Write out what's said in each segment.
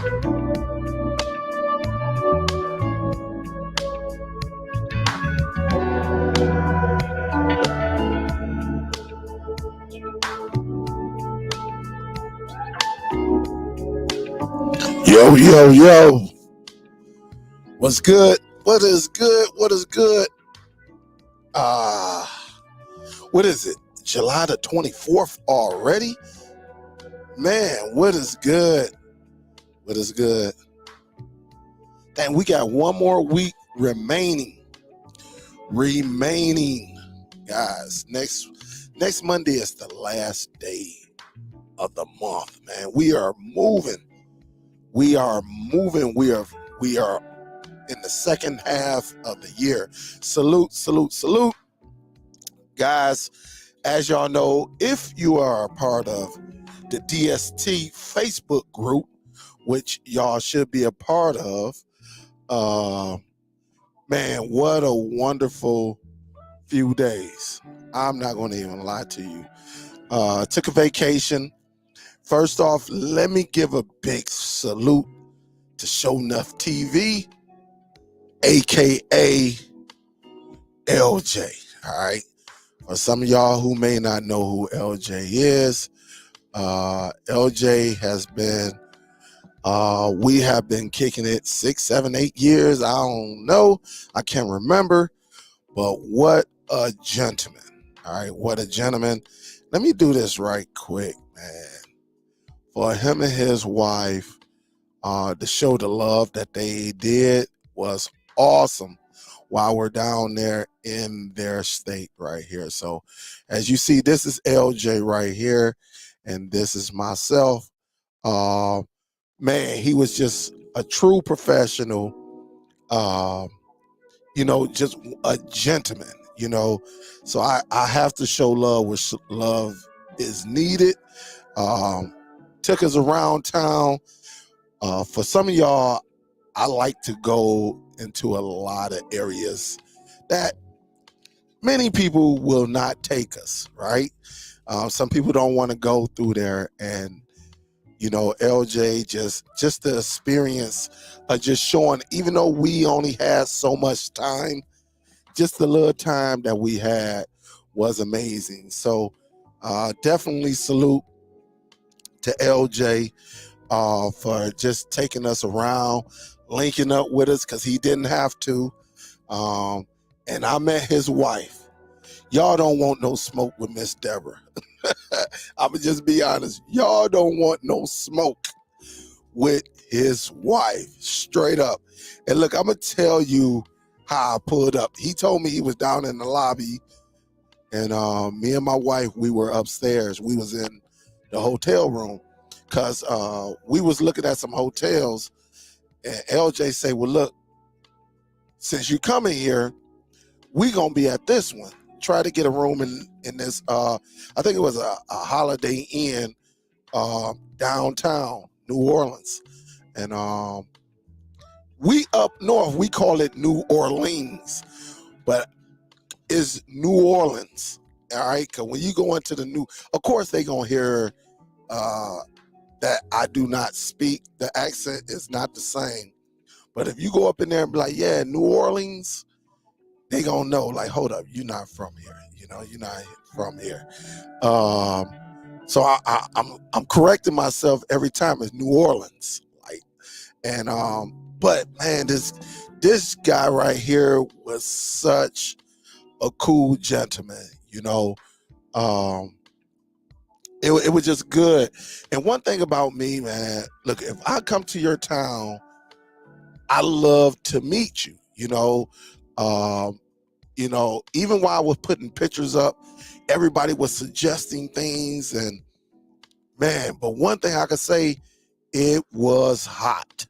Yo, yo, yo. What's good? What is good? What is good? What is it? July the 24th already? Man, what is good? What is good? And we got one more week remaining. Guys, next Monday is the last day of the month, man. We are moving. We are in the second half of the year. Salute. Guys, as y'all know, if you are a part of the DST Facebook group, which y'all should be a part of, man, what a wonderful few days. I'm not going to even lie to you. Took a vacation. First off, let me give a big salute to Show Enough TV, aka LJ. All right. For some of y'all who may not know who LJ is, LJ has been, we have been kicking it 6, 7, 8 years. I don't know. I can't remember. But what a gentleman. All right. What a gentleman. Let me do this right quick, man. For him and his wife, to show the love that they did was awesome while we're down there in their state right here. So as you see, this is LJ right here, and this is myself. Man, he was just a true professional, just a gentleman, So I have to show love where love is needed. Took us around town. For some of y'all, I like to go into a lot of areas that many people will not take us, right? Some people don't want to go through there, and LJ just the experience of just showing, even though we only had so much time, just the little time that we had was amazing. So definitely salute to LJ for just taking us around, linking up with us, because he didn't have to. And I met his wife. Y'all don't want no smoke with Miss Deborah. I'ma just be honest. Y'all don't want no smoke with his wife, straight up. And look, I'm gonna tell you how I pulled up. He told me he was down in the lobby, and me and my wife, we were upstairs. We was in the hotel room, because we was looking at some hotels, and LJ say, well, look, since you coming here, we gonna be at this one. Try to get a room in this, I think it was a Holiday Inn downtown New Orleans. And we up north, we call it New Orleans, but it's New Orleans, all right? Because when you go into the of course they gonna hear that I do not speak. The accent is not the same. But if you go up in there and be like, yeah, New Orleans, they gonna know, like, hold up, you're not from here. You're not from here. So I'm correcting myself every time. It's New Orleans, like, and but man, this guy right here was such a cool gentleman. It was just good. And one thing about me, man, look, if I come to your town, I love to meet you. Even while I was putting pictures up, everybody was suggesting things, and man, but one thing I could say, it was hot.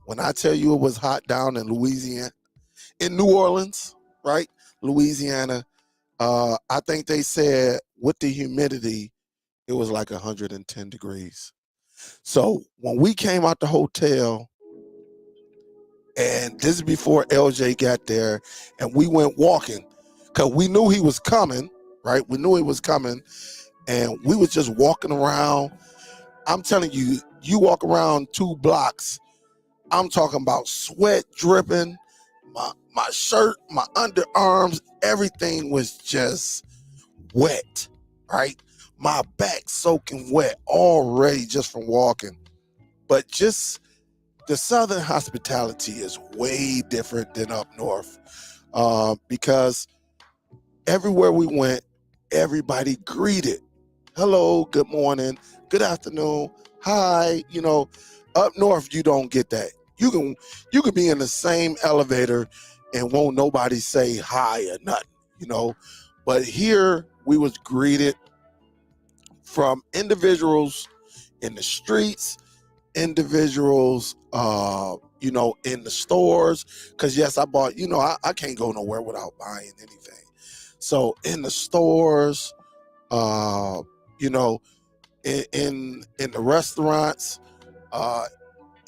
When I tell you it was hot down in Louisiana, in New Orleans, right? Louisiana, I think they said with the humidity, it was like 110 degrees. So when we came out the hotel, and this is before LJ got there, and we went walking, because we knew he was coming, right? We knew he was coming, and we was just walking around. I'm telling you, You walk around 2 blocks, I'm talking about sweat dripping, my shirt, my underarms, everything was just wet, right? My back soaking wet already just from walking. But just the Southern hospitality is way different than up north, because everywhere we went, everybody greeted. Hello, good morning, good afternoon, hi. Up north, you don't get that. You can be in the same elevator and won't nobody say hi or nothing. But here we was greeted from individuals in the streets, individuals, in the stores. Because yes, I bought. I can't go nowhere without buying anything. So in the stores, uh, you know, in the restaurants,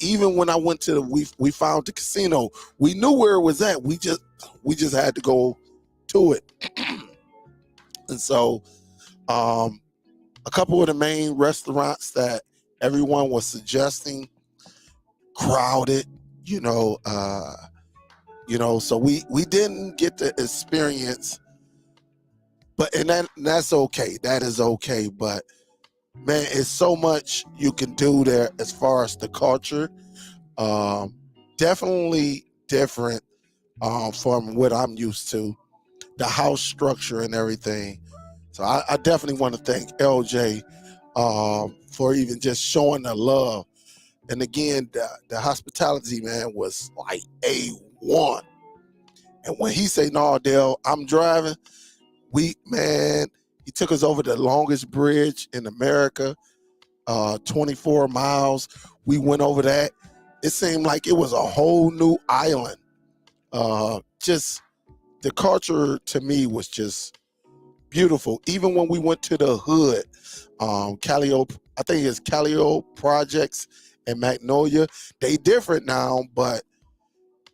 even when I went to we found the casino, we knew where it was at. We just had to go to it. And so, a couple of the main restaurants that everyone was suggesting, crowded, so we didn't get to experience, and that's okay. That is okay. But man, it's so much you can do there as far as the culture. Definitely different from what I'm used to, the house structure and everything. So I definitely want to thank LJ for even just showing the love. And again, the hospitality, man, was like A1. And when he said, "No, Dale, I'm driving," he took us over the longest bridge in America, 24 miles. We went over that. It seemed like it was a whole new island. Just the culture to me was just beautiful. Even when we went to the hood, Callio, I think it's Callio Projects and Magnolia. They different now, but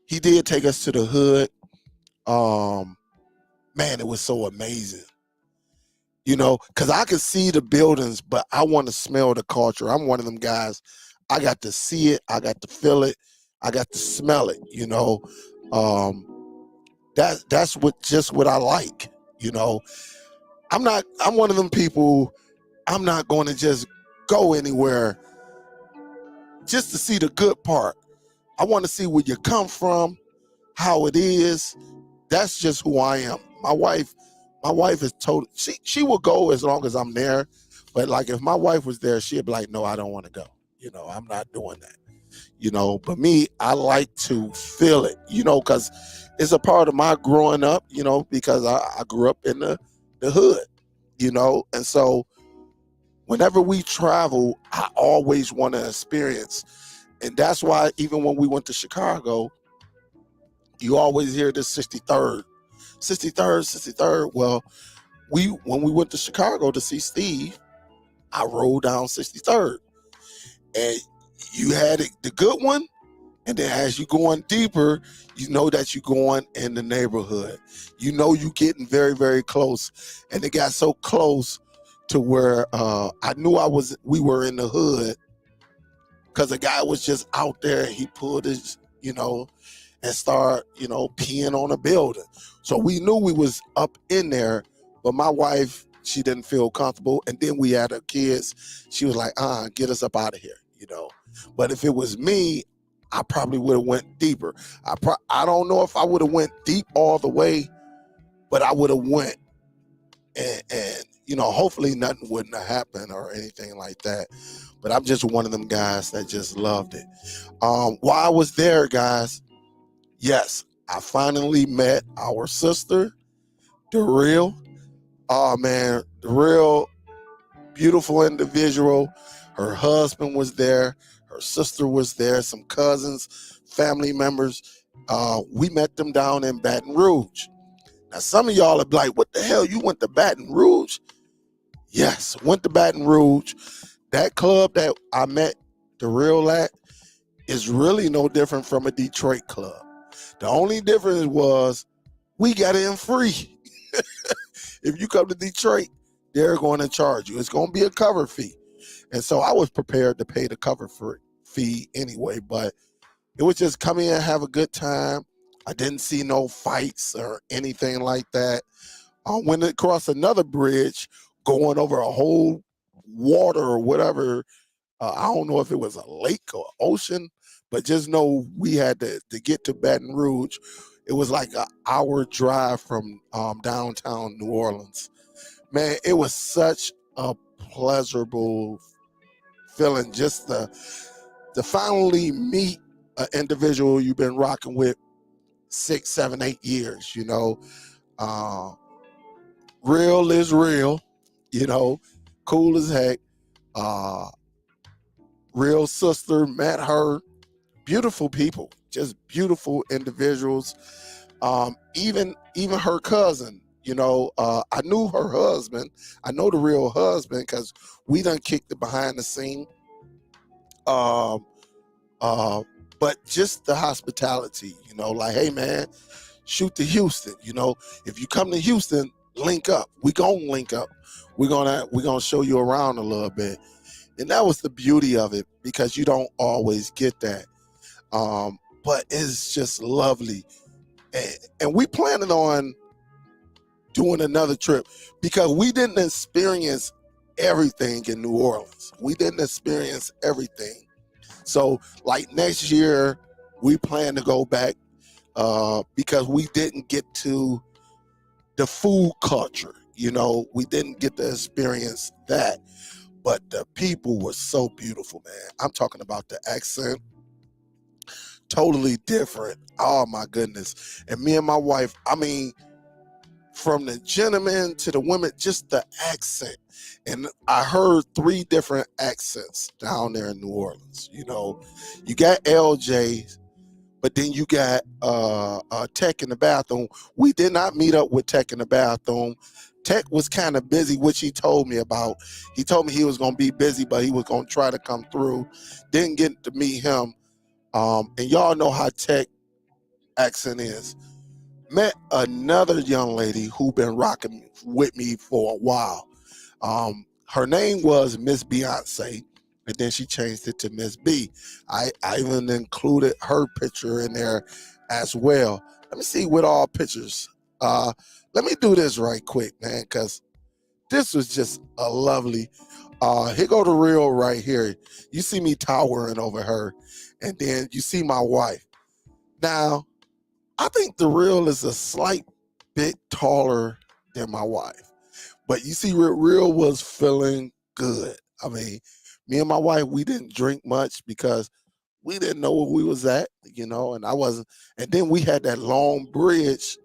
he did take us to the hood. Man, it was so amazing. Because I could see the buildings, but I want to smell the culture. I'm one of them guys. I got to see it. I got to feel it. I got to smell it. That's what I like. I'm one of them people. I'm not going to just go anywhere just to see the good part. I want to see where you come from, how it is. That's just who I am. My wife is told she will go as long as I'm there. But like if my wife was there, she'd be like, "No, I don't want to go. I'm not doing that." But me, I like to feel it, because it's a part of my growing up, because I grew up in the hood, and so whenever we travel, I always want to experience. And that's why even when we went to Chicago, you always hear this 63rd. Well, when we went to Chicago to see Steve, I rode down 63rd. And you had the good one, and then as you going deeper, you know that you're going in the neighborhood. You getting very, very close. And it got so close to where I knew we were in the hood, because a guy was just out there. He pulled his, and start, peeing on a building. So we knew we was up in there, but my wife, she didn't feel comfortable. And then we had her kids. She was like, get us up out of here, But if it was me, I probably would have went deeper. I don't know if I would have went deep all the way, but I would have went. And hopefully nothing wouldn't have happened or anything like that. But I'm just one of them guys that just loved it. While I was there, guys, yes, I finally met our sister, the real. Oh man, the real beautiful individual. Her husband was there. Her sister was there. Some cousins, family members. We met them down in Baton Rouge. Now, some of y'all are like, "What the hell? You went to Baton Rouge?" Yes, went to Baton Rouge. That club that I met the real at is really no different from a Detroit club. The only difference was we got in free. If you come to Detroit, they're going to charge you. It's going to be a cover fee. And so I was prepared to pay the cover for fee anyway, but it was just come in, have a good time. I didn't see no fights or anything like that. I went across another bridge going over a whole water or whatever. I don't know if it was a lake or ocean, but just know we had to get to Baton Rouge. It was like an hour drive from downtown New Orleans. Man, it was such a pleasurable feeling just to finally meet an individual you've been rocking with 6, 7, 8 years. Real is real, cool as heck. Real sister, met her, beautiful people, just beautiful individuals. Even her cousin, I knew her husband. I know the real husband because we done kicked it behind the scene. But just the hospitality, like, hey man, shoot to Houston. If you come to Houston, link up. We gonna link up. We're gonna show you around a little bit. And that was the beauty of it, because you don't always get that. But it's just lovely. And we planning on doing another trip because we didn't experience everything in New Orleans. We didn't experience everything. So like next year, we plan to go back because we didn't get to the food culture. We didn't get to experience that. But the people were so beautiful, man. I'm talking about the accent. Totally different. Oh my goodness. And me and my wife, I mean, from the gentlemen to the women, just the accent. And I heard 3 different accents down there in New Orleans. You got LJ, but then you got Tech in the bathroom. We did not meet up with Tech in the bathroom. Tech was kind of busy, which he told me about. He told me he was going to be busy, but he was going to try to come through. Didn't get to meet him. And y'all know how Tech accent is. Met another young lady who been rocking with me for a while. Her name was Miss Beyonce, and then she changed it to Miss B. I even included her picture in there as well. Let me see with all pictures. Let me do this right quick, man, because this was just a lovely. Here go the Real right here. You see me towering over her, and then you see my wife. Now, I think the Real is a slight bit taller than my wife, but you see, Real was feeling good. I mean, me and my wife, we didn't drink much because we didn't know where we was at, and I wasn't. And then we had that long bridge,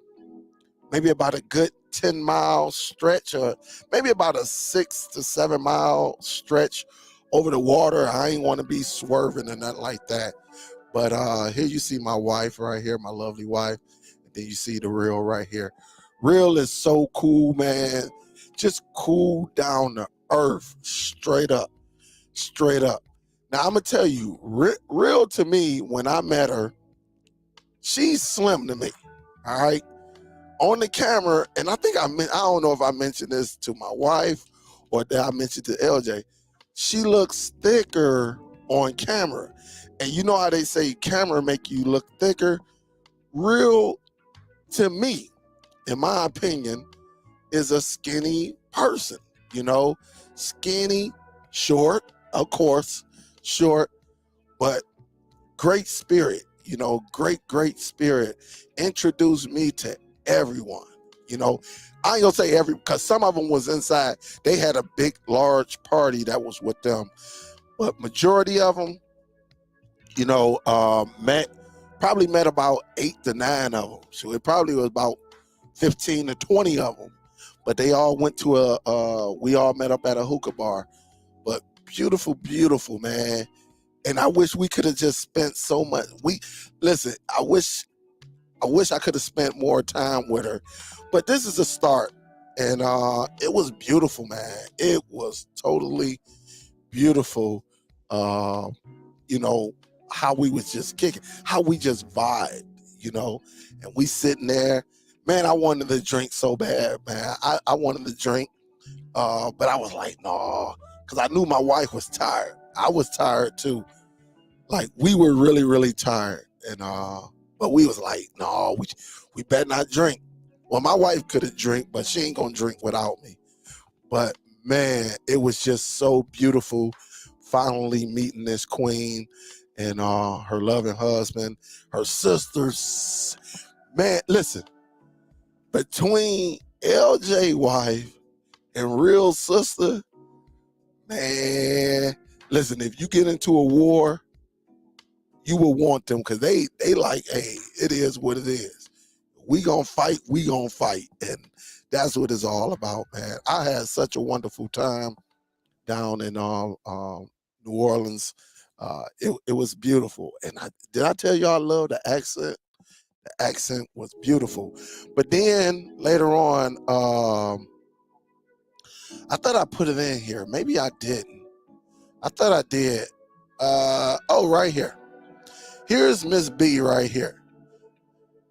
maybe about a good 10-mile stretch, or maybe about a 6 to 7 mile stretch over the water. I ain't want to be swerving or nothing like that. But here you see my wife right here, my lovely wife. And then you see the Real right here. Real is so cool, man. Just cool down to earth, straight up. Now, I'm going to tell you, Real to me, when I met her, she's slim to me, all right? On the camera, and I think I don't know if I mentioned this to my wife or that I mentioned to LJ, she looks thicker on camera. And you know how they say camera make you look thicker? Real, to me, in my opinion, is a skinny person, skinny, short, of course, short, but great spirit, great spirit. Introduced me to everyone, I ain't gonna say every, because some of them was inside. They had a big, large party that was with them, but majority of them, probably met about 8 to 9 of them. So it probably was about 15 to 20 of them. But they all went to we all met up at a hookah bar. But beautiful, beautiful, man. And I wish we could have just spent so much. Listen, I wish I could have spent more time with her. But this is a start. And it was beautiful, man. It was totally beautiful. How we was just kicking, how we just vibed, and we sitting there. Man, I wanted to drink so bad, man. I wanted to drink, but I was like, no, because I knew my wife was tired. I was tired too. Like, we were really, really tired. And but we was like, no, we better not drink. Well, my wife couldn't drink, but she ain't gonna drink without me. But man, it was just so beautiful finally meeting this queen and her loving husband, her sisters. Man, listen, between LJ wife and real sister, man, listen, if you get into a war, you will want them, because they like, hey, it is what it is. We gonna fight, and that's what it's all about, man. I had such a wonderful time down in New Orleans. It was beautiful, and did I tell you I love the accent? The accent was beautiful, but then later on, I thought I put it in here. Maybe I didn't. I thought I did. Oh, right here. Here's Miss B right here.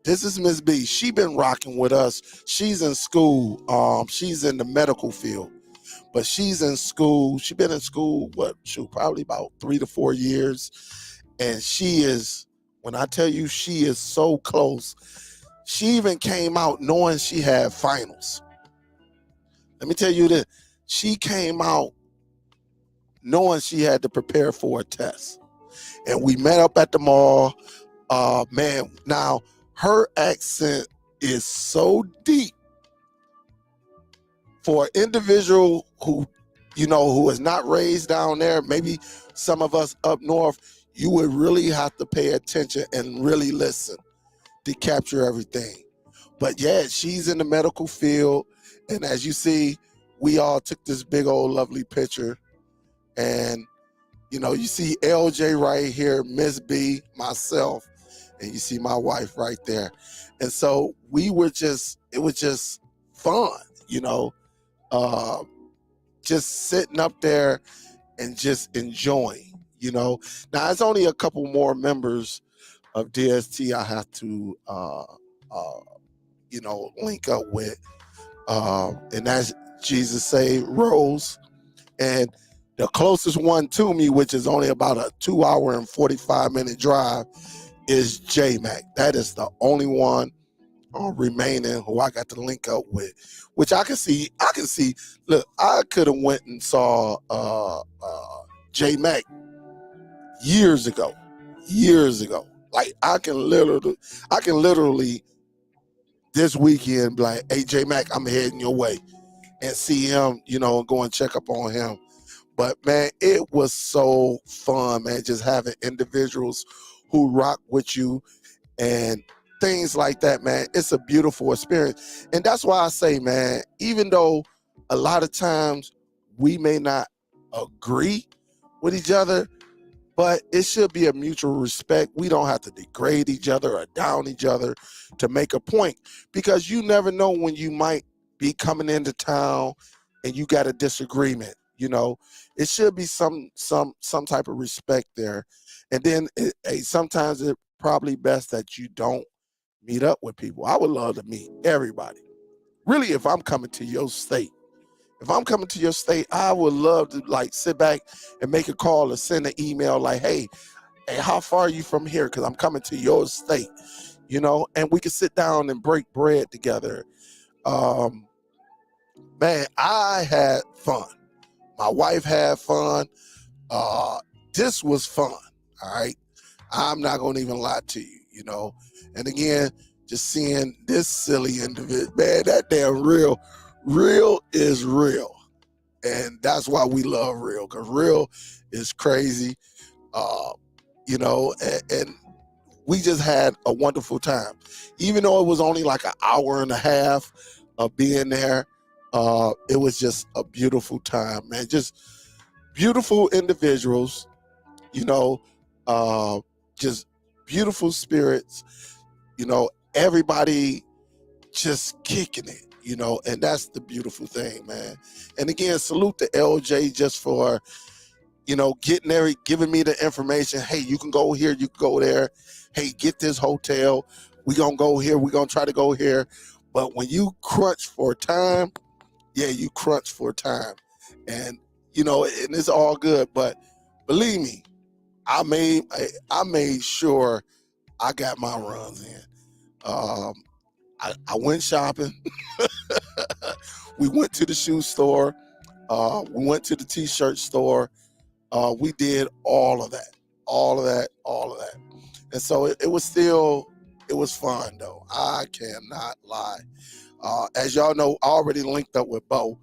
This is Miss B. She been rocking with us. She's in school. She's in the medical field, but she's in school. She's been in school, probably about 3 to 4 years. And she is, when I tell you, she is so close. She even came out knowing she had finals. Let me tell you this. She came out knowing she had to prepare for a test. And we met up at the mall. Man, now her accent is so deep for an individual who is not raised down there. Maybe some of us up north, you would really have to pay attention and really listen to capture everything. But yeah, she's in the medical field. And as you see, we all took this big old lovely picture. And you see LJ right here, Miss B, myself, and you see my wife right there. And so it was just fun, just sitting up there and just enjoying, Now, it's only a couple more members of DST I have to, link up with. And that's Jesus Say Rose. And the closest one to me, which is only about a 2-hour and 45-minute drive, is J-Mac. That is the only one remaining who I got to link up with, which I can see. Look, I could have went and saw J-Mac years ago. Like I can literally this weekend be like, hey, J-Mac, I'm heading your way, and see him, go and check up on him. But man, it was so fun, man, just having individuals who rock with you and things like that, man. It's a beautiful experience. And that's why I say, man, even though a lot of times we may not agree with each other, but it should be a mutual respect. We don't have to degrade each other or down each other to make a point, because you never know when you might be coming into town and you got a disagreement. It should be some type of respect there. And then sometimes it's probably best that you don't meet up with people. I would love to meet everybody. Really, if I'm coming to your state. I would love to sit back and make a call or send an email like, hey, how far are you from here? Because I'm coming to your state, and we can sit down and break bread together. Man, I had fun. My wife had fun. This was fun. All right. I'm not going to even lie to you, And again, just seeing this silly individual, man, that damn Real is real. And that's why we love Real, because Real is crazy, and we just had a wonderful time. Even though it was only like an hour and a half of being there, it was just a beautiful time, man. Just beautiful individuals, just beautiful spirits, everybody just kicking it, and that's the beautiful thing, man. And again, salute to LJ just for, giving me the information. Hey, you can go here, you can go there. Hey, get this hotel. We're going to go here. We're going to try to go here. But when you crunch for time, yeah, you crunch for time. And, you know, and it's all good. But believe me, I made sure I got my runs in. I went shopping. We went to the shoe store. We went to the t-shirt store. We did all of that. And so it was fun though. I cannot lie. As y'all know, I already linked up with Bo.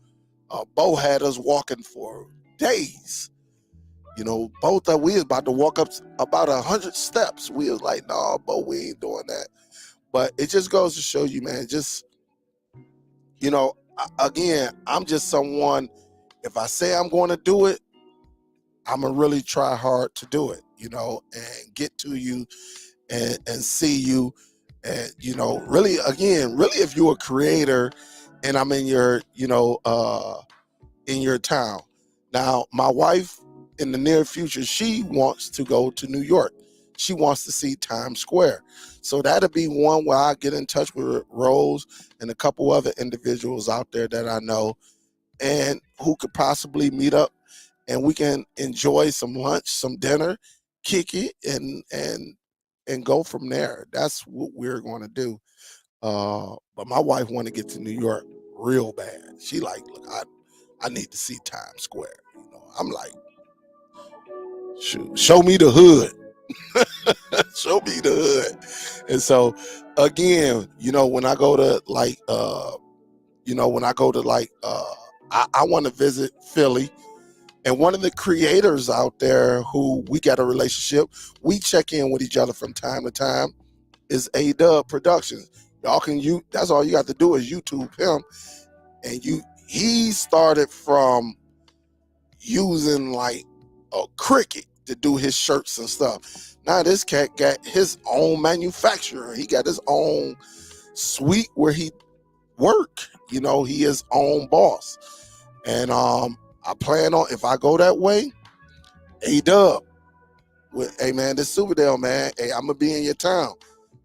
Bo had us walking for days. You know, both of we was about to walk up about 100 steps. We was like, no, Bo, we ain't doing that. But it just goes to show you, man, just, you know, again, I'm just someone, if I say I'm going to do it, I'm going to really try hard to do it, you know, and get to you and see you. And, you know, really, again, really, if you're a creator and I'm in your, you know, in your town. Now, my wife in the near future, she wants to go to New York. She wants to see Times Square. So that'll be one where I get in touch with Rose and a couple other individuals out there that I know and who could possibly meet up and we can enjoy some lunch, some dinner, kick it and go from there. That's what we're going to do. But my wife want to get to New York real bad. She like, look, I need to see Times Square. You know, I'm like, show me the hood. Show me the hood. And so again, you know, when I go to like I want to visit Philly. And one of the creators out there who we got a relationship, we check in with each other from time to time, is A-Dub Productions. That's all you got to do is YouTube him. And he started from using like a Cricut to do his shirts and stuff. Now this cat got his own manufacturer. He got his own suite where he work. You know, he is own boss. And I plan on, if I go that way, A-Dub, with, hey man, this Superdell, man, hey, I'm gonna be in your town.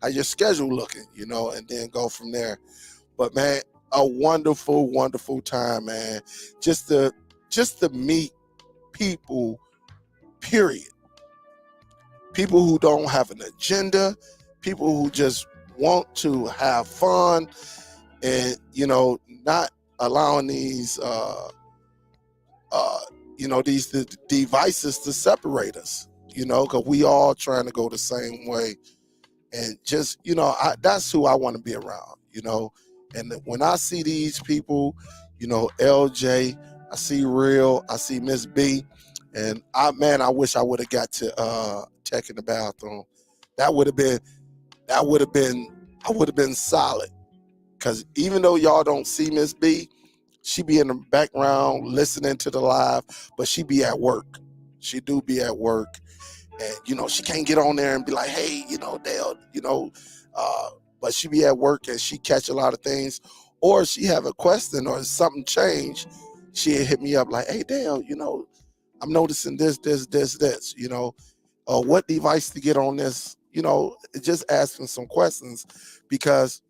How your schedule looking, you know, and then go from there. But man, a wonderful, wonderful time, man. Just to meet people, period. People who don't have an agenda, people who just want to have fun and, you know, not allowing these these devices to separate us, you know, because we all trying to go the same way. And just, you know, that's who I want to be around, you know. And when I see these people, you know, LJ, I see Real, I see Miss B, and I wish I would have got to tech in the bathroom. I would have been solid. Because even though y'all don't see Miss B, she be in the background listening to the live, but she be at work. She do be at work. And, you know, she can't get on there and be like, hey, you know, Dale, you know, but she be at work and she catch a lot of things. Or she have a question or something changed. She'll hit me up like, hey, Dale, you know, I'm noticing this, you know, what device to get on this, you know, just asking some questions because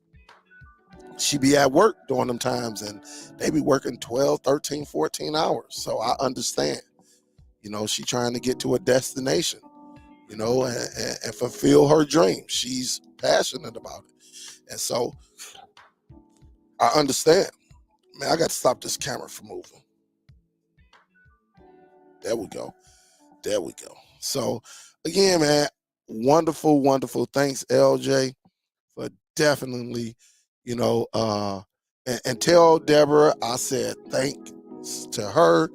she be at work during them times and they be working 12, 13, 14 hours. So I understand, you know, she trying to get to a destination, you know, and fulfill her dream. She's passionate about it. And so I understand. Man, I got to stop this camera from moving. There we go. So again, man, wonderful, wonderful. Thanks, LJ, for definitely, you know, and tell Deborah I said thanks to her.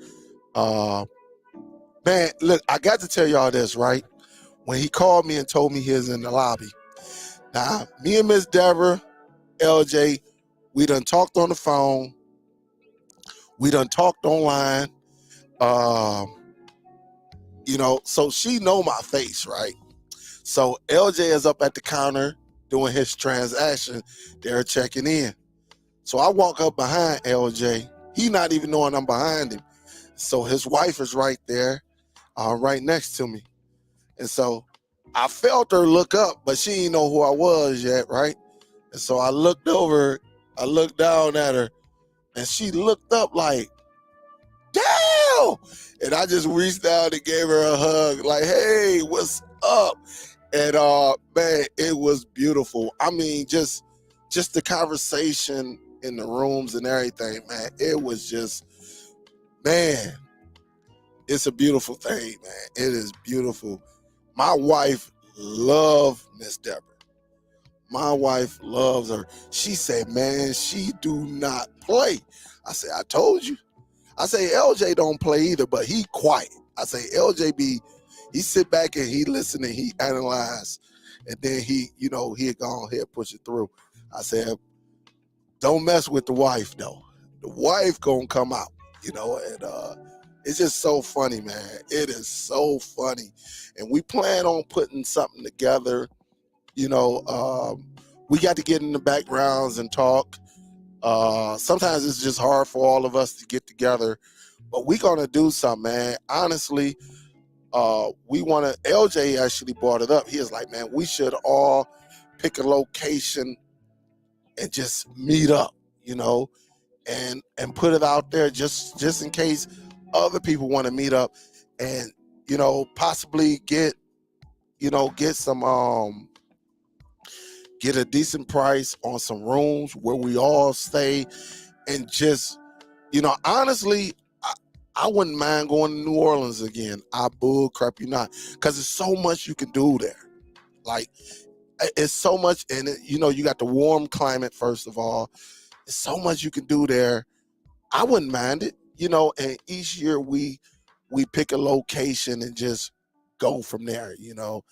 Man, look, I got to tell y'all this, right? When he called me and told me he was in the lobby. Now, me and Miss Deborah, LJ, we done talked on the phone. We done talked online. You know, so she know my face, right? So LJ is up at the counter doing his transaction. They're checking in. So I walk up behind LJ. He not even knowing I'm behind him. So his wife is right there, right next to me. And so I felt her look up, but she didn't know who I was yet, right? And so I looked over, I looked down at her, and she looked up like, damn, go. And I just reached down and gave her a hug, like, hey, what's up? And man, it was beautiful. I mean, just the conversation in the rooms and everything, man. It was just, man, it's a beautiful thing, man. It is beautiful. My wife loves Miss Deborah. My wife loves her. She said, man, she do not play. I said, I told you. I say, LJ don't play either, but he quiet. I say, LJ he sit back and he listen and he analyze, and then he, you know, he'll go ahead push it through. I said, don't mess with the wife, though. The wife gonna come out, you know, and it's just so funny, man. It is so funny. And we plan on putting something together. You know, we got to get in the backgrounds and talk. Sometimes it's just hard for all of us to get together, but we're going to do something, man. Honestly, we want to, LJ actually brought it up. He was like, man, we should all pick a location and just meet up, you know, and put it out there just in case other people want to meet up and, you know, possibly get some, get a decent price on some rooms where we all stay, and just, you know, honestly, I wouldn't mind going to New Orleans again. I bull crap you not, because there's so much you can do there. Like, it's so much, and you know, you got the warm climate, first of all. There's so much you can do there. I wouldn't mind it, you know, and each year we pick a location and just go from there, you know.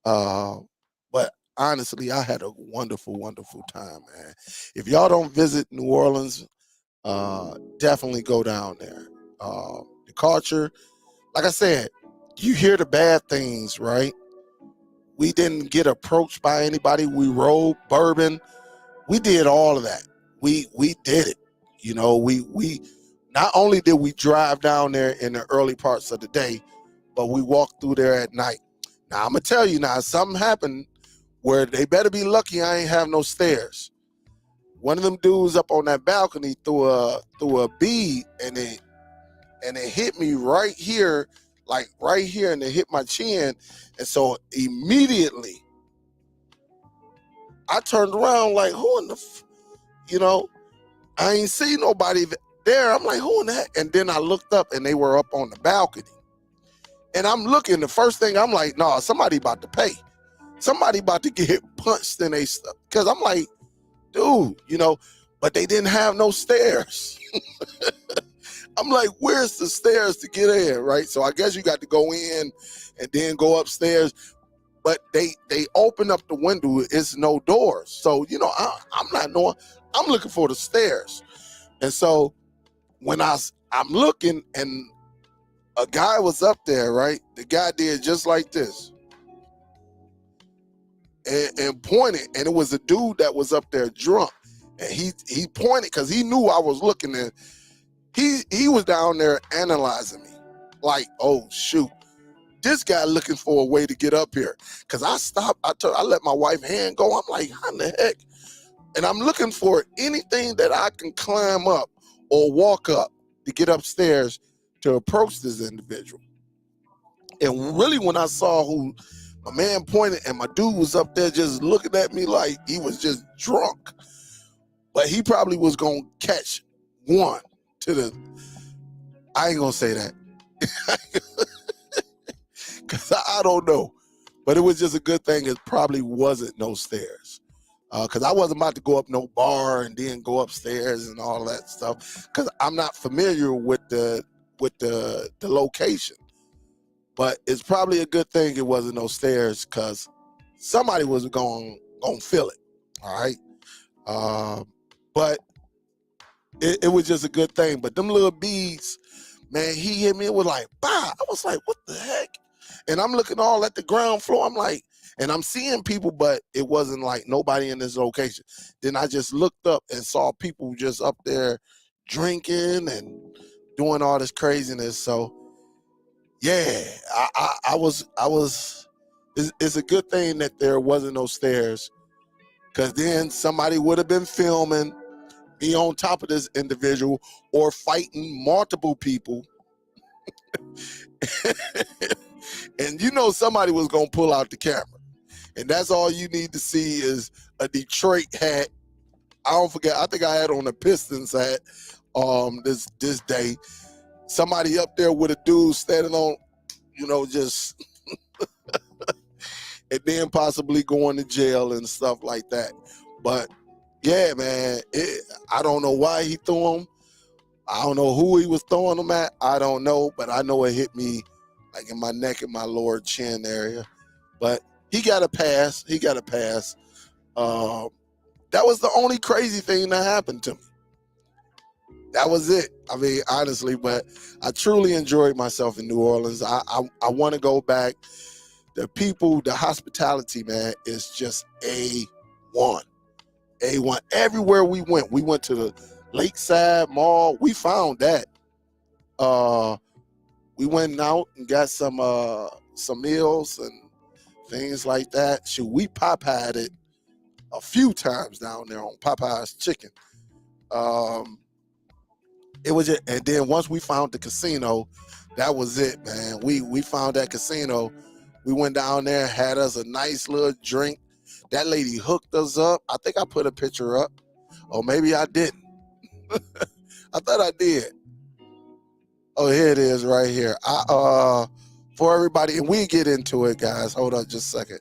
But honestly, I had a wonderful, wonderful time, man. If y'all don't visit New Orleans, definitely go down there. The culture, like I said, you hear the bad things, right? We didn't get approached by anybody. We rolled bourbon. We did all of that. We did it. You know, we not only did we drive down there in the early parts of the day, but we walked through there at night. Now I'm gonna tell you now, something happened where they better be lucky I ain't have no stairs. One of them dudes up on that balcony threw a bead, and it hit me right here, like right here, and it hit my chin. And so immediately I turned around like, who in the, you know, I ain't see nobody there. I'm like, who in the heck? And then I looked up and they were up on the balcony. And I'm looking, the first thing I'm like, nah, somebody about to pay. Somebody about to get punched in they stuff. Because I'm like, dude, you know, but they didn't have no stairs. I'm like, where's the stairs to get in, right? So I guess you got to go in and then go upstairs. But they open up the window, it's no doors. So, you know, I'm not knowing, I'm looking for the stairs. And so when I'm looking, and a guy was up there, right? The guy did just like this. And pointed, and it was a dude that was up there drunk. And he pointed because he knew I was looking, and he was down there analyzing me. Like, oh shoot, this guy looking for a way to get up here. Cause I stopped, I let my wife hand go. I'm like, how in the heck? And I'm looking for anything that I can climb up or walk up to get upstairs to approach this individual. And really, when I saw who my man pointed, and my dude was up there just looking at me like he was just drunk, but he probably was gonna catch one to the, I ain't gonna say that because I don't know, but it was just a good thing it probably wasn't no stairs, because I wasn't about to go up no bar and then go upstairs and all that stuff, because I'm not familiar with the location. But it's probably a good thing it wasn't no stairs, because somebody was gonna feel it. All right. But it was just a good thing. But them little beads, man, he hit me. It was like, bah. I was like, what the heck? And I'm looking all at the ground floor. I'm like, and I'm seeing people, but it wasn't like nobody in this location. Then I just looked up and saw people just up there drinking and doing all this craziness. So yeah, I was. It's a good thing that there wasn't no stairs, because then somebody would have been filming me on top of this individual or fighting multiple people. And you know somebody was gonna pull out the camera. And that's all you need to see is a Detroit hat. I don't forget, I think I had on a Pistons hat this day. Somebody up there with a dude standing on, just and then possibly going to jail and stuff like that. But yeah, man, I don't know why he threw him. I don't know who he was throwing them at. I don't know, but I know it hit me like in my neck and my lower chin area. But he got a pass. He got a pass. That was the only crazy thing that happened to me. That was it. I mean, honestly, but I truly enjoyed myself in New Orleans. I want to go back. The people, the hospitality, man, is just A1. A1. Everywhere we went to the Lakeside Mall. We found that. We went out and got some meals and things like that. Shoot, we Popeyed it a few times down there on Popeye's Chicken. It was just, and then once we found the casino, that was it, man. We found that casino. We went down there, had us a nice little drink. That lady hooked us up. I think I put a picture up, or maybe I didn't. I thought I did. Oh, here it is right here. For everybody, and we get into it, guys. Hold on just a second.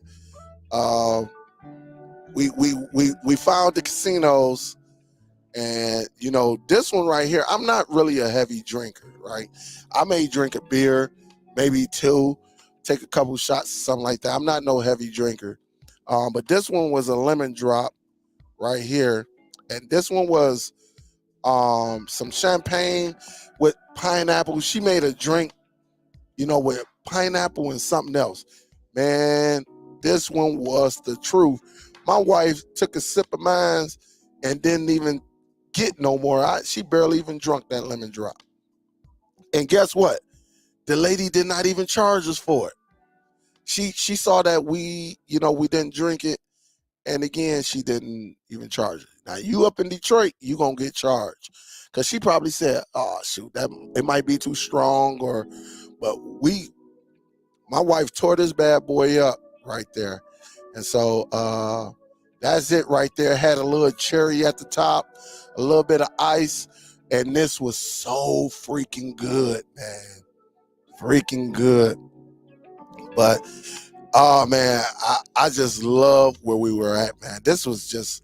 We found the casinos, and this one right here, I'm not really a heavy drinker, right? I may drink a beer, maybe two, take a couple shots, something like that. I'm not no heavy drinker. But this one was a lemon drop right here, and this one was some champagne with pineapple. She made a drink, with pineapple and something else. Man, this one was the truth. My wife took a sip of mine and didn't even get no more. She barely even drunk that lemon drop. And guess what? The lady did not even charge us for it. She saw that we didn't drink it, and again, she didn't even charge it. Now, you up in Detroit, you gonna get charged, because she probably said, "Oh shoot, that it might be too strong," but my wife tore this bad boy up right there, and so that's it right there. Had a little cherry at the top, a little bit of ice, and this was so freaking good, man, freaking good. But oh man, I just love where we were at, man. This was just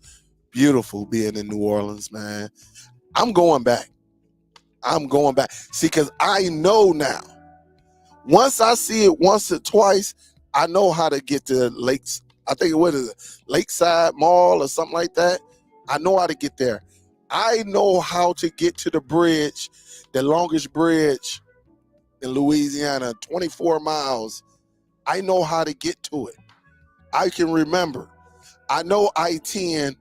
beautiful being in New Orleans, man. I'm going back. See, because I know now. Once I see it once or twice, I know how to get to Lakes. I think what is it, Lakeside Mall or something like that. I know how to get there. I know how to get to the bridge, the longest bridge in Louisiana, 24 miles. I know how to get to it. I can remember. I know I-10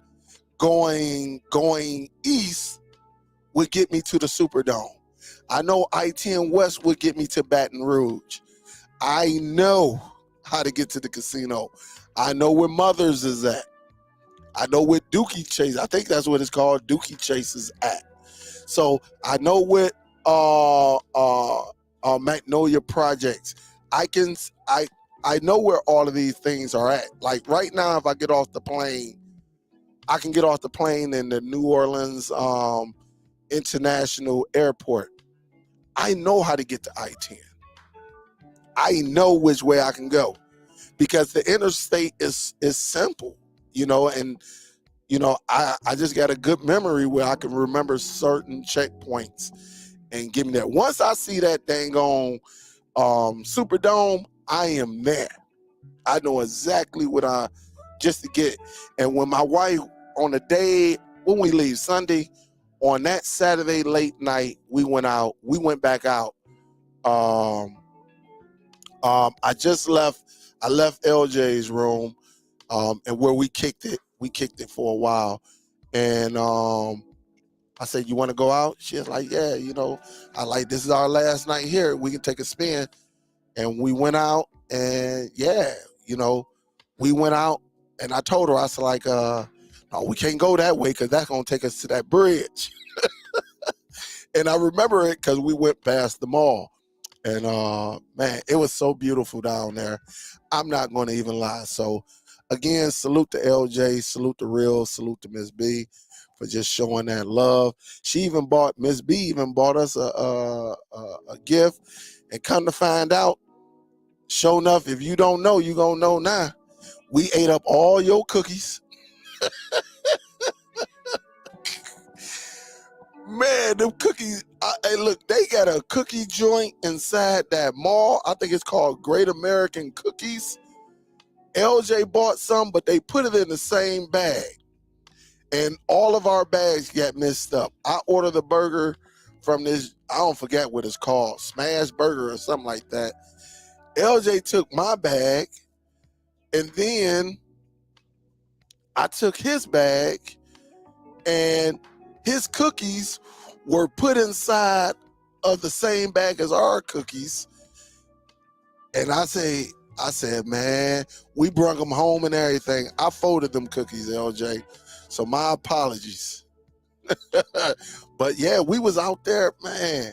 going east would get me to the Superdome. I know I-10 West would get me to Baton Rouge. I know how to get to the casino. I know where Mother's is at. I know where Dookie Chase, I think that's what it's called, Dookie Chase is at. So I know where Magnolia Projects. I know where all of these things are at. Like right now, if I get off the plane, I can get off the plane in the New Orleans International Airport. I know how to get to I-10. I know which way I can go, because the interstate is simple, and I just got a good memory where I can remember certain checkpoints and give me that. Once I see that dang on Superdome, I am there. I know exactly what just to get. And when my wife, on the day when we leave Sunday, on that Saturday late night, we went back out. I left LJ's room, and where we kicked it for a while. And I said, "You want to go out?" She was like, "Yeah, this is our last night here. We can take a spin." And we went out, and we went out, and I told her, I said, like, "No, we can't go that way, because that's gonna take us to that bridge." And I remember it because we went past the mall. And man, it was so beautiful down there. I'm not going to even lie. So again, salute to LJ, salute to Real, salute to Miss B for just showing that love. Miss B even bought us a gift. And come to find out, sure enough, if you don't know, you gonna know now. We ate up all your cookies. Man, them cookies, hey, look, they got a cookie joint inside that mall. I think it's called Great American Cookies. LJ bought some, but they put it in the same bag. And all of our bags got mixed up. I ordered the burger from this, I don't forget what it's called, Smash Burger or something like that. LJ took my bag, and then I took his bag, and his cookies were put inside of the same bag as our cookies. And I said, man, we brought them home and everything. I folded them cookies, LJ. So my apologies. But yeah, we was out there, man.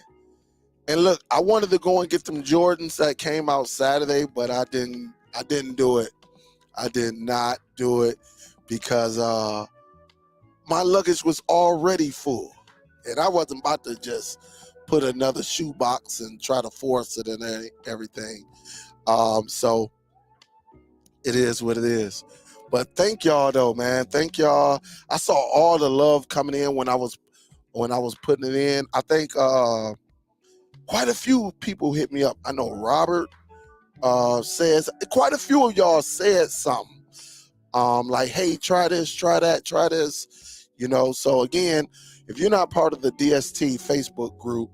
And look, I wanted to go and get them Jordans that came out Saturday, but I didn't do it. I did not do it because my luggage was already full. And I wasn't about to just put another shoebox and try to force it and everything. So it is what it is. But thank y'all though, man. Thank y'all. I saw all the love coming in when I was putting it in. I think quite a few people hit me up. I know Robert says, quite a few of y'all said something. Like, hey, try this, try that, try this. You know, so again, if you're not part of the DST Facebook group,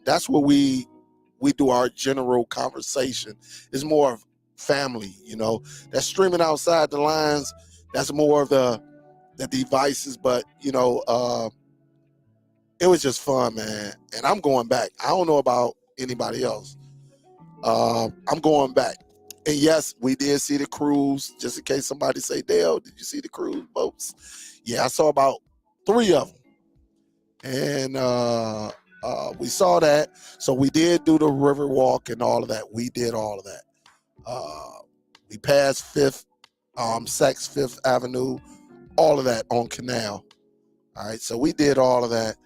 that's where we do our general conversation. It's more of family, you know. That's streaming outside the lines. That's more of the devices, but you know, it was just fun, man. And I'm going back. I don't know about anybody else. I'm going back. And yes, we did see the cruise. Just in case somebody say, Dale, did you see the cruise boats? Yeah, I saw about 3 of them. And we saw that. So we did do the river walk and all of that. We did all of that. We passed 5th, Saks Fifth Avenue, all of that on Canal. All right, so we did all of that.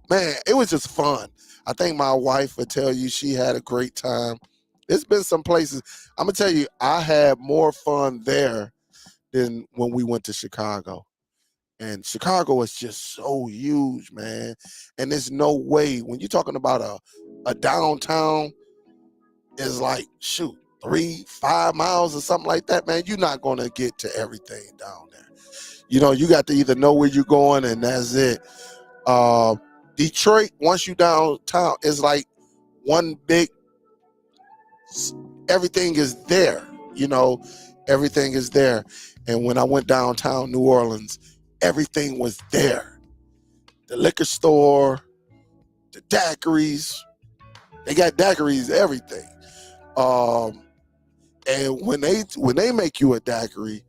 Man, it was just fun. I think my wife would tell you she had a great time. It's been some places. I'm gonna tell you, I had more fun there than when we went to Chicago. And Chicago is just so huge, man. And there's no way when you're talking about a downtown is like, shoot, 3-5 miles or something like that, man. You're not gonna get to everything down there. You know, you got to either know where you're going and that's it. Detroit, once you downtown, is like one big, everything is there, you know, everything is there. And when I went downtown New Orleans, everything was there. The liquor store, the daiquiris, they got daiquiris, everything. And when they make you a daiquiri,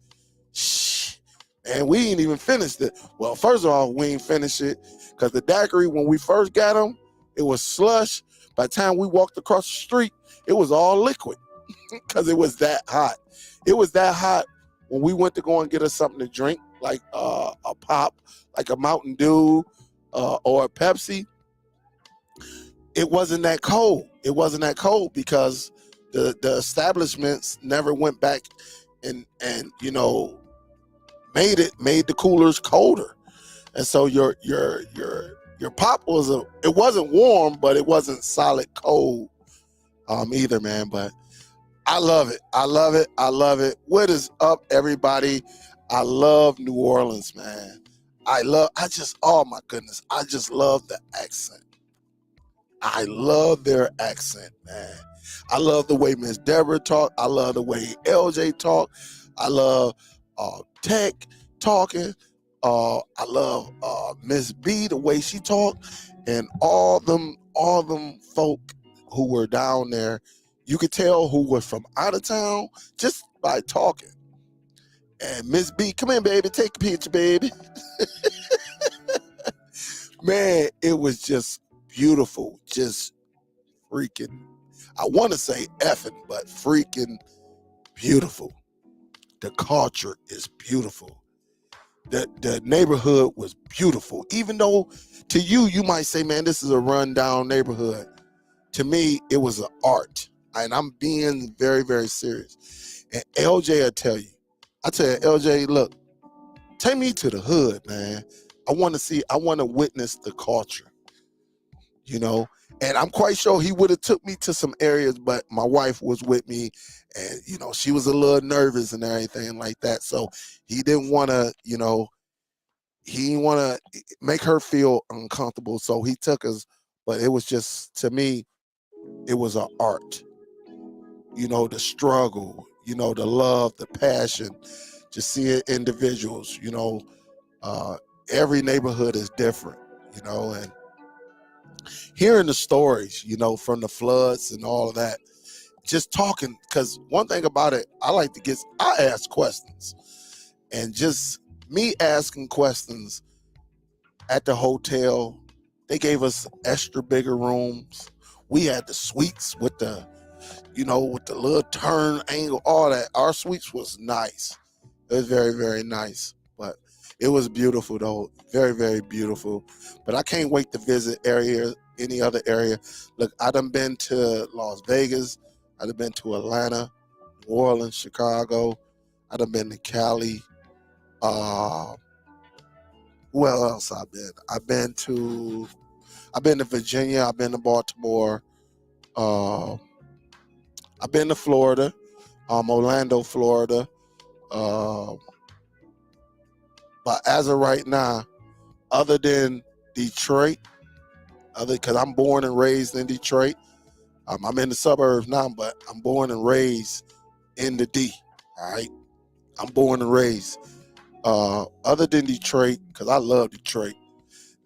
and we ain't even finished it. Well, first of all, we ain't finished it because the daiquiri, when we first got them, it was slush. By the time we walked across the street, it was all liquid because it was that hot. It was that hot when we went to go and get us something to drink, like a pop, like a Mountain Dew or a Pepsi. It wasn't that cold. It wasn't that cold because the establishments never went back and you know, made the coolers colder. And so your pop it wasn't warm, but it wasn't solid cold either, man. But I love it. I love it. I love it. What is up, everybody? I love New Orleans, man. Oh my goodness. I just love the accent. I love their accent, man. I love the way Miss Deborah talk. I love the way LJ talk. I love Tech talking. I love Miss B, the way she talked, and all them folk who were down there. You could tell who was from out of town just by talking. And Miss B, come in, baby, take a picture, baby. Man, it was just beautiful, just freaking, I want to say effing, but freaking beautiful. The culture is beautiful. The neighborhood was beautiful. Even though to you, you might say, man, this is a rundown neighborhood. To me, it was an art. And I'm being very, very serious. And LJ will tell you. I tell you, LJ, look, take me to the hood, man. I want to witness the culture, you know. And I'm quite sure he would have took me to some areas, but my wife was with me, and you know, she was a little nervous and everything like that. So he didn't want to, you know, he didn't want to make her feel uncomfortable. So he took us, but it was just, to me, it was an art. You know, the struggle, you know, the love, the passion, just seeing individuals, you know, every neighborhood is different, you know, and hearing the stories, you know, from the floods and all of that, just talking, because one thing about it, I ask questions, and just me asking questions at the hotel, they gave us extra bigger rooms. We had the suites with the, you know, with the little turn angle, all that. Our suites was nice. It was very, very nice. But it was beautiful though. Very, very beautiful. But I can't wait to visit any other area. Look, I done been to Las Vegas. I done been to Atlanta, New Orleans, Chicago. I done been to Cali. Where else I've been? I've been to Virginia. I've been to Baltimore. Uh, I've been to Florida, Orlando, Florida. Uh, but as of right now, other than Detroit, because I'm born and raised in Detroit, I'm in the suburbs now, but I'm born and raised in the D. All right, I'm born and raised. Other than Detroit, because I love Detroit,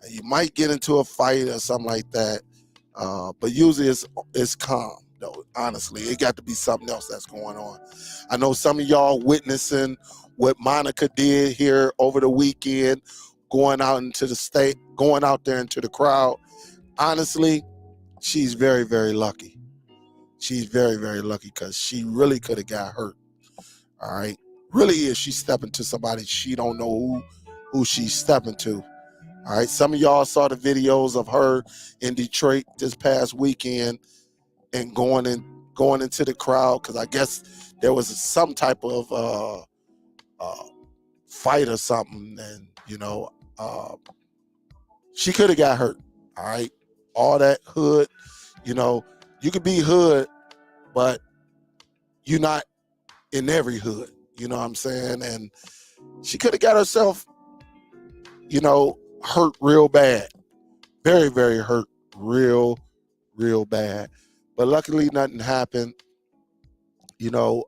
you might get into a fight or something like that, but usually it's calm. Though honestly, it got to be something else that's going on. I know some of y'all witnessing what Monica did here over the weekend, going out there into the crowd. Honestly, she's very, very lucky. She's very, very lucky, because she really could have got hurt. All right, really is. She's stepping to somebody she don't know who she's stepping to. All right, some of y'all saw the videos of her in Detroit this past weekend and going into the crowd, because I guess there was some type of fight or something, and you know, she could have got hurt. All right, all that hood, you know, you could be hood, but you're not in every hood. You know what I'm saying? And she could have got herself, you know, hurt real bad, very, very hurt, real bad. But luckily, nothing happened. You know,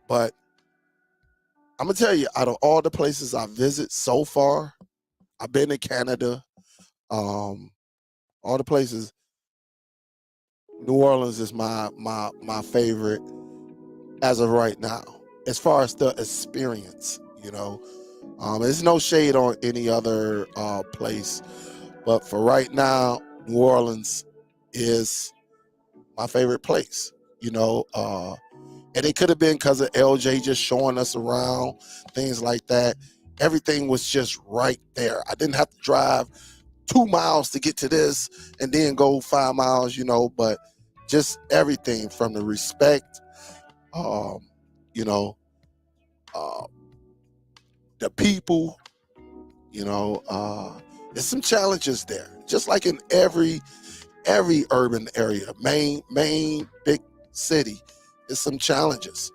but I'm gonna tell you, out of all the places I visit so far, I've been to Canada. All the places, New Orleans is my favorite as of right now, as far as the experience. You know, there's no shade on any other place, but for right now, New Orleans is my favorite place. You know, and it could have been because of LJ just showing us around, things like that. Everything was just right there. I didn't have to drive 2 miles to get to this and then go 5 miles, you know, but just everything from the respect, you know, uh, the people, you know, there's some challenges there, just like in every urban area, main big city, there's some challenges,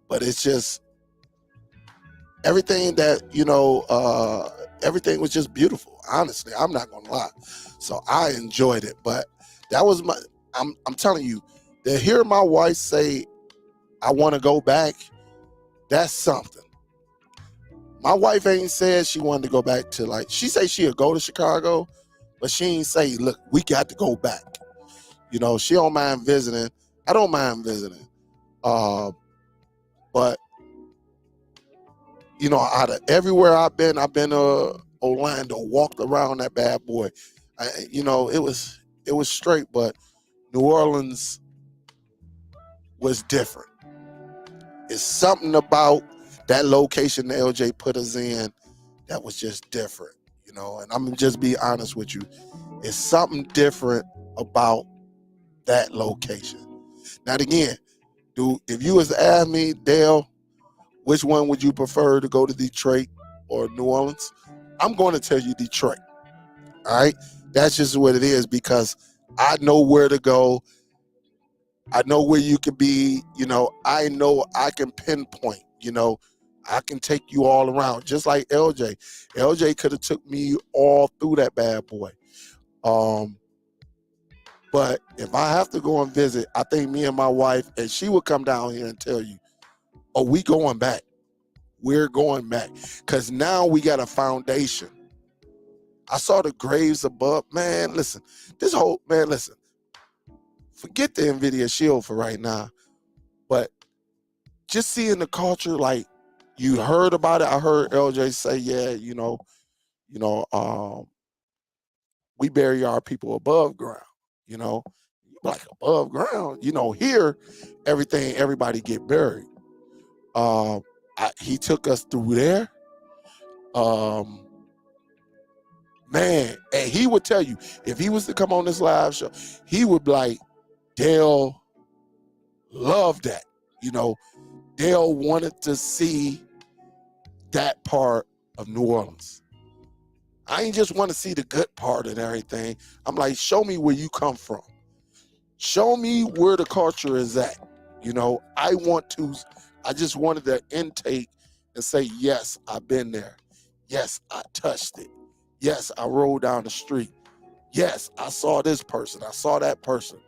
but it's just everything that, you know, everything was just beautiful. Honestly, I'm not gonna lie. So I enjoyed it, but that was I'm telling you, to hear my wife say, I want to go back, that's something. My wife ain't said she wanted to go back to, like, she say she'll go to Chicago, but she ain't say, look, we got to go back. You know, she don't mind visiting. I don't mind visiting. But you know, out of everywhere I've been to Orlando, walked around that bad boy. You know, it was It was straight, but New Orleans was different. It's something about that location that LJ put us in that was just different, you know. And I'm gonna just be honest with you. It's something different about that location. Now again, if you was to ask me, Dale, which one would you prefer to go to, Detroit or New Orleans? I'm going to tell you Detroit. All right. That's just what it is, because I know where to go. I know where you could be. You know I can pinpoint, I can take you all around, just like LJ. LJ could have took me all through that bad boy. But if I have to go and visit, I think me and my wife, and she would come down here and tell you, oh, we going back. We're going back. Because now we got a foundation. I saw the graves above. Man, listen. Listen. Forget the Nvidia shield for right now. But just seeing the culture, like, you heard about it. I heard LJ say, yeah, we bury our people above ground, like above ground. Here, everybody get buried. He took us through there. Man, and he would tell you, if he was to come on this live show, he would be like, Dale loved that. Dale wanted to see that part of New Orleans. I ain't just want to see the good part and everything. I'm like, show me where you come from. Show me where the culture is at. I just wanted to intake and say, yes, I've been there. Yes, I touched it. Yes, I rode down the street. Yes, I saw this person. I saw that person.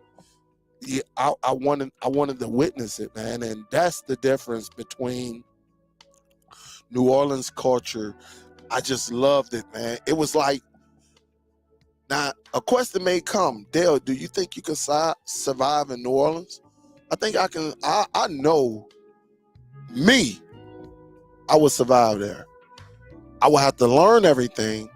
Yeah, I wanted to witness it, man. And that's the difference between New Orleans culture. I just loved it, man. It was like, now a question may come, Dale, do you think you can survive in New Orleans? I think I can. I know me, I would survive there. I would have to learn everything.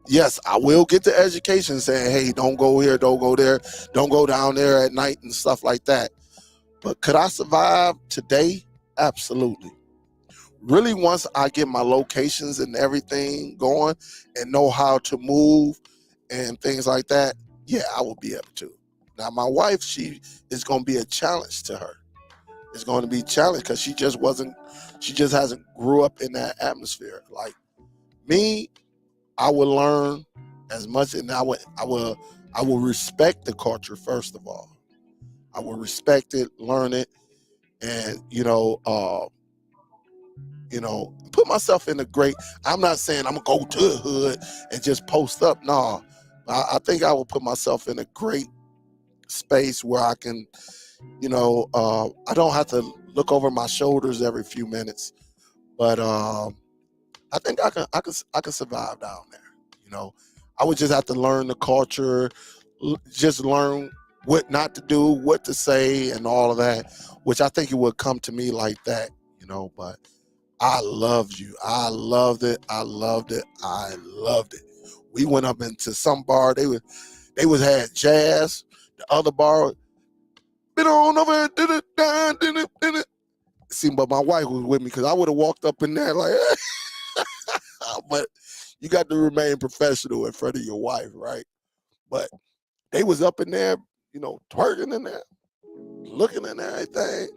Yes, I will get the education saying, hey, don't go here, don't go there, don't go down there at night and stuff like that. But could I survive today? Absolutely. Really, once I get my locations and everything going and know how to move and things like that, yeah, I will be able to. Now, my wife, she is going to be a challenge to her. It's going to be a challenge because she just hasn't grew up in that atmosphere. Like me, I will learn as much, and I will respect the culture first of all. I will respect it, learn it, and put myself in a great. I'm not saying I'm gonna go to the hood and just post up. No, I think I will put myself in a great space where I can, I don't have to look over my shoulders every few minutes, but I think I can survive down there. I would just have to learn the culture, just learn what not to do, what to say, and all of that, which I think it would come to me like that, but I loved you. I loved it. I loved it. I loved it. We went up into some bar. They had jazz. The other bar, been on over, did it. See, but my wife was with me because I would have walked up in there like, but you got to remain professional in front of your wife, right? But they was up in there, twerking in there, looking at everything.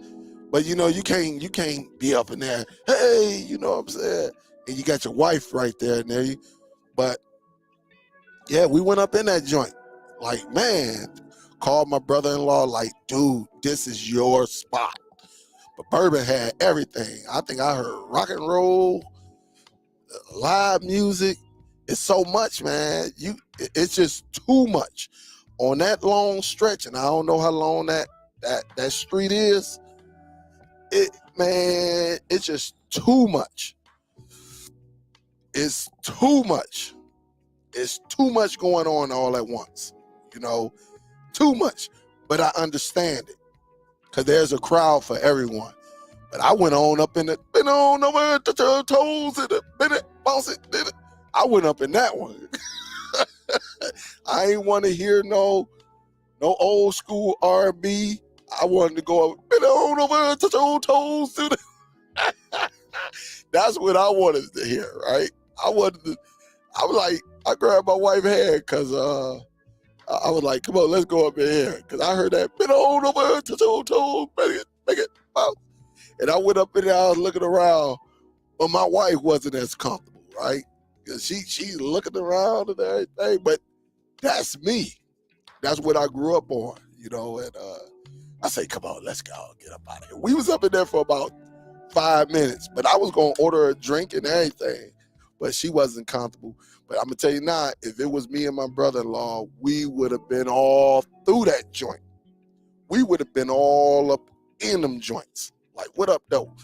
But you can't be up in there, hey, you know what I'm saying? And you got your wife right there and there. But yeah, we went up in that joint. Like, man, called my brother-in-law, like, dude, this is your spot. But Bourbon had everything. I think I heard rock and roll, live music. It's so much, man. It's just too much on that long stretch, and I don't know how long that street is. It's just too much. It's too much. It's too much going on all at once. Too much. But I understand it because there's a crowd for everyone. But I went on up in it, been on over to your toes in it, been it, bounce it, did it. I went up in that one. I ain't want to hear no old school R&B. I wanted to go up, bend on over, touch your toes to the. That's what I wanted to hear, right? I was like, I grabbed my wife's hand because I was like, come on, let's go up in here. Because I heard that, bend on over, touch your toes, make it bounce. And I went up in there, I was looking around, but my wife wasn't as comfortable, right? Because she's looking around and everything, but that's me. That's what I grew up on, and I say, come on, let's go, get up out of here. We was up in there for about 5 minutes, but I was going to order a drink and everything, but she wasn't comfortable. But I'm going to tell you now, if it was me and my brother-in-law, we would have been all through that joint. We would have been all up in them joints. Like, what up, though?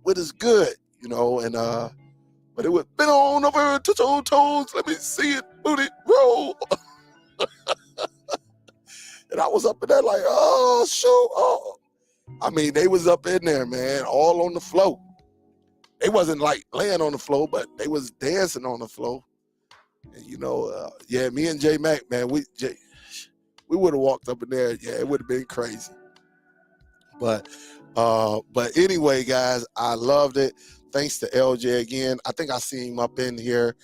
What is good? But it would been on over, touch your toes, let me see it, booty roll. And I was up in there like, oh, shoot, oh. I mean, they was up in there, man, all on the floor. They wasn't like laying on the floor, but they was dancing on the floor. And me and J Mac, man, we would have walked up in there. Yeah, it would have been crazy. But anyway, guys, I loved it. Thanks to LJ again. I think I see him up in here.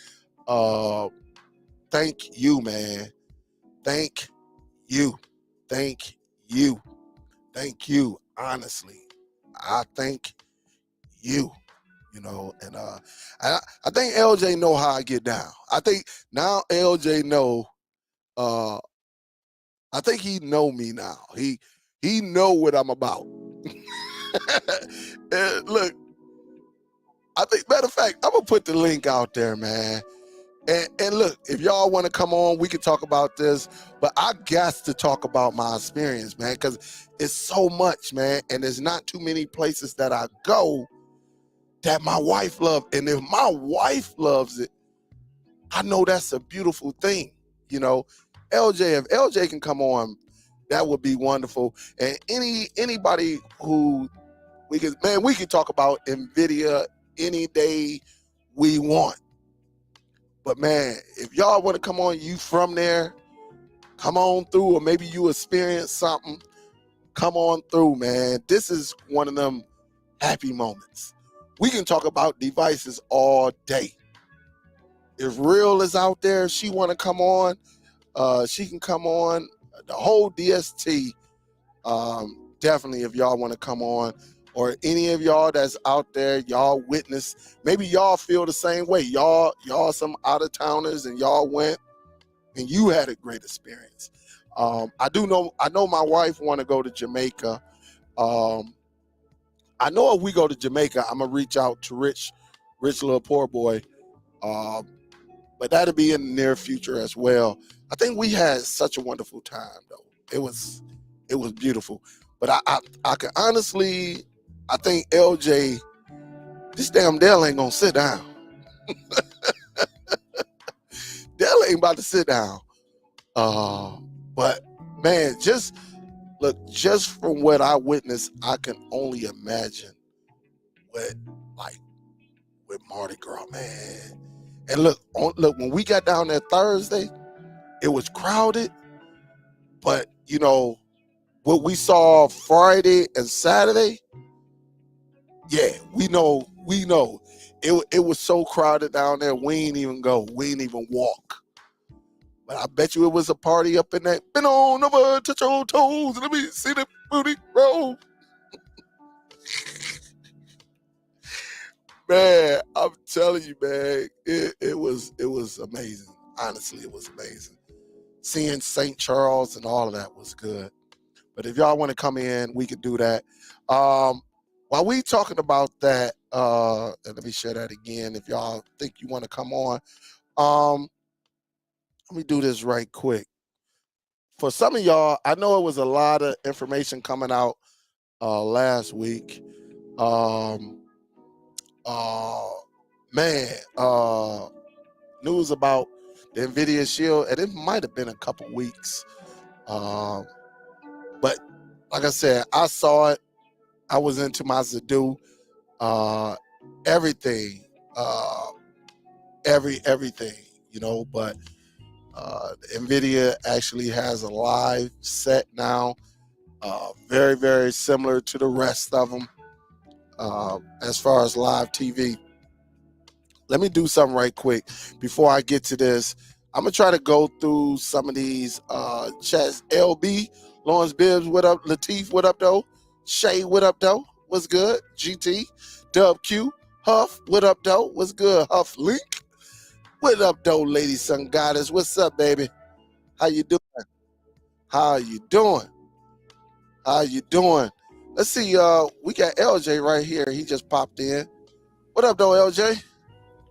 Thank you, man. Thank you. Thank you. Thank you. Honestly, I thank you. And I think LJ know how I get down. I think now LJ know. I think he know me now. He know what I'm about. And look, I think, matter of fact, I'm gonna put the link out there, man. And look, if y'all want to come on, we can talk about this. But I got to talk about my experience, man, because it's so much, man. And there's not too many places that I go that my wife loves. And if my wife loves it, I know that's a beautiful thing. LJ, if LJ can come on, that would be wonderful. And anybody who we can talk about Nvidia any day we want. But man, if y'all want to come on, you from there, come on through, or maybe you experience something, come on through, man. This is one of them happy moments. We can talk about devices all day. If Real is out there, she want to come on, she can come on. The whole DST, definitely if y'all want to come on, or any of y'all that's out there, y'all witness, maybe y'all feel the same way. Y'all some out-of-towners and y'all went and you had a great experience. I know my wife want to go to Jamaica. I know if we go to Jamaica, I'm gonna reach out to Rich Little Poor Boy. But that'll be in the near future as well. I think we had such a wonderful time, though. It was beautiful. But I can honestly, I think LJ, this damn Dell ain't gonna sit down. Dell ain't about to sit down. But man, just from what I witnessed, I can only imagine with Mardi Gras, man. And look, when we got down there Thursday, it was crowded. But what we saw Friday and Saturday, yeah, we know it was so crowded down there. We ain't even go. We ain't even walk. But I bet you it was a party up in there. Been on over, touch your toes, let me see the booty roll. Man, I'm telling you, man, it was amazing. Honestly, it was amazing. Seeing St. Charles and all of that was good. But if y'all want to come in, we could do that. While we talking about that, and let me share that again. If y'all think you want to come on, let me do this right quick. For some of y'all, I know it was a lot of information coming out last week. News about the Nvidia Shield, and it might have been a couple weeks. But like I said, I saw it. I was into my Zidoo, everything, everything, but Nvidia actually has a live set now, very very similar to the rest of them. As far as live TV, let me do something right quick before I get to this. I'm gonna try to go through some of these chats. LB, Lawrence Bibbs, what up? Latif, what up though? Shay, what up though? What's good? GT, Dub Q, Huff, what up though? What's good? Huff Link, what up though? Lady Sun Goddess, what's up, baby? How you doing? How you doing? How you doing? Let's see. We got LJ right here. He just popped in. What up though, LJ?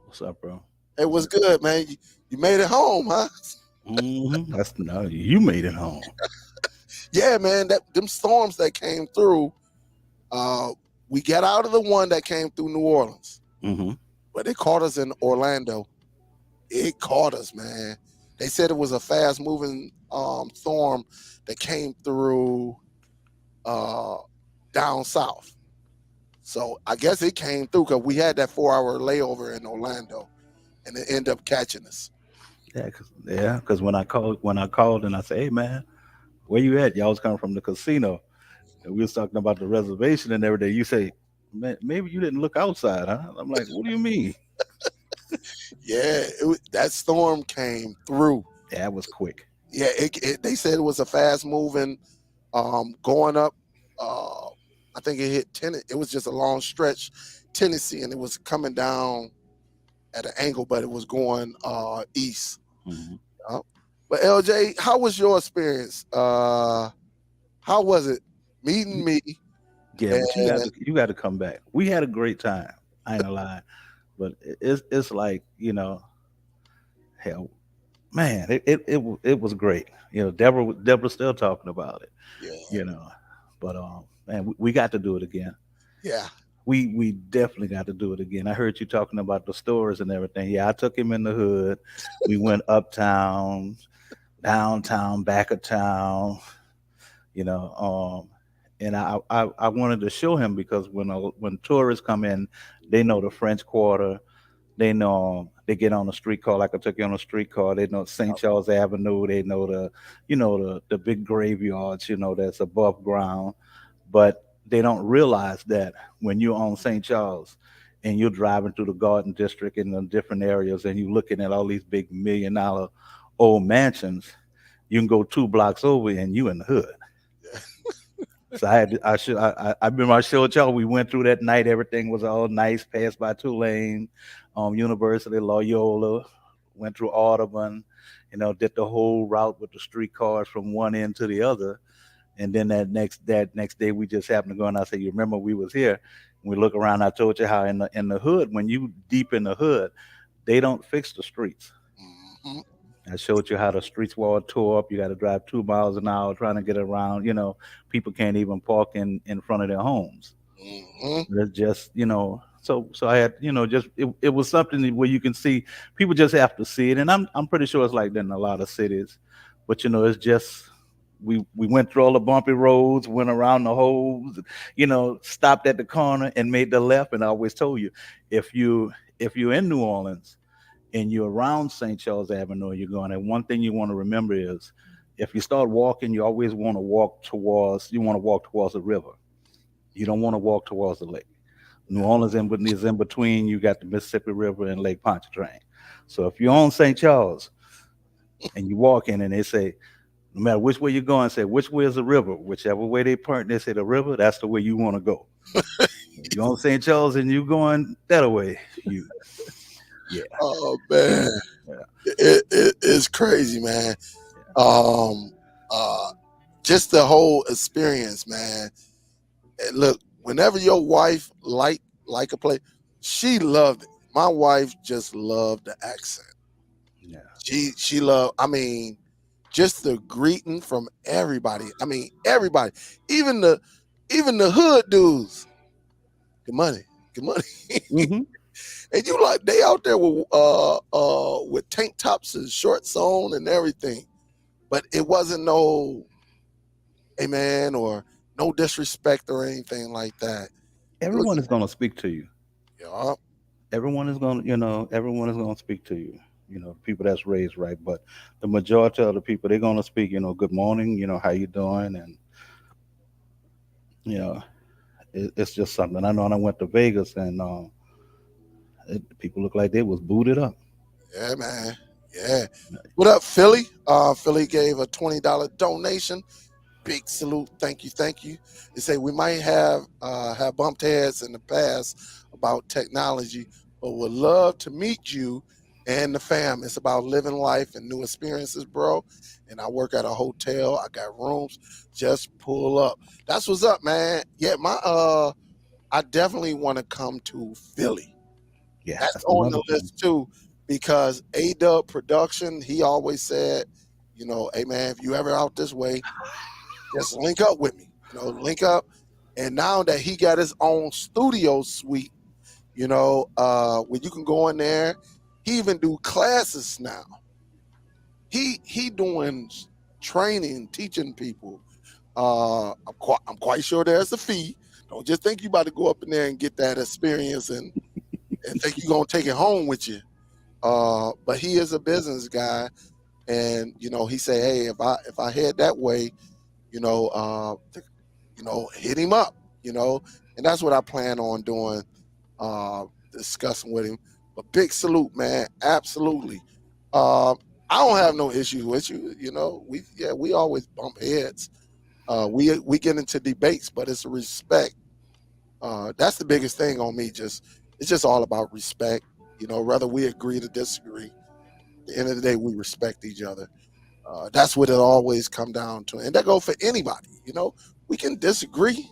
What's up, bro? Hey, what's good, man? You made it home, huh? That's no, you made it home. Yeah, man. Them storms that came through. We got out of the one that came through New Orleans, but it caught us in Orlando. It caught us, man. They said it was a fast moving storm that came through down south. So I guess it came through because we had that 4-hour layover in Orlando, and it ended up catching us. Because when I called and I said, "Hey, man, where you at?" Y'all was coming from the casino, and we was talking about the reservation and everything. You say, "Man, maybe you didn't look outside, huh?" I'm like, "What do you mean?" Yeah, that storm came through. Yeah, it was quick. Yeah, they said it was a fast moving, going up. I think it hit Tennessee. It was just a long stretch, Tennessee, and it was coming down at an angle, but it was going east. Uh, but LJ, how was your experience? How was it meeting me? Yeah, but you got to come back. We had a great time. I ain't gonna lie, but it's like hell, man, it was great. Deborah's still talking about it. Yeah, But man, we got to do it again. yeah. We definitely got to do it again. I heard you talking about the stores and everything. Yeah, I took him in the hood. We went uptown, downtown, back of town. You know, and I wanted to show him because when tourists come in, they know the French Quarter. They know they get on the streetcar like I took you on a streetcar. They know St. Charles Avenue. They know the big graveyards. That's above ground, but they don't realize that when you're on St. Charles and you're driving through the Garden District in the different areas and you're looking at all these big $1 million old mansions, you can go 2 blocks over and you in the hood. So I remember I showed y'all we went through that night. Everything was all nice. Passed by Tulane, University, Loyola, went through Audubon, did the whole route with the streetcars from one end to the other. And then that next day we just happened to go and I said, you remember we was here? And we look around. I told you how in the hood, when you deep in the hood, they don't fix the streets. Mm-hmm. I showed you how the streets were all tore up. You got to drive 2 miles an hour trying to get around. People can't even park in front of their homes. Mm-hmm. It's just So I had just it was something where you can see people just have to see it, and I'm pretty sure it's like that in a lot of cities, but it's just we went through all the bumpy roads, went around the holes, stopped at the corner and made the left. And I always told you, if you're in New Orleans and you're around St. Charles Avenue, you're going. And one thing you want to remember is, if you start walking, you always want to walk towards. You want to walk towards the river. You don't want to walk towards the lake. New Orleans is in between. You got the Mississippi River and Lake Pontchartrain. So if you're on St. Charles and you walk in and they say, no matter which way you're going, say which way is the river. Whichever way they point, they say the river. That's the way you want to go. You're on St. Charles and you going that way. Yeah. Oh man, Yeah. it's crazy, man. Um, just the whole experience, man. And look, whenever your wife like a place, she loved it. My wife just loved the accent. Yeah. She loved. I mean, just the greeting from everybody. I mean, everybody, even the hood dudes. Good money, good money. Mm-hmm. And you like they out there with tank tops and shorts on and everything, but it wasn't no amen or no disrespect or anything like that. It was Everyone is going to speak to you. yeah, Everyone is going to speak to you. people that's raised right. But the majority of the people, they're gonna speak, good morning, how you doing, and you know, it's just something. I know. And I went to Vegas, and people look like they was booted up. Yeah, man. Yeah. What up, Philly? Philly gave a $20 donation. Big salute. Thank you. Thank you. They say we might have bumped heads in the past about technology, but would love to meet you and the fam. It's about living life and new experiences, bro. And I work at a hotel. I got rooms. Just pull up. That's what's up, man. Yeah, I definitely want to come to Philly. Yeah, That's that's on another the thing. list too, because A-Dub Production, he always said, hey man, if you ever out this way, just link up with me. Link up. And now that he got his own studio suite, where you can go in there, he even do classes now. He doing training, teaching people. I'm quite sure there's a fee. Don't just think you about to go up in there and get that experience and think you're gonna take it home with you. But he is a business guy, and he say, hey, if I head that way, hit him up, and that's what I plan on doing, discussing with him. But big salute, man, absolutely. I don't have no issues with you. We always bump heads. We get into debates, but it's respect. That's the biggest thing on me. It's just all about respect. Whether we agree to disagree, at the end of the day, we respect each other. That's what it always come down to, and that go for anybody. We can disagree,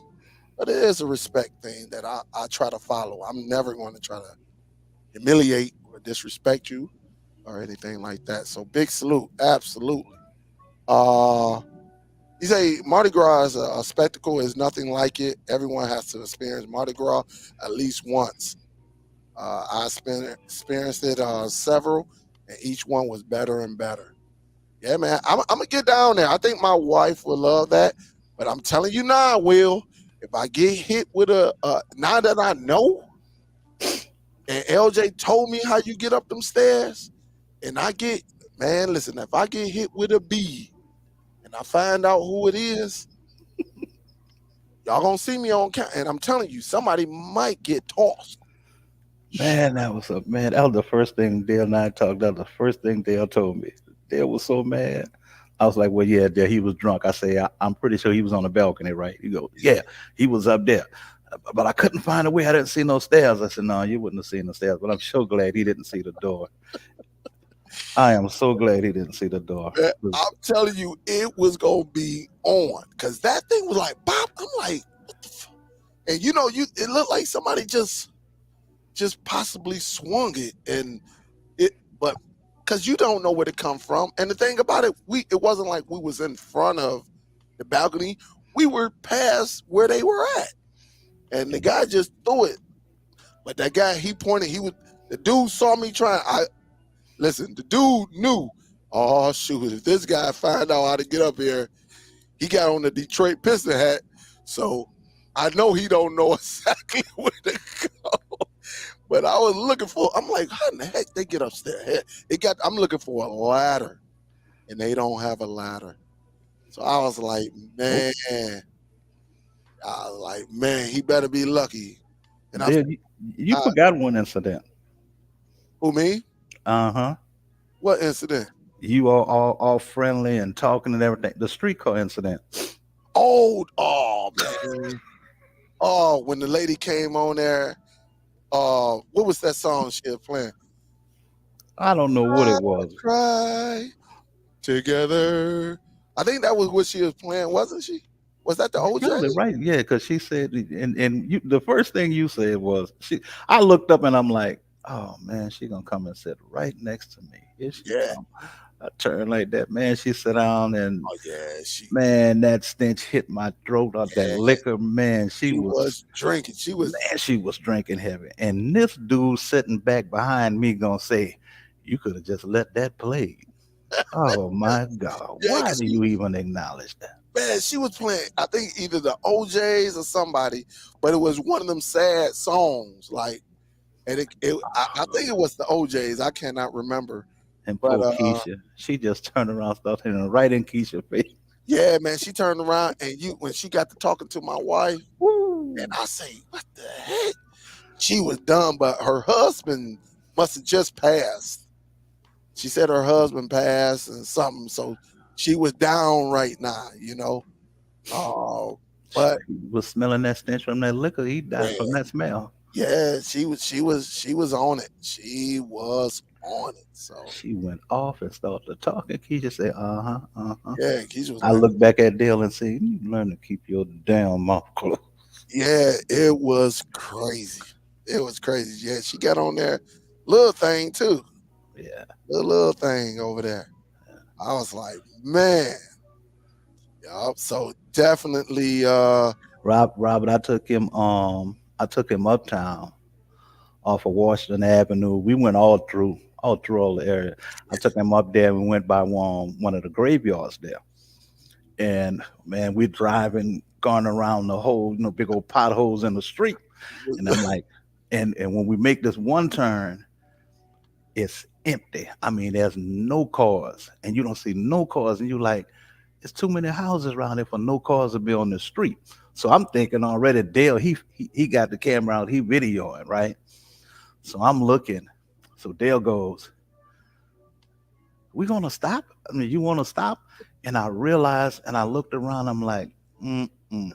but it is a respect thing that I try to follow. I'm never going to try to humiliate or disrespect you or anything like that. So big salute, absolutely. Uh, you say Mardi Gras is a spectacle. Is nothing like it. Everyone has to experience Mardi Gras at least once. Experienced it several, and each one was better and better. Yeah, man. I'm gonna get down there. I think my wife will love that. But I'm telling you now, Will, if I get hit with now that I know, and LJ told me how you get up them stairs, and man, listen, if I get hit with a bee and I find out who it is, y'all gonna see me on camera. And I'm telling you, somebody might get tossed. Man, that was the first thing Dale and I talked. That was the first thing Dale told me. Dale was so mad. I was like, well, yeah, Dale, he was drunk. I say, I'm pretty sure he was on the balcony, right? He go, yeah, he was up there. But I couldn't find a way. I didn't see no stairs. I said, no, you wouldn't have seen the stairs. But I'm so glad he didn't see the door. I am so glad he didn't see the door. Man, I'm telling you, it was gonna be on because that thing was like pop. I'm like, what the and it looked like somebody just possibly swung it, and but because you don't know where it come from. And the thing about it wasn't like we was in front of the balcony. We were past where they were at, and the guy just threw it. But that guy, he pointed. The dude saw me trying. Listen. The dude knew. Oh shoot! If this guy find out how to get up here, he got on the Detroit Piston hat, so I know he don't know exactly where to go. But I was looking for. I'm like, how in the heck they get upstairs? I'm looking for a ladder, and they don't have a ladder. So I was like, Nope. man, he better be lucky. And Dale, you I forgot one incident. who me? Uh huh. What incident? You all friendly and talking and everything. The streetcar incident. Oh man. Oh, when the lady came on there, what was that song she was playing? I don't know what it was. Cry together. I think that was what she was playing, wasn't she? Was that the OJ? Probably right, yeah, because she said, and the first thing you said was she. I looked up and I'm like, oh man, she gonna come and sit right next to me. Here she Yeah. come. I turned like that, man. She sat down and Oh yeah, she man, that stench hit my throat. Of that yeah, liquor, man. she was drinking. She was drinking heavy, and this dude sitting back behind me gonna say, you could have just let that play. Oh my God, Yeah, why because do you even acknowledge that? man, she was playing. I think either the OJ's or somebody, but it was one of them sad songs. Like, and I think it was the OJ's. I cannot remember. And But poor Keisha, she just turned around, started hitting her right in Keisha's face. yeah, man, she turned around and when she got to talking to my wife, and Woo! I say, what the heck? She was done, but her husband must have just passed. She said her husband passed and something, so she was down right now. Uh, but He was smelling that stench from that liquor. He died yeah, from that smell. yeah, she was on it. She was on it. So She went off and started talking. Keisha said, "Uh huh, uh huh." yeah, Keisha was I like, looked back at Dale and said, "You need to learn to keep your damn mouth closed." yeah, it was crazy. It was crazy. Yeah, she got on there, little thing too, Yeah, little thing over there. I was like, man, yup. So definitely, Robert, I took him uptown off of Washington Avenue. We went all through all the area. I took him up there and we went by one of the graveyards there. And man, we're driving, going around the whole, big old potholes in the street. And I'm like, and when we make this one turn, it's empty. I mean, there's no cars, and you don't see no cars, and you're like, it's too many houses around here for no cars to be on the street. So I'm thinking already, Dale, he got the camera out, he videoing, right? So I'm looking. So Dale goes, we gonna stop? I mean, you wanna stop? And I realized, and I looked around, I'm like, mm-mm.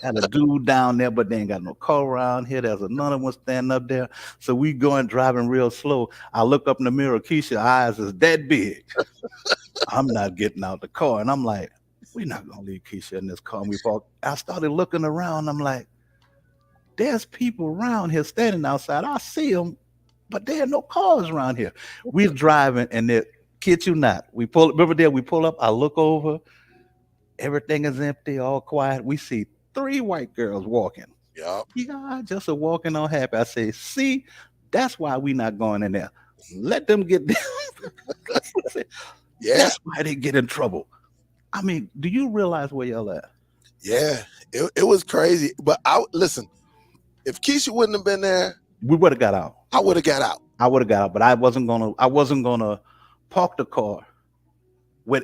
Had a dude down there, but they ain't got no car around here. There's another one standing up there. So we going driving real slow. I look up in the mirror, Keisha's eyes is that big. I'm not getting out the car. And I'm like, we're not gonna leave Keisha in this car. And we park. I started looking around. I'm like, there's people around here standing outside. I see them, but there are no cars around here. We're driving, and there, kid you not, we pull. Remember there, we pull up. I look over. Everything is empty, all quiet. We see three white girls walking. yup. Yeah, just a walking on happy. I say, see, that's why we not going in there. Let them get there. Yeah, That's why they get in trouble. I mean, do you realize where y'all at? yeah. It was crazy. But listen. If Keisha wouldn't have been there, We would have got out. I would have got out. I would have got out, but I wasn't gonna park the car.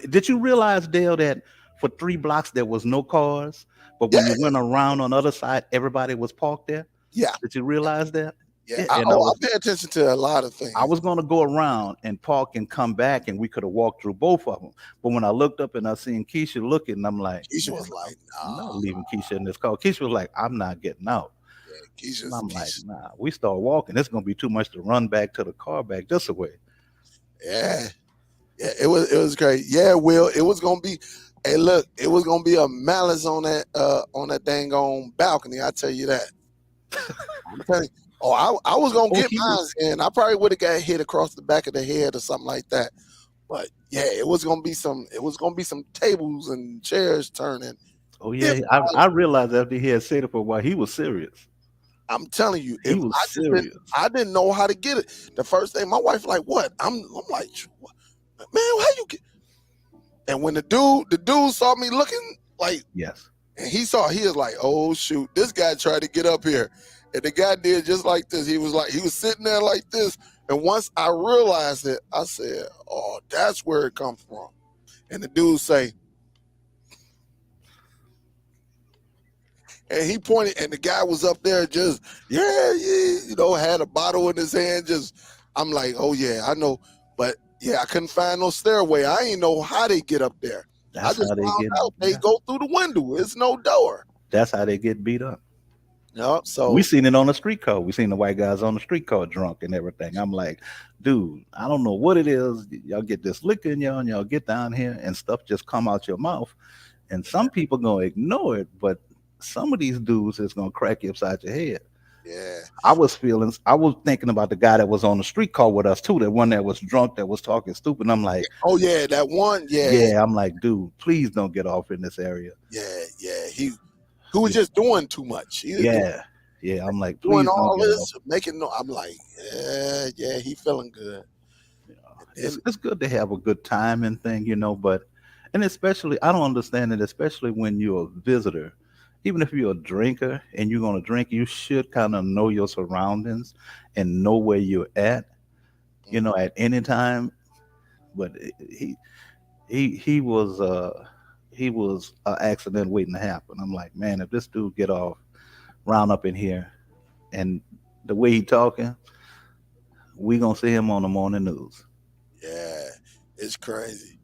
Did you realize, Dale, that for 3 blocks there was no cars, but Yeah, when you went around on the other side, everybody was parked there? yeah, Did you realize that? yeah. Yeah, and I I was pay attention to a lot of I things. was gonna go around and park and come back, and we could have walked through both of them. But when I looked up and I seen Keisha looking, and I'm like, Keisha man, was like, I'm nah, not leaving Keisha in this car. Keisha was like, I'm not getting out. yeah, And Keisha's I'm like, Keisha. nah, we start walking. It's gonna be too much to run back to the car back this way. Yeah, yeah. It was great. Yeah, Will. It was gonna be. Hey, look, it was gonna be a malice on that dang on balcony. I tell you that. I'm telling you. Oh, I was gonna Oh, get he mine, was. and I probably would have got hit across the back of the head or something like that. But yeah, it was gonna be some. It was gonna be some tables and chairs turning. Oh If yeah, I realized after he had said it for a while, he was serious. I'm telling you, He if was I just didn't, serious. I didn't know how to get it. The first thing, my wife like, what? I'm like, "What? Man, how you get? And when the dude saw me looking like, Yes. and he was like, oh shoot, this guy tried to get up here, and the guy did just like this. He was sitting there like this, and once I realized it, I said, oh, that's where it comes from. And the dude say, and he pointed, and the guy was up there just, yeah, yeah, had a bottle in his hand. Just, I'm like, oh yeah, I know, but yeah, I couldn't find no stairway. I ain't know how they get up there. I That's just how they found get. out they Yeah. go through the window. It's no door. That's how they get beat up. Yep. We So seen it on the street car. We seen the white guys on the street car drunk and everything. I'm like, dude, I don't know what it is. Y'all get this liquor in y'all, and y'all get down here, and stuff just come out your mouth. And some people gonna ignore it, but some of these dudes is gonna crack you upside your head. yeah. I was thinking about the guy that was on the street car with us too, that one that was drunk, that was talking stupid. And I'm like, Oh yeah, that one. Yeah, yeah, I'm like, dude, please don't get off in this area. yeah, yeah. He was just doing too much. He was Yeah, yeah, I'm like, doing please don't all get off. this, making no. I'm like, yeah, yeah. He feeling good. You know, And it's good to have a good time and thing, but and especially I don't understand it, especially when you're a visitor. Even if you're a drinker and you're gonna drink, you should kind of know your surroundings and know where you're at, mhm, at any time. but he was an accident waiting to happen. I'm like, man, if this dude get off round up in here and the way he talking, we gonna see him on the morning news. Yeah, it's crazy.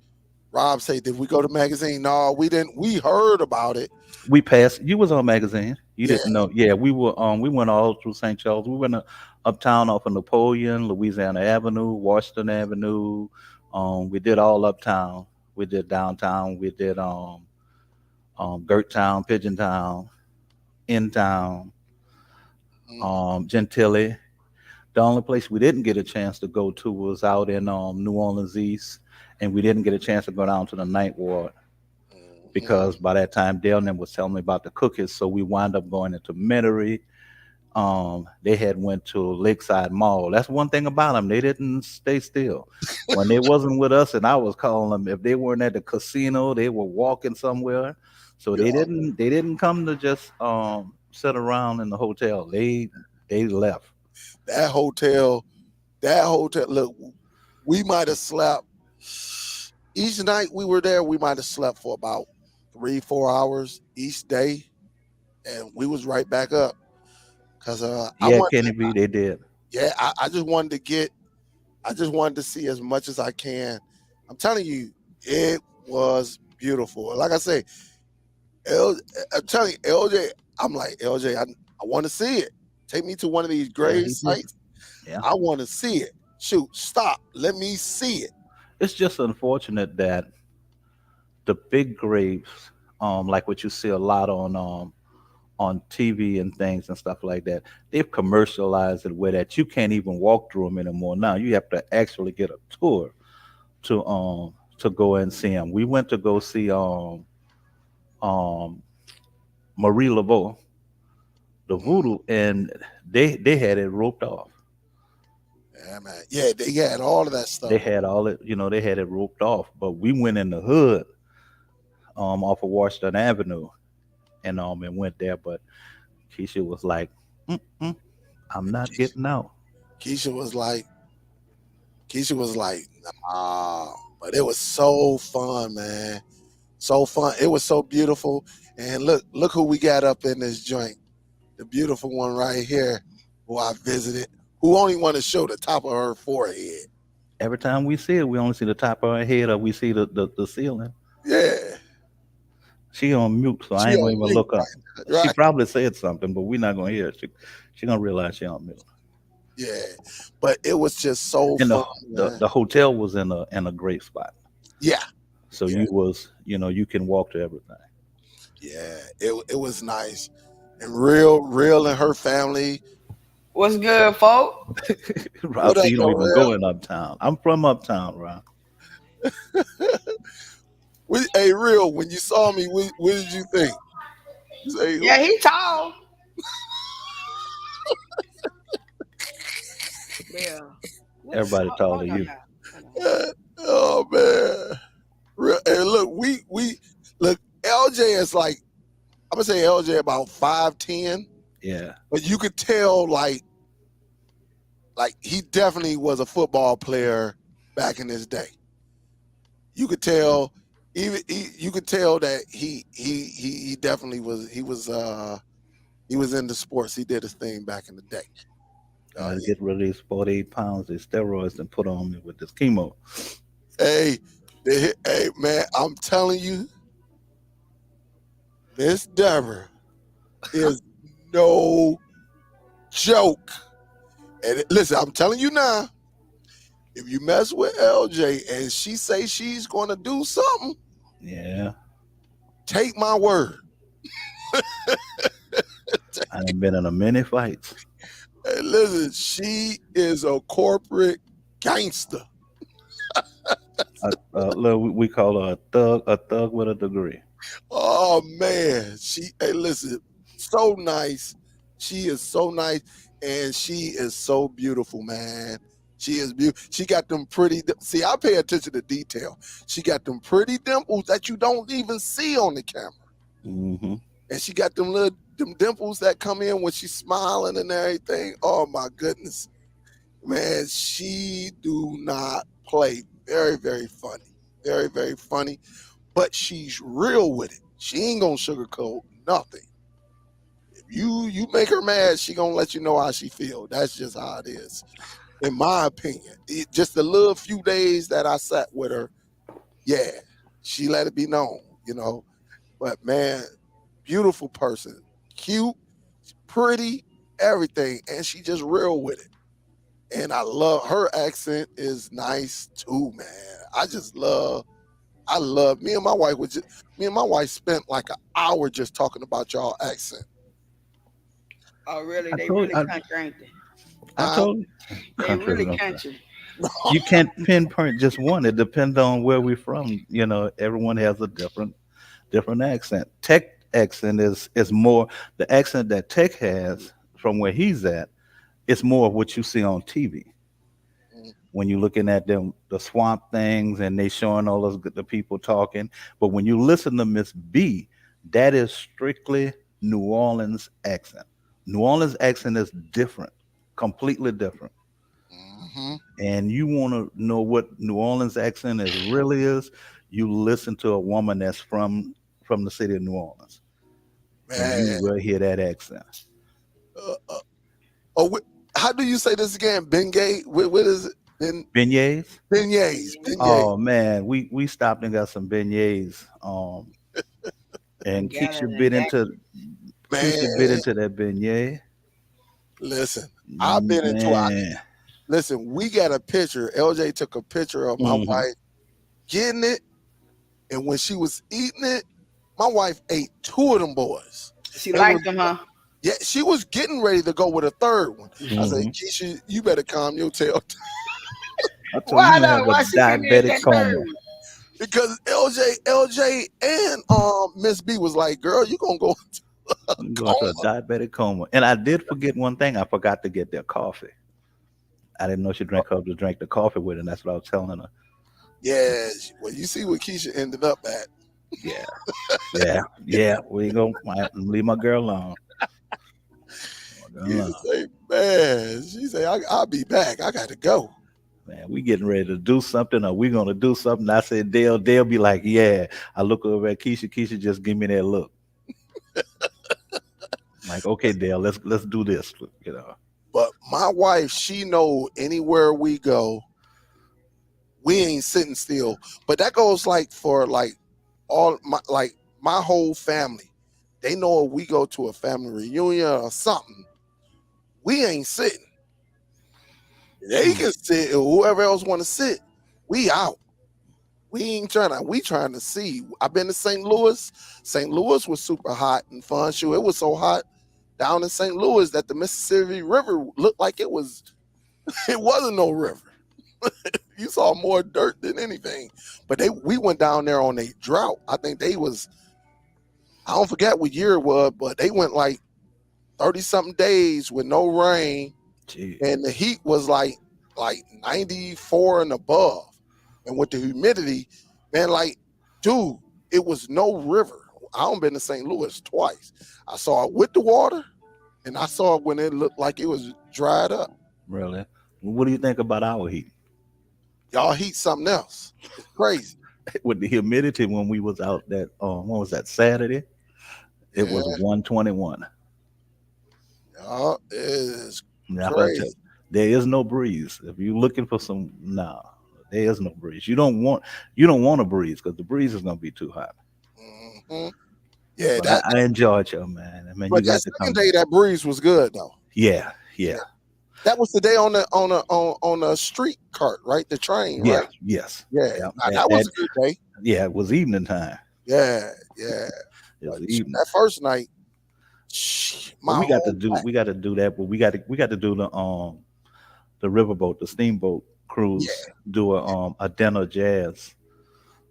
Rob say, did we go to magazine? No, we didn't. We heard about it. We passed. You was on magazine. You Yeah. didn't know. Yeah, we were. We went all through St. Charles. We went uptown off of Napoleon, Louisiana Avenue, Washington Avenue. We did all uptown. We did downtown. We did Gert Town, Pigeon Town, in town, Mm-hmm. Gentilly. The only place we didn't get a chance to go to was out in New Orleans East, and we didn't get a chance to go down to the Ninth Ward Mm-hmm. because by that time Dale and them was telling me about the cookies, so we wound up going into Metairie. They had went to Lakeside Mall. That's one thing about them; they didn't stay still. When they wasn't with us, and I was calling them, if they weren't at the casino, they were walking somewhere. So Yeah, they didn't come to just sit around in the hotel. They left. that hotel, that hotel. Look, we might have slept each night we were there. We might have slept for about 3, 4 hours each day, and we was right back up. Cause I Yeah, want, Kenny B, they did. yeah, I just wanted to get, I just wanted to see as much as I can. I'm telling you, it was beautiful. Like I say, L, I'm telling you, LJ. I'm like LJ. I want to see it. Take me to one of these Yeah, grave he did. sites. Yeah. I want to see it. Shoot, stop. Let me see it. It's just unfortunate that the big graves, like what you see a lot on TV and things and stuff like that, they've commercialized it where that you can't even walk through them anymore. Now you have to actually get a tour to go and see them. We went to go see um Marie Laveau, the Mm, voodoo, and they had it roped off. yeah, man. Yeah, they had all of that stuff. They had all it, they had it roped off. But we went in the hood, off of Washington Avenue, and went there. But Keisha was like, Mm-mm, "I'm not Keisha, getting out." Keisha was like, Keisha was like, nah. But it was so fun, man. So fun. It was so beautiful. And look who we got up in this joint. The beautiful one right here, who I visited, who only want to show the top of her forehead. Every time we see it, we only see the top of her head, or we see the ceiling. Yeah, She on mute, so I she ain't gonna on even mute, look up. She right? probably said something, but we're not gonna hear it. She gonna realize she on mute. Yeah, but it was just so And fun, man. the hotel was in a great spot, Yeah, so yeah, you can walk to everything. yeah. It was nice, and real and her family. What's good, folk? Rob What said up, you don't though, even real? go in uptown. I'm from uptown, Rob. Hey, real. When you saw me, what did you think? You say, Yeah, he tall. Yeah. What the Everybody fuck? taller Hold than on, you. y'all. Hold on. oh man. Hey, look, we look. LJ is like, I'm gonna say LJ about 5'10", Yeah, but you could tell like he definitely was a football player back in his day. You could tell, you could tell that he definitely was. He was into sports. He did his thing back in the day. I gotta Yeah. get rid of these 48 pounds of steroids and put on me with this chemo. Hey, hey, man, I'm telling you, Miss Deborah is no joke. And listen, I'm telling you now, if you mess with LJ and she say she's going to do something, Yeah, take my word. I done been in a many fights. Hey, listen, she is a corporate gangster. Look, we call her a thug with a degree. Oh man, hey, listen, so nice. She is so nice, and she is so beautiful, man. She is beautiful. She got them pretty. See, I pay attention to detail. She got them pretty dimples that you don't even see on the camera, Hmm. and she got them dimples that come in when she's smiling and everything. Oh my goodness, man, she do not play. Very, very funny. Very, very funny. But she's real with it. She ain't gonna sugarcoat nothing. If you make her mad, she gonna let you know how she feel. That's just how it is, in my opinion. Just the little few days that I sat with her, yeah, she let it be known, But man, beautiful person, cute, pretty, everything, and she just real with it. And I love her accent is nice too, man. I love me and my wife spent like an hour just talking about y'all accent. Oh, really? I They told really I, country, ain't they? I Uh, told you. They Country, really no. country. You can't pinpoint just one. It depends on where we're from. Everyone has a different accent. Tech accent is more the accent that Tech has from where he's at. It's more of what you see on TV mm, when you're looking at them, the swamp things, and they showing all those the people talking. But when you listen to Miss B, that is strictly New Orleans accent. New Orleans accent is different, completely different. mhm. And you want to know what New Orleans accent is really is, you listen to a woman that's from the city of New Orleans, and you Man. will hear that accent. Uh, uh, oh, how do you say this again? Bengay? What is it? Beignets. Beignets. Beignets. Oh man, we stopped and got some beignets. And And gathered and got Keisha Man, bit into that beignet. listen, I've been into Man. listen, we got a picture. LJ took a picture of my Hmm. wife getting it, and when she was eating it, my wife ate two of them boys. she And was liked them, huh? Yeah, she was getting ready to go with a third one. I said, Hmm. Keisha, you better calm your tail I told you Why you not? have a Why she couldn't eat diabetic that third coma. one? because LJ, and Miss B was like, "Girl, you gonna go into a You go into a coma?" diabetic coma. And I did forget one thing. I forgot to get their coffee. I didn't know she drank the coffee with it, and that's what I was telling her. Yeah, well, you see what Keisha ended up at. Yeah, yeah. We ain't gonna leave my girl alone. My girl Keisha alone. say, "Man," she say, I'll be back. I got to go." Man, we getting ready to do something, or we gonna do something. I said, Dale be like, yeah. I look over at Keisha. Keisha just give me that look. I'm like, okay, Dale, let's do this. But my wife, she know anywhere we go, we ain't sitting still. But that goes like for my whole family. They know if we go to a family reunion or something, we ain't sitting. They Mm. can sit, or whoever else want to sit. We out. We ain't trying to. We trying to see. I've been to St. Louis. St. Louis was super hot and fun. Shoot, it was so hot down in St. Louis that the Mississippi River looked like it was. It wasn't no river. You saw more dirt than anything. But we went down there on a drought. I think they was. I don't forget what year it was, but they went like 30 something days with no rain, Gee, and the heat was like 94 and above, and with the humidity, man, like, dude, it was no river. I don't been to St. Louis twice. I saw it with the water, and I saw it when it looked like it was dried up. really? What do you think about our heat? Y'all heat something else. It's crazy. With the humidity when we was out that what was that Saturday? It Yeah, was 121. y'all is Now, if I tell you, crazy. there is no breeze. If you're looking for some, no, there is no breeze. You don't want a breeze because the breeze is gonna be too hot. Hmm. Yeah, But I enjoyed you, man. I mean, you but that got to second come day, back. that breeze was good though. Yeah, Yeah, yeah, that was the day on the street cart, right? The train, yeah, right? yes, Yeah, yeah. now That that was that a good day. yeah, it was evening time. Yeah, yeah. It But was evening. that first night, But my whole we got to do that. But we got to do the riverboat, the steamboat yeah, cruise. Do a dinner jazz,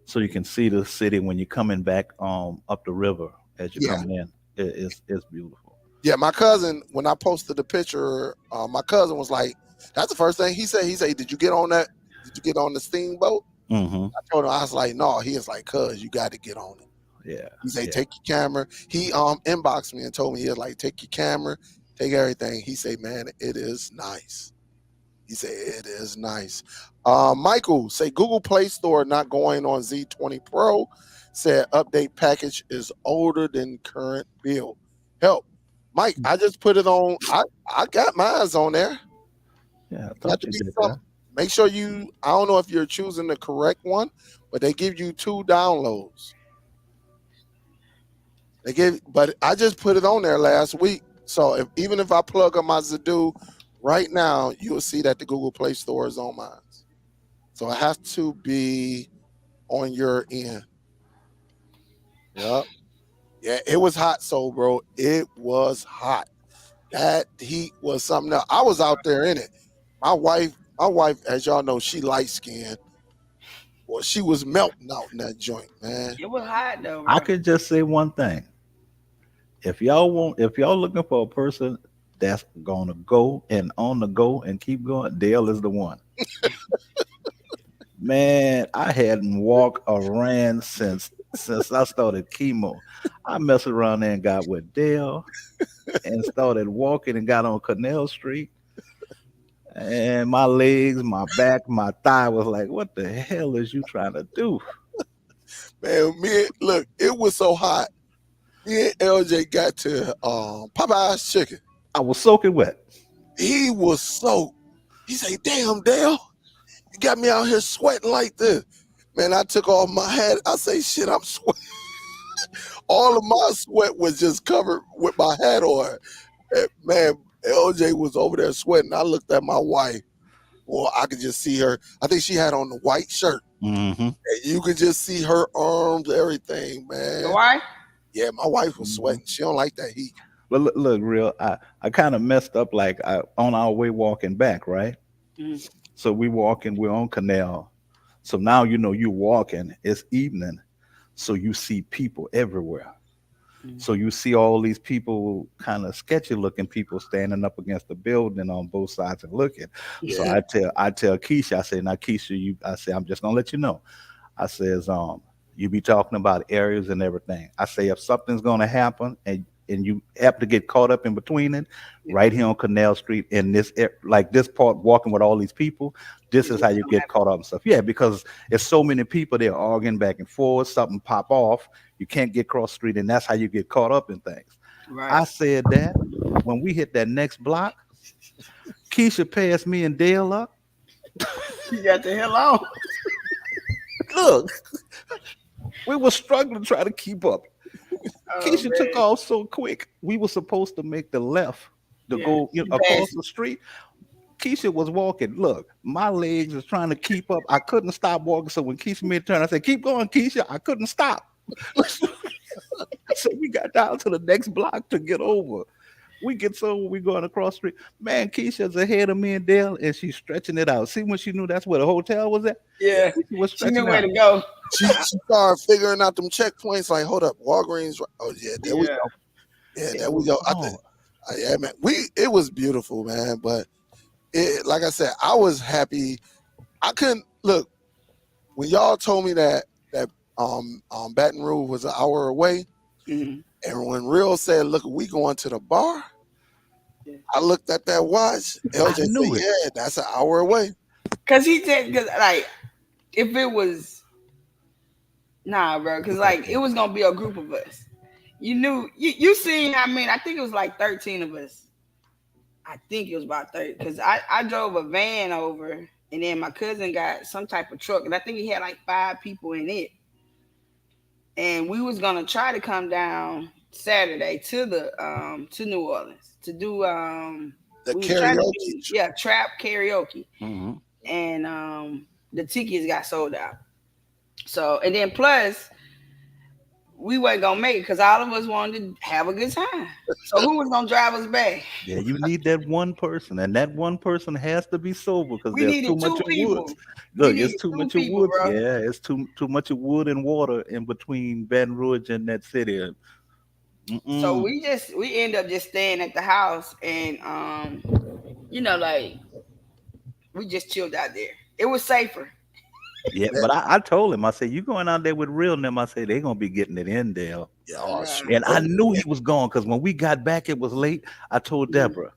so you can see the city when you're coming back up the river as you're yeah, coming in. It's beautiful. yeah. My cousin, when I posted the picture, my cousin was like, "That's the first thing he said." He said, "Did you get on that? Did you get on the steamboat?" Hmm. I told him, I was like, "No." He was like, "Cuz you got to get on it." Yeah, He said, yeah. "Take your camera." He inboxed me and told me he was like, "Take your camera, take everything." He said, "Man, it is nice." He said it is nice. Michael say Google Play Store not going on Z20 Pro. Said update package is older than current build. Help, Mike. I just put it on. I got mine's on there. Yeah, I Got thought to you be did something. that. Make sure you. I don't know if you're choosing the correct one, but they give you 2 downloads. But I just put it on there last week. So even if I plug up my Zidoo right now, you'll see that the Google Play Store is on mine. So it has to be on your end. Yep. Yeah, it was hot, so bro. It was hot. That heat was something else. I was out there in it. My wife, as y'all know, she light skinned. Well, she was melting out in that joint, man. It was hot though, I bro. could just say one thing. If y'all looking for a person that's gonna go and on the go and keep going, Dale is the one. Man, I hadn't walked or ran since I started chemo. I messed around there and got with Dale and started walking and got on Canal Street. And my legs, my back, my thigh was like, what the hell is you trying to do? Man, look, it was so hot. Me and LJ got to Popeye's chicken. I was soaking wet. He was soaked. He said, damn, Dale, you got me out here sweating like this. Man, I took off my hat. I say, shit, I'm sweating. All of my sweat was just covered with my hat on. And, man, LJ was over there sweating. I looked at my wife. Well, I could just see her. I think she had on the white shirt. Mm-hmm. And you could just see her arms, everything, man. Why? Yeah, my wife was sweating. She don't like that heat. But look, real. I kind of messed up like on our way walking back, right? Mhm. So we're on Canal. So now you're walking. It's evening, so you see people everywhere. Mhm. So you see all these people, kind of sketchy looking people standing up against the building on both sides and looking. So Yeah. I tell Keisha, I say, now Keisha, I say, I'm just gonna let you know. I says, you be talking about areas and everything. I say, if something's gonna happen and you happen to get caught up in between it, right here on Canal Street in like this part, walking with all these people, this is how you get caught up and stuff. Yeah, because there's so many people there arguing back and forth, something pop off, you can't get cross street, and that's how you get caught up in things. Right. I said that when we hit that next block, Keisha passed me and Dale up. You got the hell on. Look, we were struggling to try to keep up. Oh Keisha took man. off so quick. We were supposed to make the left to Yeah. go You across passed. the street. Keisha was walking. Look, my legs was trying to keep up. I couldn't stop walking. So when Keisha made a turn, I said, "Keep going, Keisha." I couldn't stop. So we got down to the next block to get over. We get over, we going across the street. Man, Keisha's ahead of me and Dale, and she's stretching it out. See when she knew that's where the hotel was at? Yeah. She was She knew stretching where out. to go. She started figuring out them checkpoints. Like, hold up, Walgreens. Oh yeah, there we Yeah. go. Yeah, It there we was go. I think, on. yeah, man. It was beautiful, man. But like I said, I was happy. I couldn't look when y'all told me that Baton Rouge was an hour away, Mhm. and when Real said, "Look, we going to the bar," Yeah. I looked at that watch. I LJ said, knew it. "Yeah, that's an hour away." Cause he said, cause like if it was nah, bro, cause like it was gonna be a group of us. You knew you seen. I mean, I think it was like 13 of us. I think it was about 30 because I drove a van over and then my cousin got some type of truck and I think he had like 5 people in it. And we was gonna try to come down Saturday to New Orleans to do The we was trying to karaoke. do trap karaoke Mhm. and the tickets got sold out. So and then plus we wasn't gonna make it because all of us wanted to have a good time. So who was gonna drive us back? Yeah, you need that one person, and that one person has to be sober because We there's needed too much two of woods. people. We Look, it's needed too two much of people, woods. bro. Yeah, it's too much of wood and water in between Baton Rouge and that city. So Mm-mm. we end up just staying at the house and like we just chilled out there. It was safer. Yeah, That, but I told him, I said, you going out there with real them? I said, they're gonna be getting it in there. yeah, oh, Yeah. shoot. And I knew he was gone because when we got back, it was late. I told Mhm. Deborah.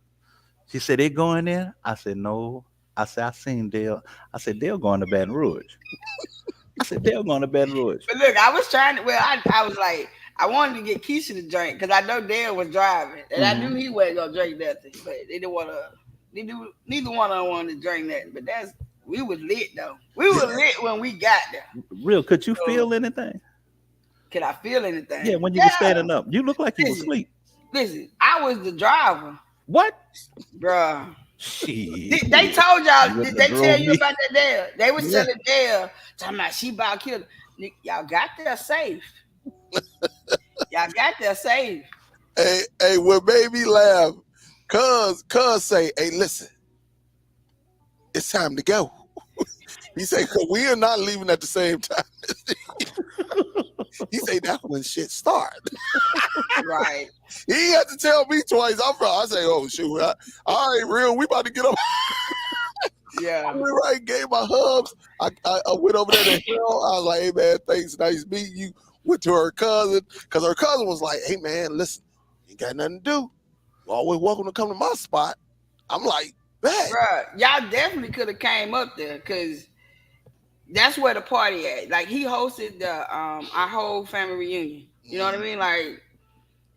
She said, they going in? I said, no. I said, I seen Dale. I said, Dale going to Baton Rouge. I said, Dale going to Baton Rouge. But look, I was trying to. Well, I was like, I wanted to get Keisha to drink because I know Dale was driving, and I knew he wasn't gonna drink nothing. But they didn't want to. Neither one of them wanted to drink nothing. But we was lit though. We were lit when we got there. Real, could you feel anything? Could I feel anything? Yeah, when you were standing up, you look like you were asleep. Listen, I was the driver. What? Bruh. Shit. They told y'all, You did they tell you me. about that Dale? They was telling Dale, talking about she about killed. Y'all got there safe. Y'all got there safe. Hey, what made me laugh, cuz say, hey, listen, it's time to go. He said, cause we are not leaving at the same time. He said, that's when shit start. Right. He had to tell me twice. I say, oh shoot, all right, real, we about to get up. Yeah. I went right, gave my hugs. I went over there to Hill. I was like, hey man, thanks, nice meeting you. Went to her cousin, because her cousin was like, hey man, listen, you ain't got nothing to do. You're always welcome to come to my spot. I'm like, bet. Bruh, y'all definitely could have came up there because that's where the party at. Like he hosted the our whole family reunion. You know what I mean? Like,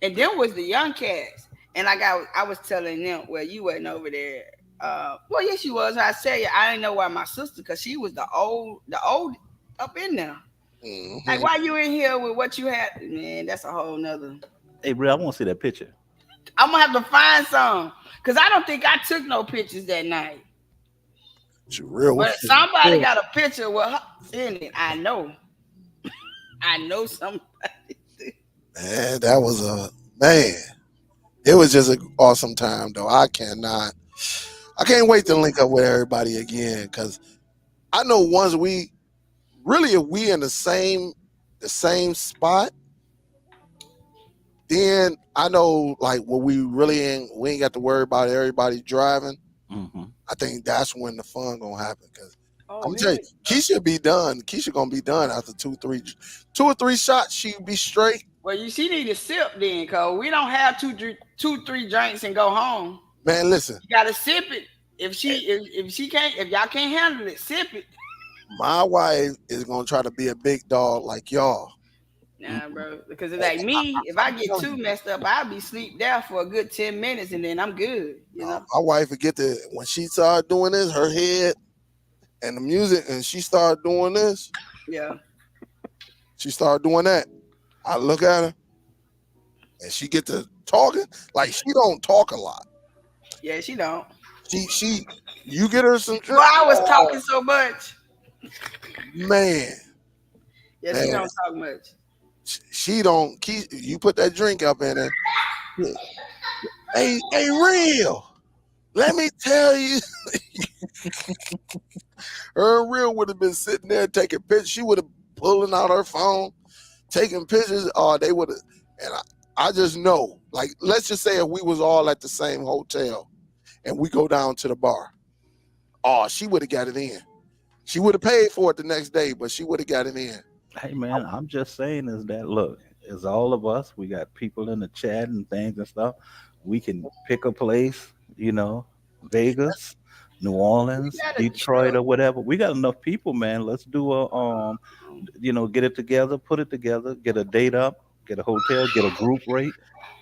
and then was the young cats. And like I was telling them, well, you wasn't over there. Well, yes, you was. I tell you, I didn't know why my sister, because she was the old up in there. Mm-hmm. Like, why you in here with what you had? Man, that's a whole nother. Hey, bro, I want to see that picture. I'm gonna have to find some because I don't think I took no pictures that night. Real. But somebody got a picture with her in it. I know. I know somebody. Man, that was it was just an awesome time though. I can't wait to link up with everybody again, because I know once if we in the same spot, then I know like when we ain't got to worry about everybody driving. Mm-hmm. I think that's when the fun gonna happen, because I'm yeah. telling you, Keisha be done. Keisha gonna be done after 2 or 3 shots. She be straight. Well, she need to sip then, cause we don't have 2, 3 drinks and go home. Man, listen. You gotta sip it. If y'all can't handle it, sip it. My wife is gonna try to be a big dog like y'all. Nah, bro. Because it's like me, if I get too messed up, I'll be sleep there for a good 10 minutes and then I'm good. You know? My wife would get when she started doing this, her head and the music, and she started doing this. Yeah. She started doing that. I look at her and she get to talking. Like, she don't talk a lot. Yeah, she don't. You get her some drink. Well, I was talking so much. Man. Yeah, man. she don't talk much. She don't you put that drink up in her. Hey, Real. Let me tell you. Her and Real would have been sitting there taking pictures. She would have pulling out her phone, taking pictures. They would have. And I just know, like, let's just say if we was all at the same hotel and we go down to the bar. She would have got it in. She would have paid for it the next day, but she would have got it in. Hey man, I'm just saying is that look, it's all of us. We got people in the chat and things and stuff. We can pick a place, Vegas, New Orleans, Detroit, or whatever. We got enough people, man. Let's do a get it together, put it together, get a date up, get a hotel, get a group rate,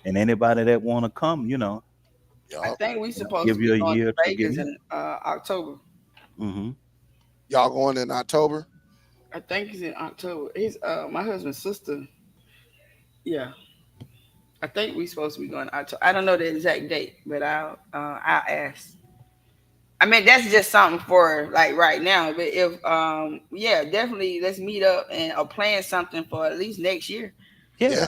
and anybody that want to come, I think we supposed give to be you a going year to Vegas in October. Mm-hmm. Y'all going in October? I think it's in October. He's my husband's sister. Yeah, I think we supposed to be going to October. I don't know the exact date, but I'll ask. I mean, that's just something for like right now. But if definitely let's meet up and plan something for at least next year. Yeah.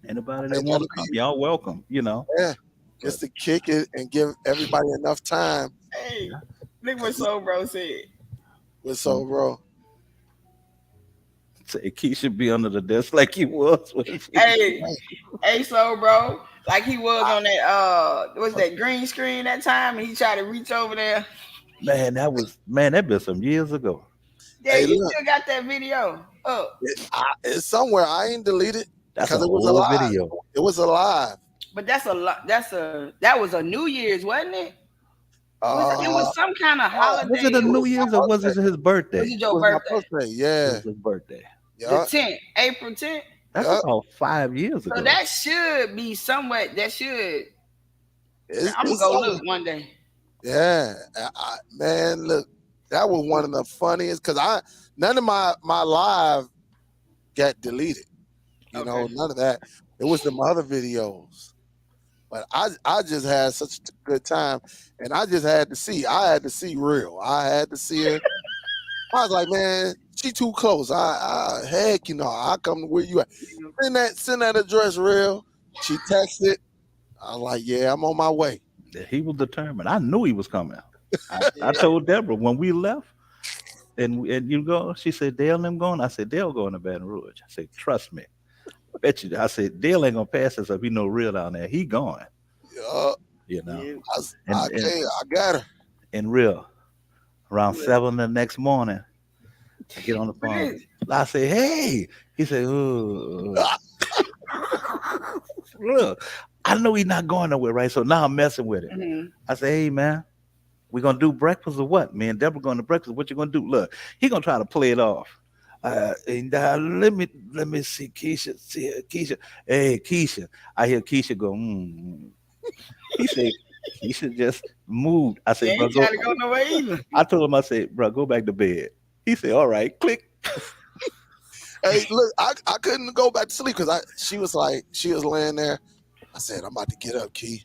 Anybody that want to come, y'all welcome. Yeah, just to kick it and give everybody enough time. Hey, look what Soul Bro said. What's Soul Bro? Say Keisha be under the desk like he was. Hey, Soul Bro, like he was on that what's that green screen that time, and he tried to reach over there. Man, that been some years ago. Yeah, you still got that video up. It's somewhere. I ain't deleted because it was alive. Video. It was alive. But that was a New Year's, wasn't it? It was some kind of Was holiday. it a It New was Year's or was it his was birthday? it It your was my birthday? birthday. It Yeah, was his birthday. The yeah, 10th, April 10th. That's yeah. about 5 years So ago. that should be somewhat. That should. I'm gonna It's go something. look one day. Yeah, man, look, that was one of the funniest because none of my live got deleted. You know, Okay. none of that. It was the other videos. But I just had such a good time, and I just had to see. I had to see Real. I had to see her. I was like, man, she too close. Heck, I come to where you at. Send that address, Real. She texted. I was like, yeah, I'm on my way. Yeah, he was determined. I knew he was coming. I told Deborah when we left and you go, she said, Dale and them going. I said, Dale going to Baton Rouge. I said, trust me. Bet you. I said, Dale ain't gonna pass us up. He no real down there. He going, Yeah, you know. Yeah. And and I got her. and real. Around Well, 7 the next morning, I get on the but phone. I say, hey. He said, oh. Look, I know he's not going nowhere, right? So now I'm messing with it. mhm. I say, hey man, we gonna do breakfast or what? Me and Deborah going to breakfast. What you gonna do? Look, he gonna try to play it off. And let me see Keisha. See Keisha. Hey Keisha. I hear Keisha go. He said Keisha just moved. I He said, bro, ain't go. trying to go nowhere either. I told him, I said, bro, go back to bed. He said, all right, click. Hey, look, I couldn't go back to sleep because she was laying there. I said, I'm about to get up, Key.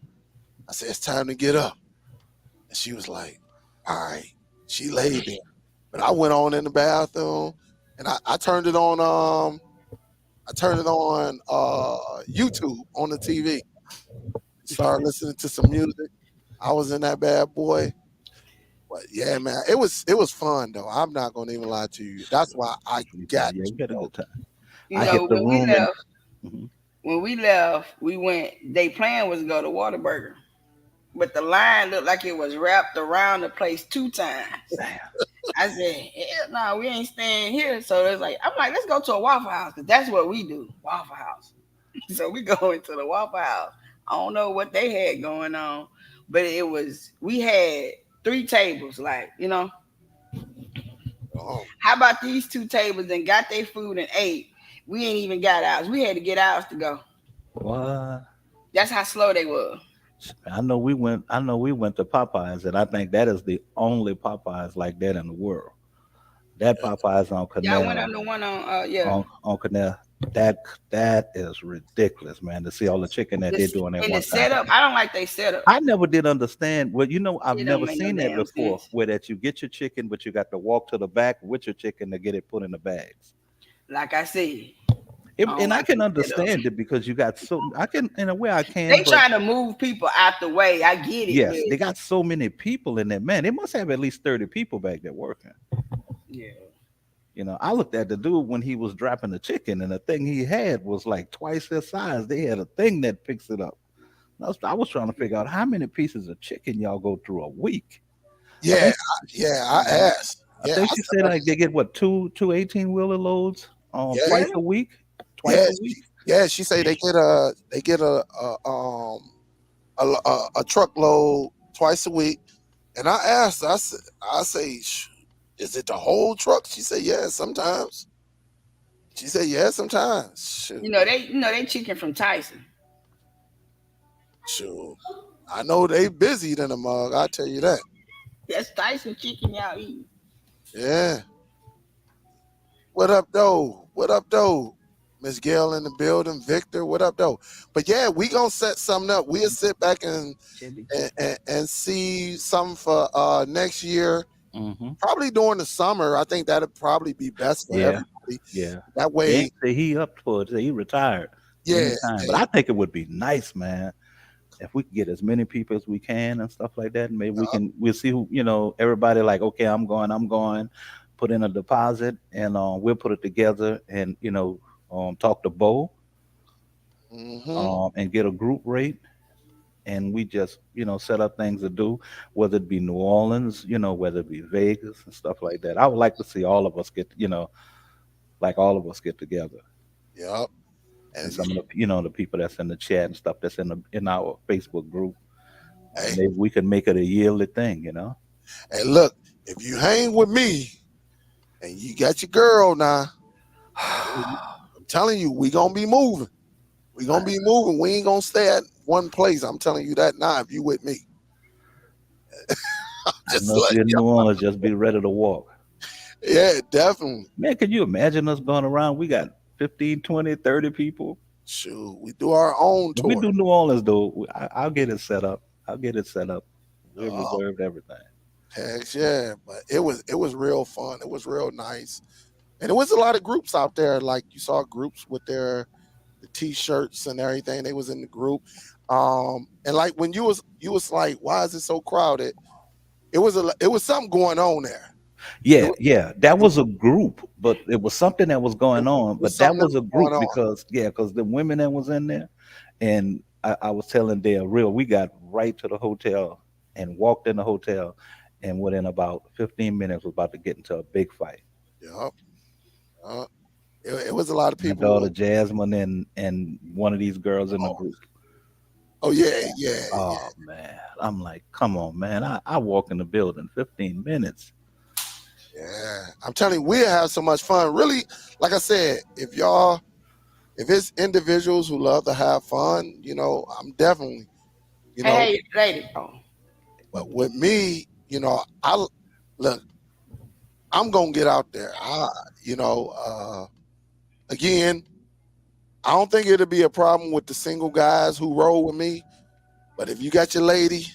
I said, it's time to get up. And she was like, all right. She laid there. But I went on in the bathroom and I turned it on YouTube on the TV. Started listening to some music. I was in that bad boy. But yeah, man, it was fun though. I'm not gonna even lie to you. That's why I got Yeah, we to had a go. good time. You I know, hit the room and Mhm. when we left, we went. They plan was to go to Whataburger, but the line looked like it was wrapped around the place 2 times. I said, hell no, we ain't staying here. So it's like, I'm like, let's go to a Waffle House because that's what we do, Waffle House. So we go into the Waffle House. I don't know what they had going on, but we had 3 tables. Like, Oh, how about these 2 tables and got their food and ate? We ain't even got ours. We had to get ours to go. What? That's how slow they were. I know we went to Popeyes, and I think that is the only Popeyes like that in the world. That Popeyes on Y'all went Canal, on the one on yeah. on Canal, that that is ridiculous, man. To see all the chicken that they're This doing at in the one time. setup. I don't like they setup. I never did understand. Well, I've It don't never make no seen that damn before, sense. where that you get your chicken, but you got to walk to the back with your chicken to get it put in the bags. Like I said, I don't And I like can they setup. understand it because you got I can in a way I can, They but trying to move people out the way. I get it, but yes, they got so many people in there. Man, they must have at least 30 people back there working. yeah. I looked at the dude when he was dropping the chicken, and the thing he had was like twice his size. They had a thing that picks it up. I was trying to figure out how many pieces of chicken y'all go through a week. I yeah, think I asked. I Yeah, think she said like they get what two 18-wheeler loads yeah, twice Yeah. a week, twice yeah, a week. yeah. She say they get a truckload twice a week. And I asked her, I say, is it the whole truck? She said, yeah, sometimes. She said, yeah, sometimes. Shoot, They chicken from Tyson. shoot. I know they busy than a mug. I tell you that. That's Tyson chicken y'all eat. Yeah. What up, though? What up, though? Miss Gail in the building, Victor. What up, though? But yeah, we gonna set something up. We'll sit back and Chili and, chicken. and, and see something for next year. Hmm. Probably during the summer. I think that'd probably be best for Yeah, everybody. yeah. That He way, ain't say he up for it. Say he retired yeah, anytime. But I think it would be nice, man, if we could get as many people as we can and stuff like that. And maybe we'll see who, everybody like, okay, I'm going, put in a deposit and we'll put it together and, talk to Bo mm-hmm. and get a group rate. And we just, set up things to do, whether it be New Orleans, whether it be Vegas and stuff like that. I would like to see all of us get, like all of us get together. Yep. And And some of the, the people that's in the chat and stuff that's in our Facebook group. Hey, maybe we can make it a yearly thing, hey, look, if you hang with me and you got your girl now, I'm telling you, we gonna be moving. We gonna be moving. We ain't gonna stay at one place. I'm telling you that now. If you with me, I just know if like you're in New Orleans, just be ready to walk. yeah, definitely. Man, can you imagine us going around? We got 15, 20, 30 people. Shoot, we do our own When we tour. do New Orleans, though, I'll get it set up. I'll get it set up. We'll Oh, reserve everything. heck yeah! But it was real fun. It was real nice, and it was a lot of groups out there. Like you saw groups with the t-shirts and everything. They was in the group, and like when you was like, why is it so crowded? It was something going on there. It Yeah, was, yeah, that it was a group, but it was something that was going on. was But that something that was a was group going on. because the women that was in there, and I was telling Dale, real, we got right to the hotel and walked in the hotel, and within about 15 minutes, was about to get into a big fight. Yep. Uh, it was a lot of My people. daughter Jasmine and one of these girls in the Oh, group. oh yeah, yeah, yeah. Oh man, I'm like, come on, man. I walk in the building 15 minutes. Yeah, I'm telling you, we have so much fun. Really, like I said, if it's individuals who love to have fun, I'm definitely, you Hey, know. hey, lady. Oh, But with me, I look, I'm gonna get out there. Again, I don't think it'll be a problem with the single guys who roll with me. But if you got your lady,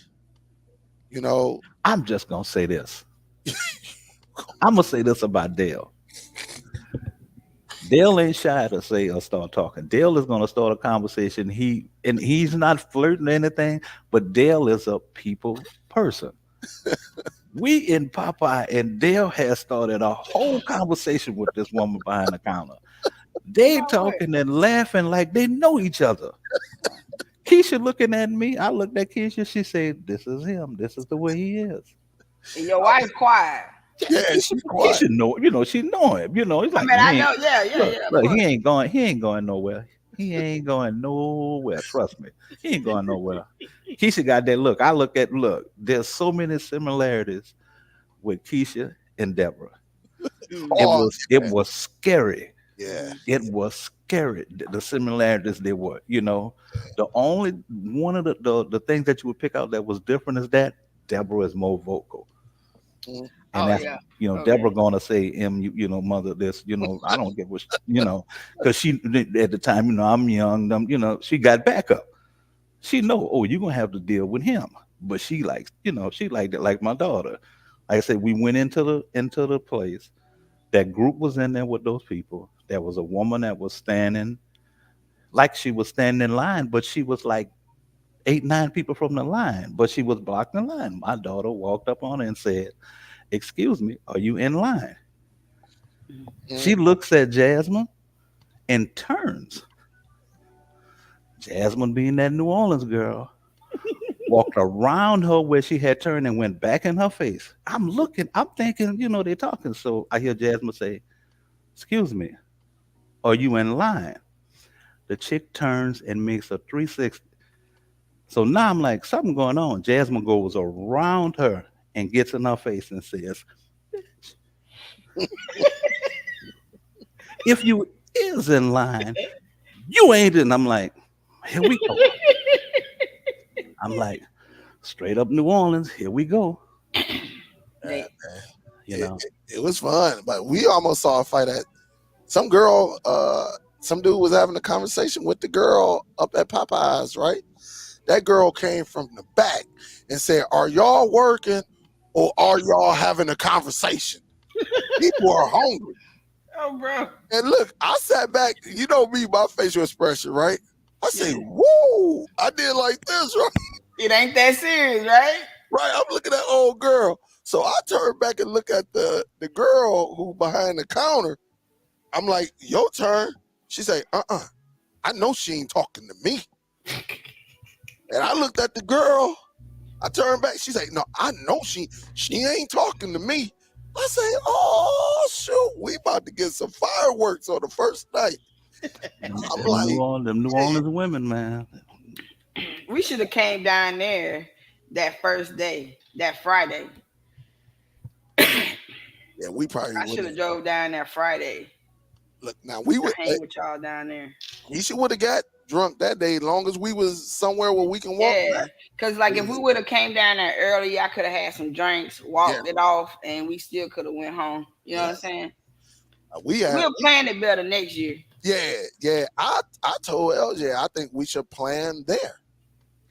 you know, I'm just gonna say this. I'm gonna say this about Dale. Dale ain't shy to say or start talking. Dale is gonna start a conversation. He's not flirting or anything, but Dale is a people person. We in Popeye and Dale has started a whole conversation with this woman behind the counter. They about what? talking and laughing like they know each other. Keisha looking at me. I looked at Keisha. She said, "This is him. This is the way he is." And your wife quiet. Yeah, yeah, Keisha, she quiet. Keisha know. She know him. He's I like, mean, he I ain't. know. Yeah, yeah, Look, yeah. Of look, course. he ain't going. He ain't going nowhere. He ain't going nowhere. Trust me. He ain't going nowhere. Keisha got that look. Look. There's so many similarities with Keisha and Deborah. Mm, It Oh, was it was scary. yeah. mm. It was scary. The similarities they were. The only one of the things that you would pick out that was different is that Deborah is more vocal. Mm, And Oh that's yeah. Okay. Deborah gonna say, mother, this, I don't get what because she at the time, I'm young, she got backup. She know, oh, you're gonna have to deal with him. But she likes, she liked it like my daughter. Like I said, we went into the place. That group was in there with those people. There was a woman that was standing like she was standing in line, but she was like 8, 9 people from the line, but she was blocking the line. My daughter walked up on her and said, "Excuse me, are you in line?" mm. She looks at Jasmine and turns. Jasmine, being that New Orleans girl, walked around her where she had turned and went back in her face. I'm looking, I'm thinking, they're talking. So I hear Jasmine say, "Excuse me, are you in line?" The chick turns and makes a 360. So now I'm like, something going on. Jasmine goes around her and gets in her face and says, "If you is in line, you ain't in." I'm like, here we go. I'm like, straight up New Orleans, here we go. Yeah, They, man. You It, know, it, it was fun, but we almost saw a fight at some girl. Some dude was having a conversation with the girl up at Popeyes, right? That girl came from the back and said, "Are y'all working or are y'all having a conversation? People are hungry." oh, bro. And look, I sat back. You know me, my facial expression, right? I say, Yeah. "Whoa!" I did like this, right? It ain't that serious, right? Right. I'm looking at old girl. So I turn back and look at the girl who behind the counter. I'm like, "Your turn." She say, I know she ain't talking to me. And I looked at the girl. I turned back. She's like, "No, I know she ain't talking to me." I say, "Oh shoot, we about to get some fireworks on the first night." I'm them like, New Orleans, them New "Yeah, Orleans women, man. We should have came down there that first day, that Friday. Yeah, we probably I should wouldn't have have. drove down that Friday Look, now we to would. hang with y'all down there. You should would have got drunk that day, long as we was somewhere where we can walk Yeah, back. cause like if we would have came down there early, I could have had some drinks, Yeah, walked it off, and we still could have went home. You know yeah. what I'm saying? We had. We'll plan it better next year. Yeah, yeah. I told LJ I think we should plan there.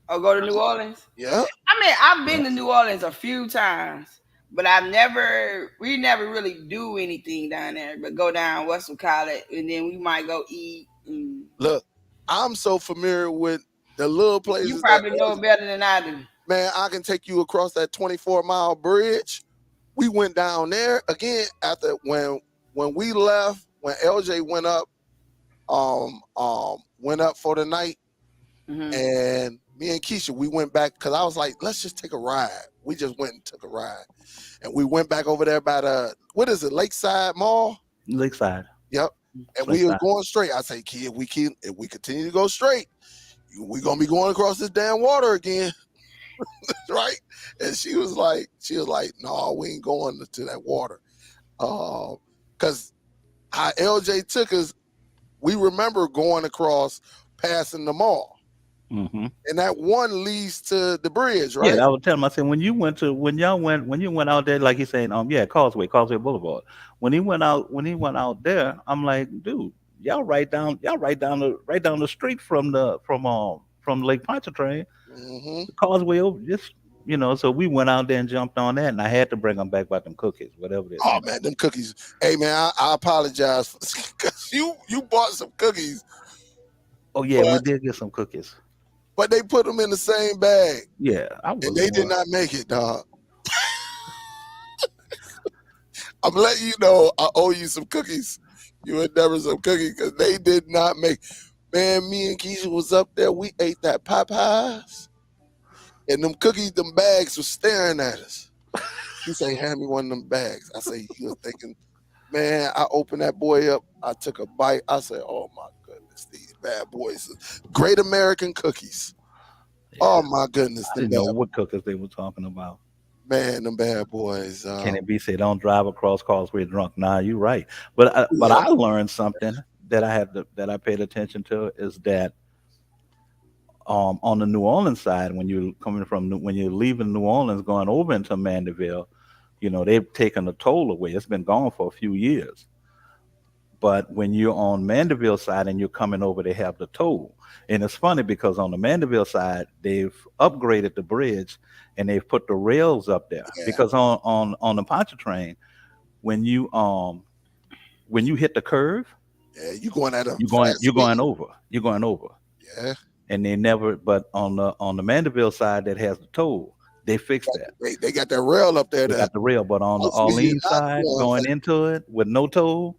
Or go to New Orleans. Yeah. I mean, I've Yeah. been to New Orleans a few times, but we never really do anything down there, but go down what's we call it, and then we might go eat. And Look, I'm so familiar with the little you places that probably know it better than I do. man, I can take you across that 24-mile bridge. We went down there again after when we left, when LJ went up for the night, Hmm. and me and Keisha, we went back because I was like, let's just take a ride. We just went and took a ride. And we went back over there by the, what is it, Lakeside Mall? Lakeside. Yep. And we were going straight. I say, kid, if we continue to go straight, we're gonna be going across this damn water again. Right? And she was like, no, we ain't going to that water. Because how LJ took us, we remember going across passing the mall. Mm-hmm. And that one leads to the bridge, right? Yeah, I would tell him. I said when you went out there, like he's saying, Causeway Boulevard. When he went out there, I'm like, dude, y'all right down the street from Lake Pontchartrain, Mm-hmm. the Causeway over just. So we went out there and jumped on that, and I had to bring them back about them cookies, whatever they. Oh man, them cookies. Hey man, I apologize because you bought some cookies. Oh yeah, we did get some cookies. But they put them in the same bag. Yeah, and they did not make it, dog. I'm letting you know I owe you some cookies. You endeavor some cookies because they did not make. Man, me and Keisha was up there. We ate that Popeyes. And them cookies, them bags was staring at us. She say, hand me one of them bags. I say, you was thinking, man, I opened that boy up. I took a bite. I said, oh my goodness, these bad boys. Great American cookies. Yeah. Oh my goodness. I didn't know what cookies they were talking about. Man, them bad boys. Kenny B said, don't drive across Causeway drunk. Nah, you're right. But I learned something that I paid attention to is that on the New Orleans side, when you're leaving New Orleans going over into Mandeville, they've taken the toll away. It's been gone for a few years. But when you're on Mandeville side and you're coming over, they have the toll. And it's funny because on the Mandeville side, they've upgraded the bridge and they've put the rails up there. Yeah. Because on the Pontchartrain, when you hit the curve, yeah, you're going over. You're going over. Yeah. And they never, but on the Mandeville side that has the toll, they fixed that. They got that rail up there. They got the rail, but on the Orleans side, going into it with no toll,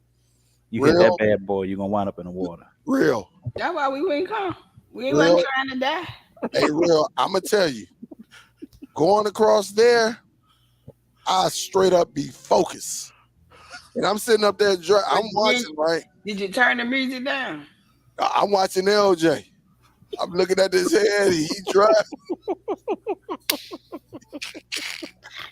you hit that bad boy, you're gonna wind up in the water. Real. That's why we wouldn't come. We wasn't trying to die. Hey, real. I'm gonna tell you, going across there, I straight up be focused. And I'm sitting up there, I'm watching, right? Did you turn the music down? I'm watching LJ. I'm looking at his head. He driving.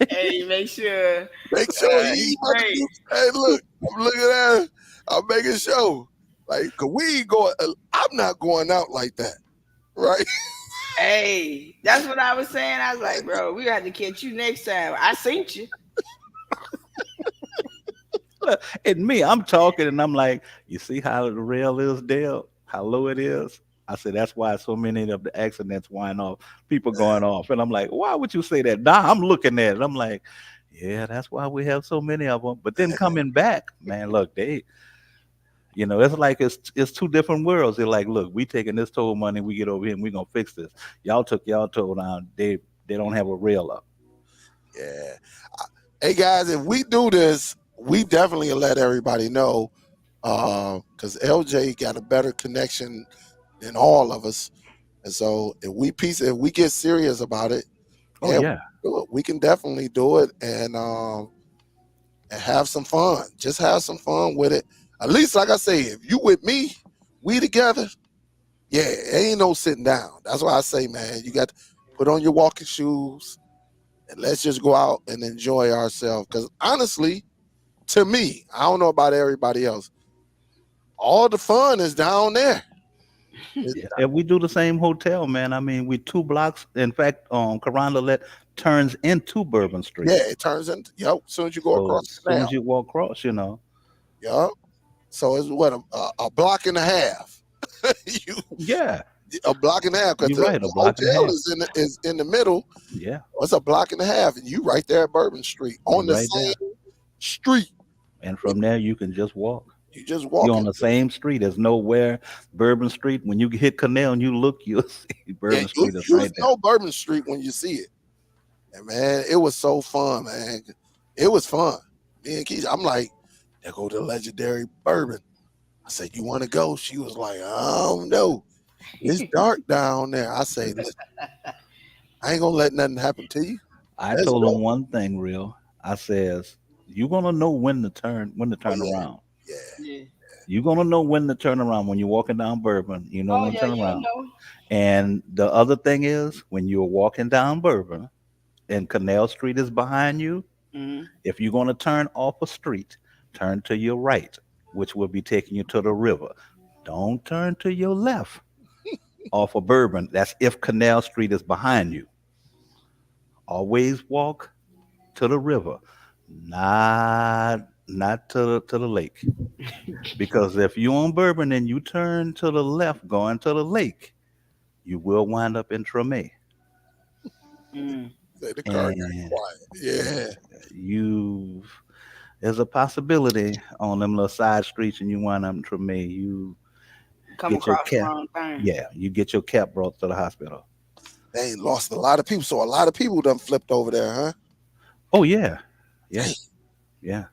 Hey, make sure he's great. Hey, look, I'm looking at him. I'm making sure. Like, cause we ain't going. I'm not going out like that, right? Hey, that's what I was saying. I was like, bro, we got to catch you next time. I seen you. And me, I'm talking, and I'm like, you see how the rail is, Dale? How low it is? I said, that's why so many of the accidents wind off, people going off. And I'm like, why would you say that? Nah, I'm looking at it. I'm like, yeah, that's why we have so many of them. But then coming back, man, look, it's like it's two different worlds. They're like, look, we taking this toll money, we get over here and we're going to fix this. Y'all took y'all toll down. They don't have a rail up. Yeah. Hey, guys, if we do this, we definitely let everybody know because LJ got a better connection than all of us. And so if we get serious about it, we can definitely do it and have some fun. Just have some fun with it. At least, like I say, if you with me, we together, yeah, ain't no sitting down. That's why I say, man, you got put on your walking shoes, and let's just go out and enjoy ourselves. Because honestly, to me, I don't know about everybody else, all the fun is down there. Yeah, and we do the same hotel, man. I mean, we 2 blocks. In fact, Carondelet turns into Bourbon Street. Yeah, it turns into, yep, as soon as you go So across as the soon canal. as you walk across, Yep. So it's what, a block and a half. you yeah, A block and a half, because you're right, a the block and a hotel half. is in the middle. Yeah, It's a block and a half, and you right there at Bourbon Street on you're the right same there. street. And from there, you can just walk. You just You're walking. on the same street. There's nowhere Bourbon Street. When you hit Canal and you look, you'll see Yeah, Bourbon Street is you right there. know Bourbon Street when you see it. And man, it was so fun, man. It was fun. Me and Keisha, I'm like, they go to legendary Bourbon. I said, you want to go? She was like, I don't know. It's dark down there. I say, listen, I ain't gonna let nothing happen to you. I Let's told go. him one thing, real. I says, you're gonna know when to Oh turn yeah, around. yeah. Yeah. You're gonna know when to turn around when you're walking down Bourbon. You know Oh when to yeah, turn you around. know. And the other thing is when you're walking down Bourbon and Canal Street is behind you, Mm-hmm. if you're gonna turn off a street, turn to your right, which will be taking you to the river. Don't turn to your left off of Bourbon. That's if Canal Street is behind you. Always walk to the river, not to the lake. Because if you're on Bourbon and you turn to the left going to the lake, you will wind up in Treme. Mm. Say the car got And quiet. Yeah. you there's a possibility on them little side streets and you wind up in Treme. You Come get your across the cap. wrong thing. Yeah, you get your cap brought to the hospital. They ain't lost a lot of people. So a lot of people done flipped over there, huh? Oh yeah. Yeah. Dang. Yeah.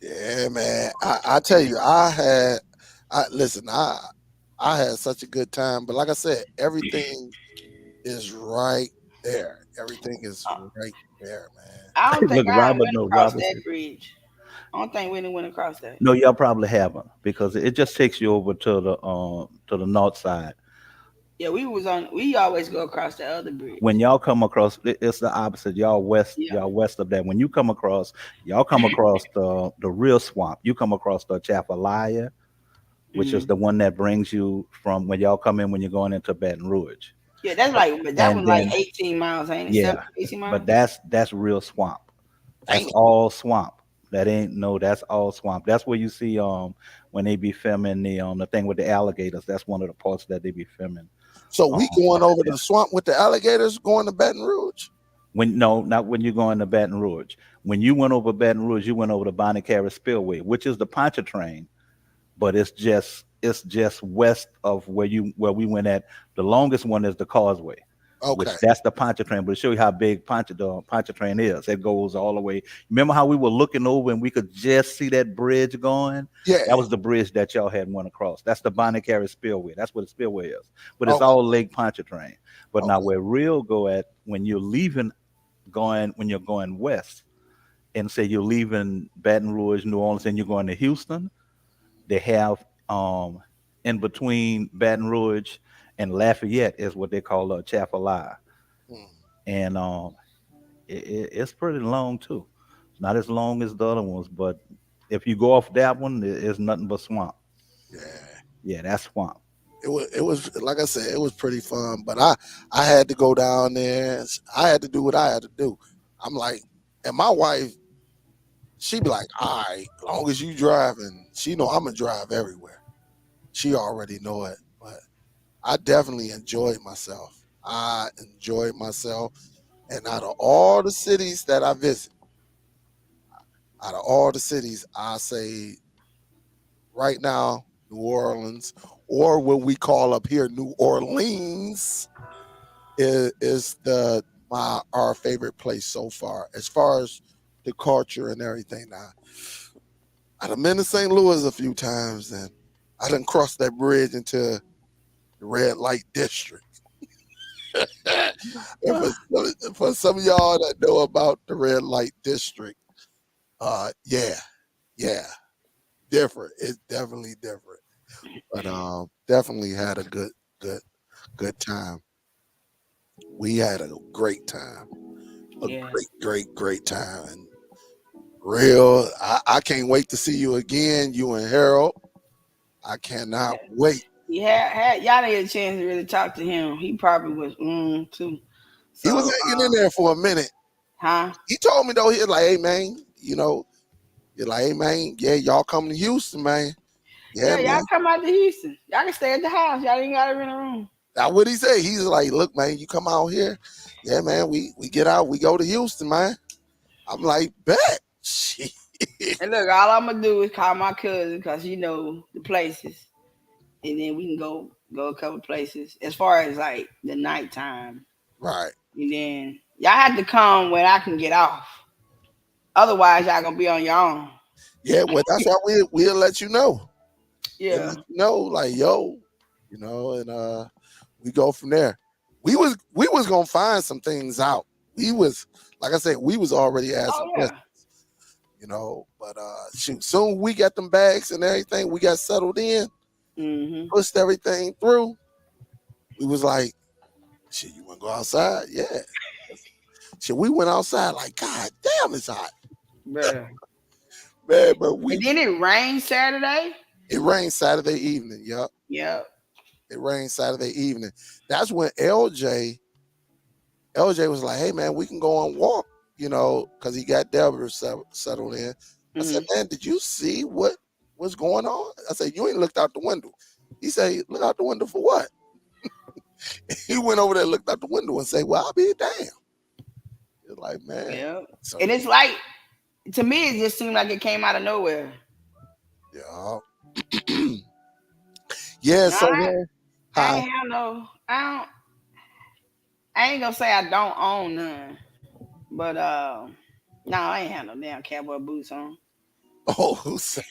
Yeah, man. I tell you, I had such a good time. But like I said, everything is right there. Everything is Uh, right there, man. I don't think Look, I Robert, went no, across Robert that said, bridge. I don't think we didn't went across that. no, y'all probably haven't because it just takes you over to the north side. Yeah, we was on. We always go across the other bridge. When y'all come across, it's the opposite. Yeah. Y'all west of that. When you come across, y'all come across the real swamp. You come across the Chapalaya, which is Mm. the one that brings you from when y'all come in when you're going into Baton Rouge. Yeah, that's like, but that And was like then 18 miles, ain't it? yeah, 17, 18 but miles. that's real swamp. That's Dang. all swamp. That ain't no. That's all swamp. That's where you see when they be filming the thing with the alligators. That's one of the parts that they be filming. So we going Right over there. the swamp with the alligators going to Baton Rouge? When no, not when you're going to Baton Rouge. When you went over Baton Rouge, you went over the Bonnie Carey Spillway, which is the Pontchartrain, but it's just west of where we went at. The longest one is the Causeway, Okay. which that's the Pontchartrain. But to show you how big the Pontchartrain is, it goes all the way. Remember how we were looking over and we could just see that bridge going? Yeah. That was the bridge that y'all had went across. That's the Bonnie Carey Spillway. That's what the spillway is. But it's Okay. all Lake Pontchartrain. But now Okay. where real go at when you're leaving when you're going west and say you're leaving Baton Rouge, New Orleans, and you're going to Houston, they have in between Baton Rouge and Lafayette is what they call a Chapalaya, Hmm. and it's pretty long too. It's not as long as the other ones, but if you go off that one, it's nothing but swamp. Yeah. Yeah, that's swamp. It was like I said, it was pretty fun. But I had to go down there. I had to do what I had to do. I'm like, and my wife, she be like, all right, long as you driving, she know I'm gonna drive everywhere. She already know it. But I definitely enjoyed myself. I enjoyed myself. And out of all the cities that I visit, out of all the cities, I say right now, New Orleans, or what we call up here New Orleans, is the my our favorite place so far as the culture and everything. Now, I done been to St. Louis a few times, and I done crossed that bridge into the red light district. And for some of y'all that know about the red light district, yeah, yeah, different. It's definitely different, but definitely had a good time. We had a great time. A Yeah. great time. And real, I can't wait to see you again, you and Harold. I cannot wait. Y'all didn't get a chance to really talk to him. He probably was too. He was So hanging in there for a minute. huh? He told me though, he was like, hey man, you're like, hey man, yeah, y'all come to Houston, man. Yeah, Yeah, y'all man. come out to Houston. Y'all can stay at the house. Y'all ain't gotta rent a room. That's what he said. He's like, look, man, you come out here. Yeah, man, we get out, we go to Houston, man. I'm like, bet. Shit. And look, all I'm gonna do is call my cousin because you know the places, and then we can go a couple places as far as like the nighttime. Right. And then y'all have to come when I can get off. Otherwise, y'all gonna be on your own. Yeah, well, that's why we'll let you know. We'll Yeah. let you know, like, yo, and we go from there. We was gonna find some things out. We was, like I said, we was already Oh asking yeah. questions, but shoot, soon we got them bags and everything, we got settled in, Mhm. pushed everything through. We was like, shit, you wanna go outside? Yeah. Shit, we went outside like, God damn, it's hot. Bruh. Man, but And then it rained Saturday. it rained Saturday evening, yup. Yep. It rained Saturday evening. That's when LJ was like, hey man, we can go on walk, because he got Deborah settled in. I said, Mhm. man, did you see what's going on? I said, you ain't looked out the window. He said, look out the window for what? He went over there, looked out the window, and said, well, I'll be damn. It's like, man. Yep. So And it's like to me, it just seemed like it came out of nowhere. yeah. Yeah, No, so man, I hi. ain't have no. I ain't gonna say I don't own none, but no, I ain't have no damn cowboy boots on. Oh, who said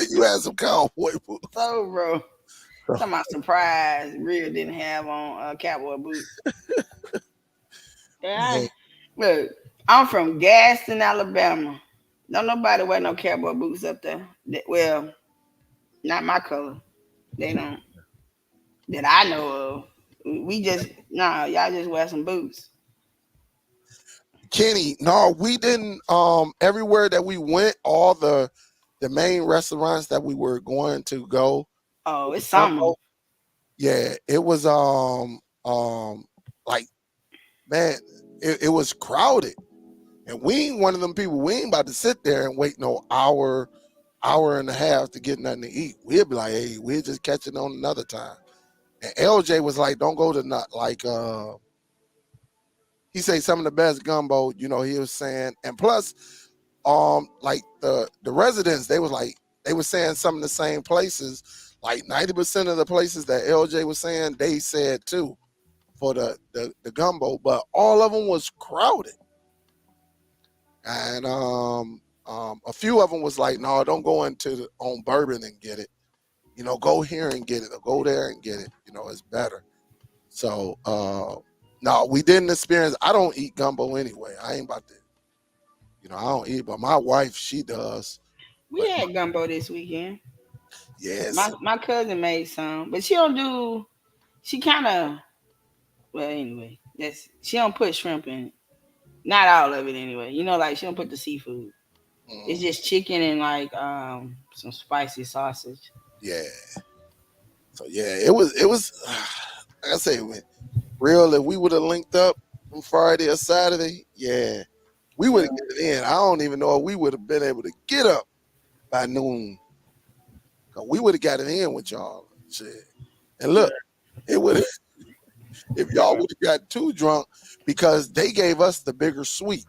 you had some cowboy boots? So, bro, talking about surprise, real didn't have on cowboy boots. Yeah, Man, look, I'm from Gaston, Alabama. Don't nobody wear no cowboy boots up there. Well, not my color. They don't that I know of. We just nah, y'all just wear some boots. Kenny, no, we didn't. Everywhere that we went, all the main restaurants that we were going to go Oh, with the it's summer. gumbo, yeah, it was like, man, it was crowded, and we ain't one of them people. We ain't about to sit there and wait no hour and a half to get nothing to eat. We'll be like, hey, we'll just catch it on another time. And LJ was like, don't go to not like he say some of the best gumbo, he was saying, and plus like the residents, they was like, they were saying some of the same places, like 90% of the places that LJ was saying, they said too, for the gumbo, but all of them was crowded. And a few of them was like, no, don't go on Bourbon and get it, go here and get it, or go there and get it, it's better. So no, we didn't experience. I don't eat gumbo anyway. I ain't about to, I don't eat, but my wife, she does. We But had gumbo this weekend. yes. My cousin made some, but she don't do. She kind of well anyway. That's she don't put shrimp in it. Not all of it anyway. Like she don't put the seafood. It's Mm, just chicken and like some spicy sausage. yeah. So yeah, it was like I say, man, real, if we would have linked up on Friday or Saturday, yeah, we would Yeah. have get it in. I don't even know if we would have been able to get up by noon. 'Cause we would have got it in with y'all. Shit. And look, it would if y'all would have got too drunk, because they gave us the bigger suite.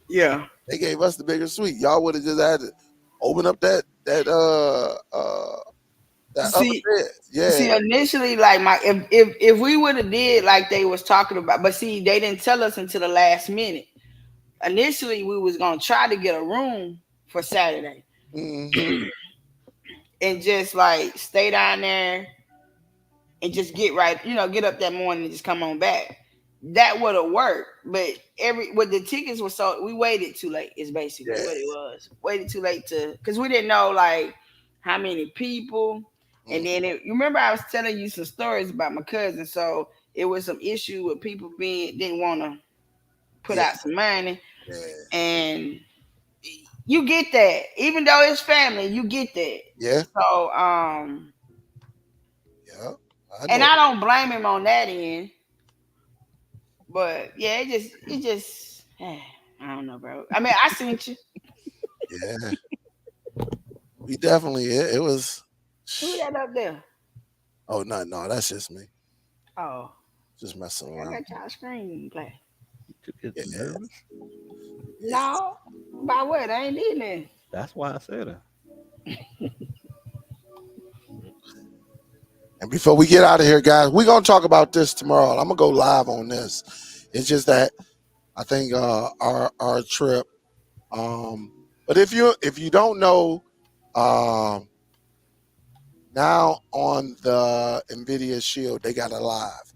Yeah. They gave us the bigger suite. Y'all would have just had to open up that other See, bed. Yeah. see, initially, like if we would have did like they was talking about, but see, they didn't tell us until the last minute. Initially, we was gonna try to get a room for Saturday Hmm. and just like stay down there and just get right, get up that morning and just come on back. That would have worked, but what the tickets were so we waited too late. Is basically Yeah. what it was. Waited too late because we didn't know like how many people. And Mhm. then you remember I was telling you some stories about my cousin. So it was some issue with people didn't want to put Yeah, out some money, yeah, and you get that. Even though it's family, you get that. yeah, So yeah. I and know. I don't blame him on that end. But yeah, it just I don't know, bro. I mean, I seen you. Yeah, we definitely. It was. Who that up there? Oh no, no, that's just me. Oh, Just messing I around. got y'all screen play. You get Yeah, nervous. yeah. No, by what? I ain't did nothing. That's why I said it. And before we get out of here, guys, we're gonna talk about this tomorrow. I'm gonna go live on this. It's just that I think our trip. But if you don't know, um, now on the Nvidia Shield, they got a live.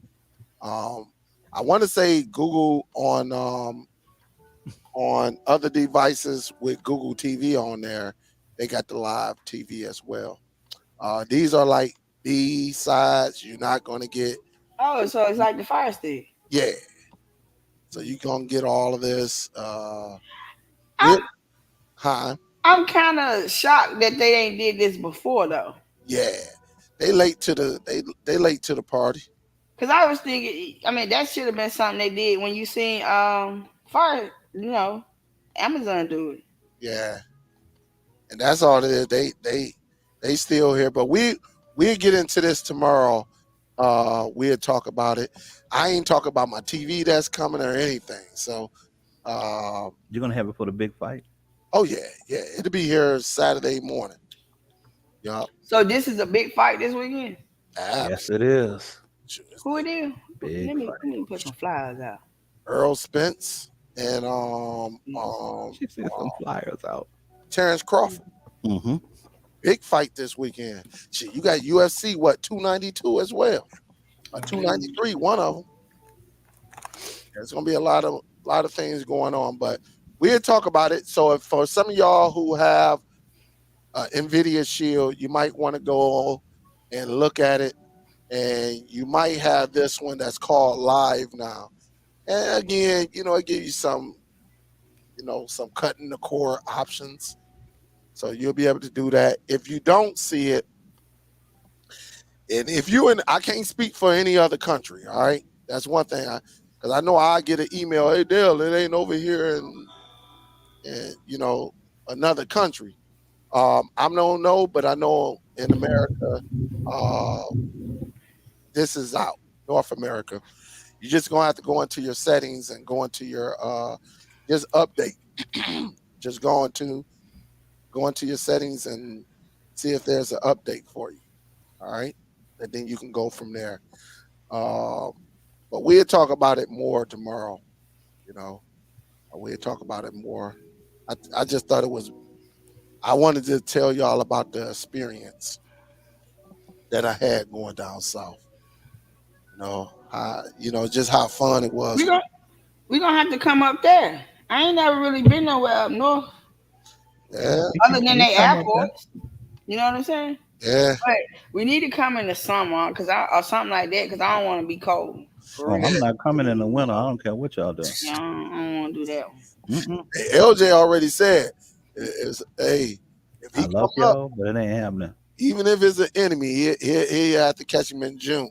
I want to say Google on other devices with Google TV on there, they got the live TV as well. These are like B sides. You're not gonna get, Oh, so it's like the Fire Stick. yeah. So you're gonna get all of this. I'm With Hi, I'm kind of shocked that they ain't did this before though, yeah. They late to the party. because I was thinking. I mean, that should have been something they did when you seen Fire. Amazon do it. Yeah, and that's all it is. They still here, but we'll get into this tomorrow. We'll talk about it. I ain't talk about my TV that's coming or anything. So, You're gonna have it for the big fight. oh yeah, yeah, it'll be here Saturday morning. Yup, So this is a big fight this weekend. Yes, it is. Who it is? Big Let me put some flyers out. Earl Spence and She sent some flyers out. Terrence Crawford. Mm-hmm. Big fight this weekend. Shit, you got UFC 292 as well. 293, one of them. There's gonna be a lot of things going on, but we'll talk about it. So if for some of y'all who have Nvidia Shield, you might want to go and look at it, and you might have this one that's called Live now. And again, it gives you some cutting the core options. So you'll be able to do that. If you don't see it, and if you I can't speak for any other country, all right? That's one thing. Because I know I get an email, hey Dale, it ain't over here in another country. I don't know, but I know in America, uh, this is out. North America. You're just gonna have to go into your settings and go into your just update. Just go into your settings and see if there's an update for you. All right. And then you can go from there. Um, but we'll talk about it more tomorrow. You know, we'll talk about it more. I just thought I wanted to tell y'all about the experience that I had going down south. Just how fun it was. We gonna we gonna have to come up there. I ain't never really been nowhere up north Yeah, other than You the come up there. airports. You know what I'm saying? yeah. But we need to come in the summer or something like that because I don't want to be cold for Oh, real. I'm not coming in the winter. I don't care what y'all do. Yeah, I don't want to do that one. Mm-mm. Hey, LJ already said, hey, if I he love come up, y'all, but it ain't happening. even if it's an enemy, he have to catch him in June.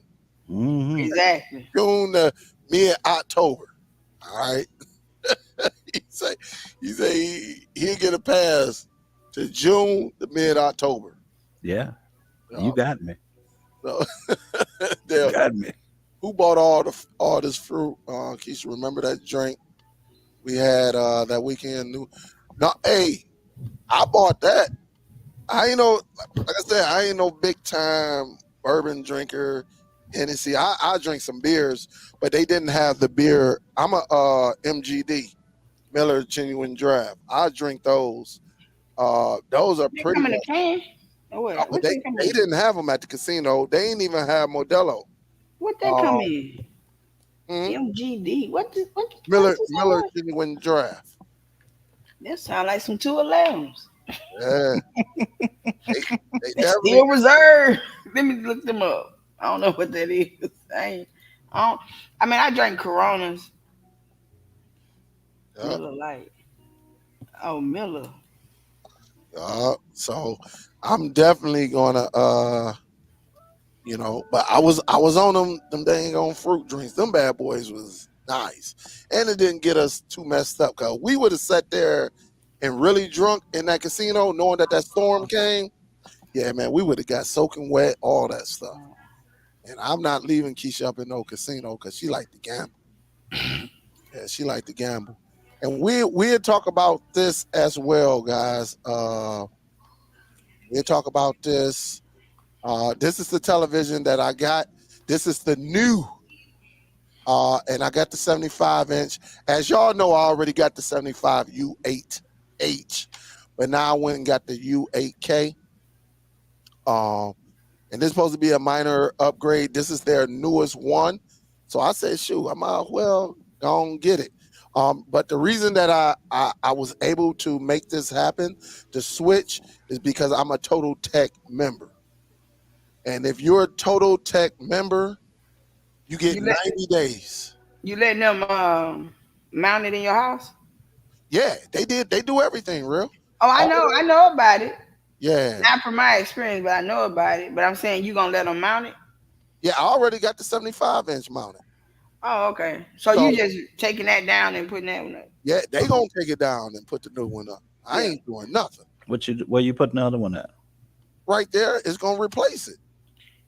Mm-hmm. Exactly. June to mid October. All right. He'll get a pass to June to mid October. Yeah, you got me. So, You Dale, got me. who bought all this fruit? Keisha, remember that drink we had that weekend? No, hey, I bought that. I ain't no, like I said, I ain't no big time bourbon drinker. Hennessy. I drink some beers, but they didn't have the beer. I'm a MGD, Miller Genuine Draft. I drink those. Those are They pretty come in a much. can. Or what? Oh, What they come they in? didn't have them at the casino. They ain't even have Modelo. What they come Uh, in? mhm. MGD. What Miller is Miller that? Genuine Draft. That sound like some 211s. Yeah, they They definitely. still reserved. Let me look them up. I don't know what that is. I ain't I mean, I drank Coronas, Yeah, Miller Lite. Oh, Miller. yeah. So I'm definitely gonna but I was on them dang on fruit drinks. Them bad boys was nice. And it didn't get us too messed up because we would have sat there and really drunk in that casino knowing that storm came. Yeah, man, we would have got soaking wet, all that stuff. And I'm not leaving Keisha up in no casino because she like to gamble. Yeah, she like to gamble. And we'll talk about this as well, guys. We'll talk about this. This is the television that I got. This is the new, and I got the 75-inch. As y'all know, I already got the 75 U8H, but now I went and got the U8K. And this is supposed to be a minor upgrade. This is their newest one. So I said, shoot, I might as well go and get it. But the reason that I was able to make this happen, to switch, is because I'm a Total Tech member. And if you're a Total Tech member, you get You let 90 days. you letting them mount it in your house? Yeah, they did. They do everything, real. Oh, I All know. that- I know about it. Yeah. Not from my experience, but I know about it. But I'm saying you gonna let them mount it? Yeah, I already got the 75-inch mounted. Oh, okay. So So, you just taking that down and putting that one up? yeah, they going to take it down and put the new one up. I Yeah. ain't doing nothing. Where you putting the other one at? Right there, it's going to replace it.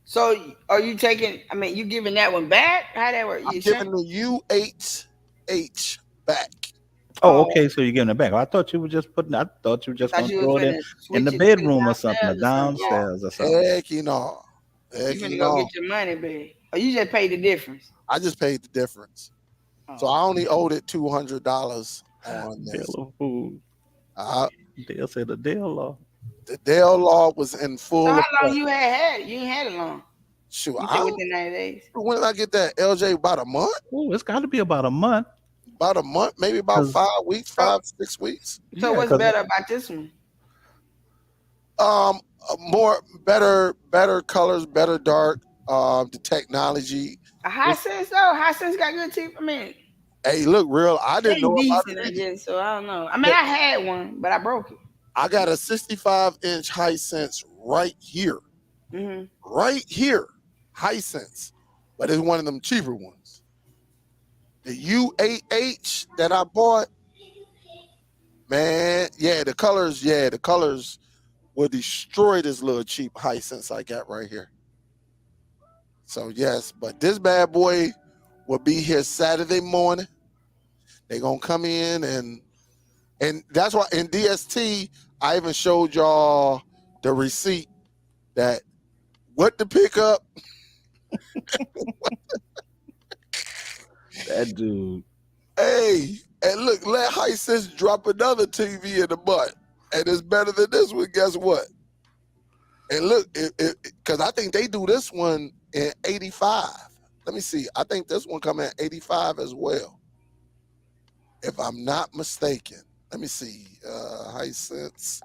So are you taking? I mean, you giving that one back? How that work? I'm You giving the U8H back. Oh, Oh, okay. So you're giving it back. I thought you were just putting. I thought you were just thought gonna you was throw it finna in the switch it, put it bedroom or something, or downstairs or something. Yeah. downstairs or something. Heck, you know. Heck, You you finna go know. get your money back. Or you just pay the difference? I just paid the difference. So Oh. I only owed it $200 on this. Deal of food. Uh, Dale said the Dale law. the Dale law was in full So how effect. long you had it? You ain't had it long. Shoot, You said within 90 days. when did I get that? LJ, about a month? Oh, it's got to be about a month. About a month, maybe about 'Cause- 5 weeks, So- 6 weeks. So Yeah, what's 'cause- better about this one? Better colors, better dark. The technology. A Hisense though? Hisense got good teeth. I mean, Hey, look, real. I they didn't know about decent, it I either. guess. So I don't know. I mean, I had one, but I broke it. I got a 65-inch Hisense right here. Hmm. Right here. Hisense. But it's one of them cheaper ones. The U8H that I bought, man, the colors will destroy this little cheap Hisense I got right here. So yes, but this bad boy will be here Saturday morning. They're gonna come in and that's why in DST I even showed y'all the receipt that what to pick up. That dude. Hey, and look, let Hisense drop another TV in the butt, and it's better than this one. Guess what? And look, because I think they do this one in 85. Let me see. I think this one come in 85 as well, if I'm not mistaken. Let me see. Hisense.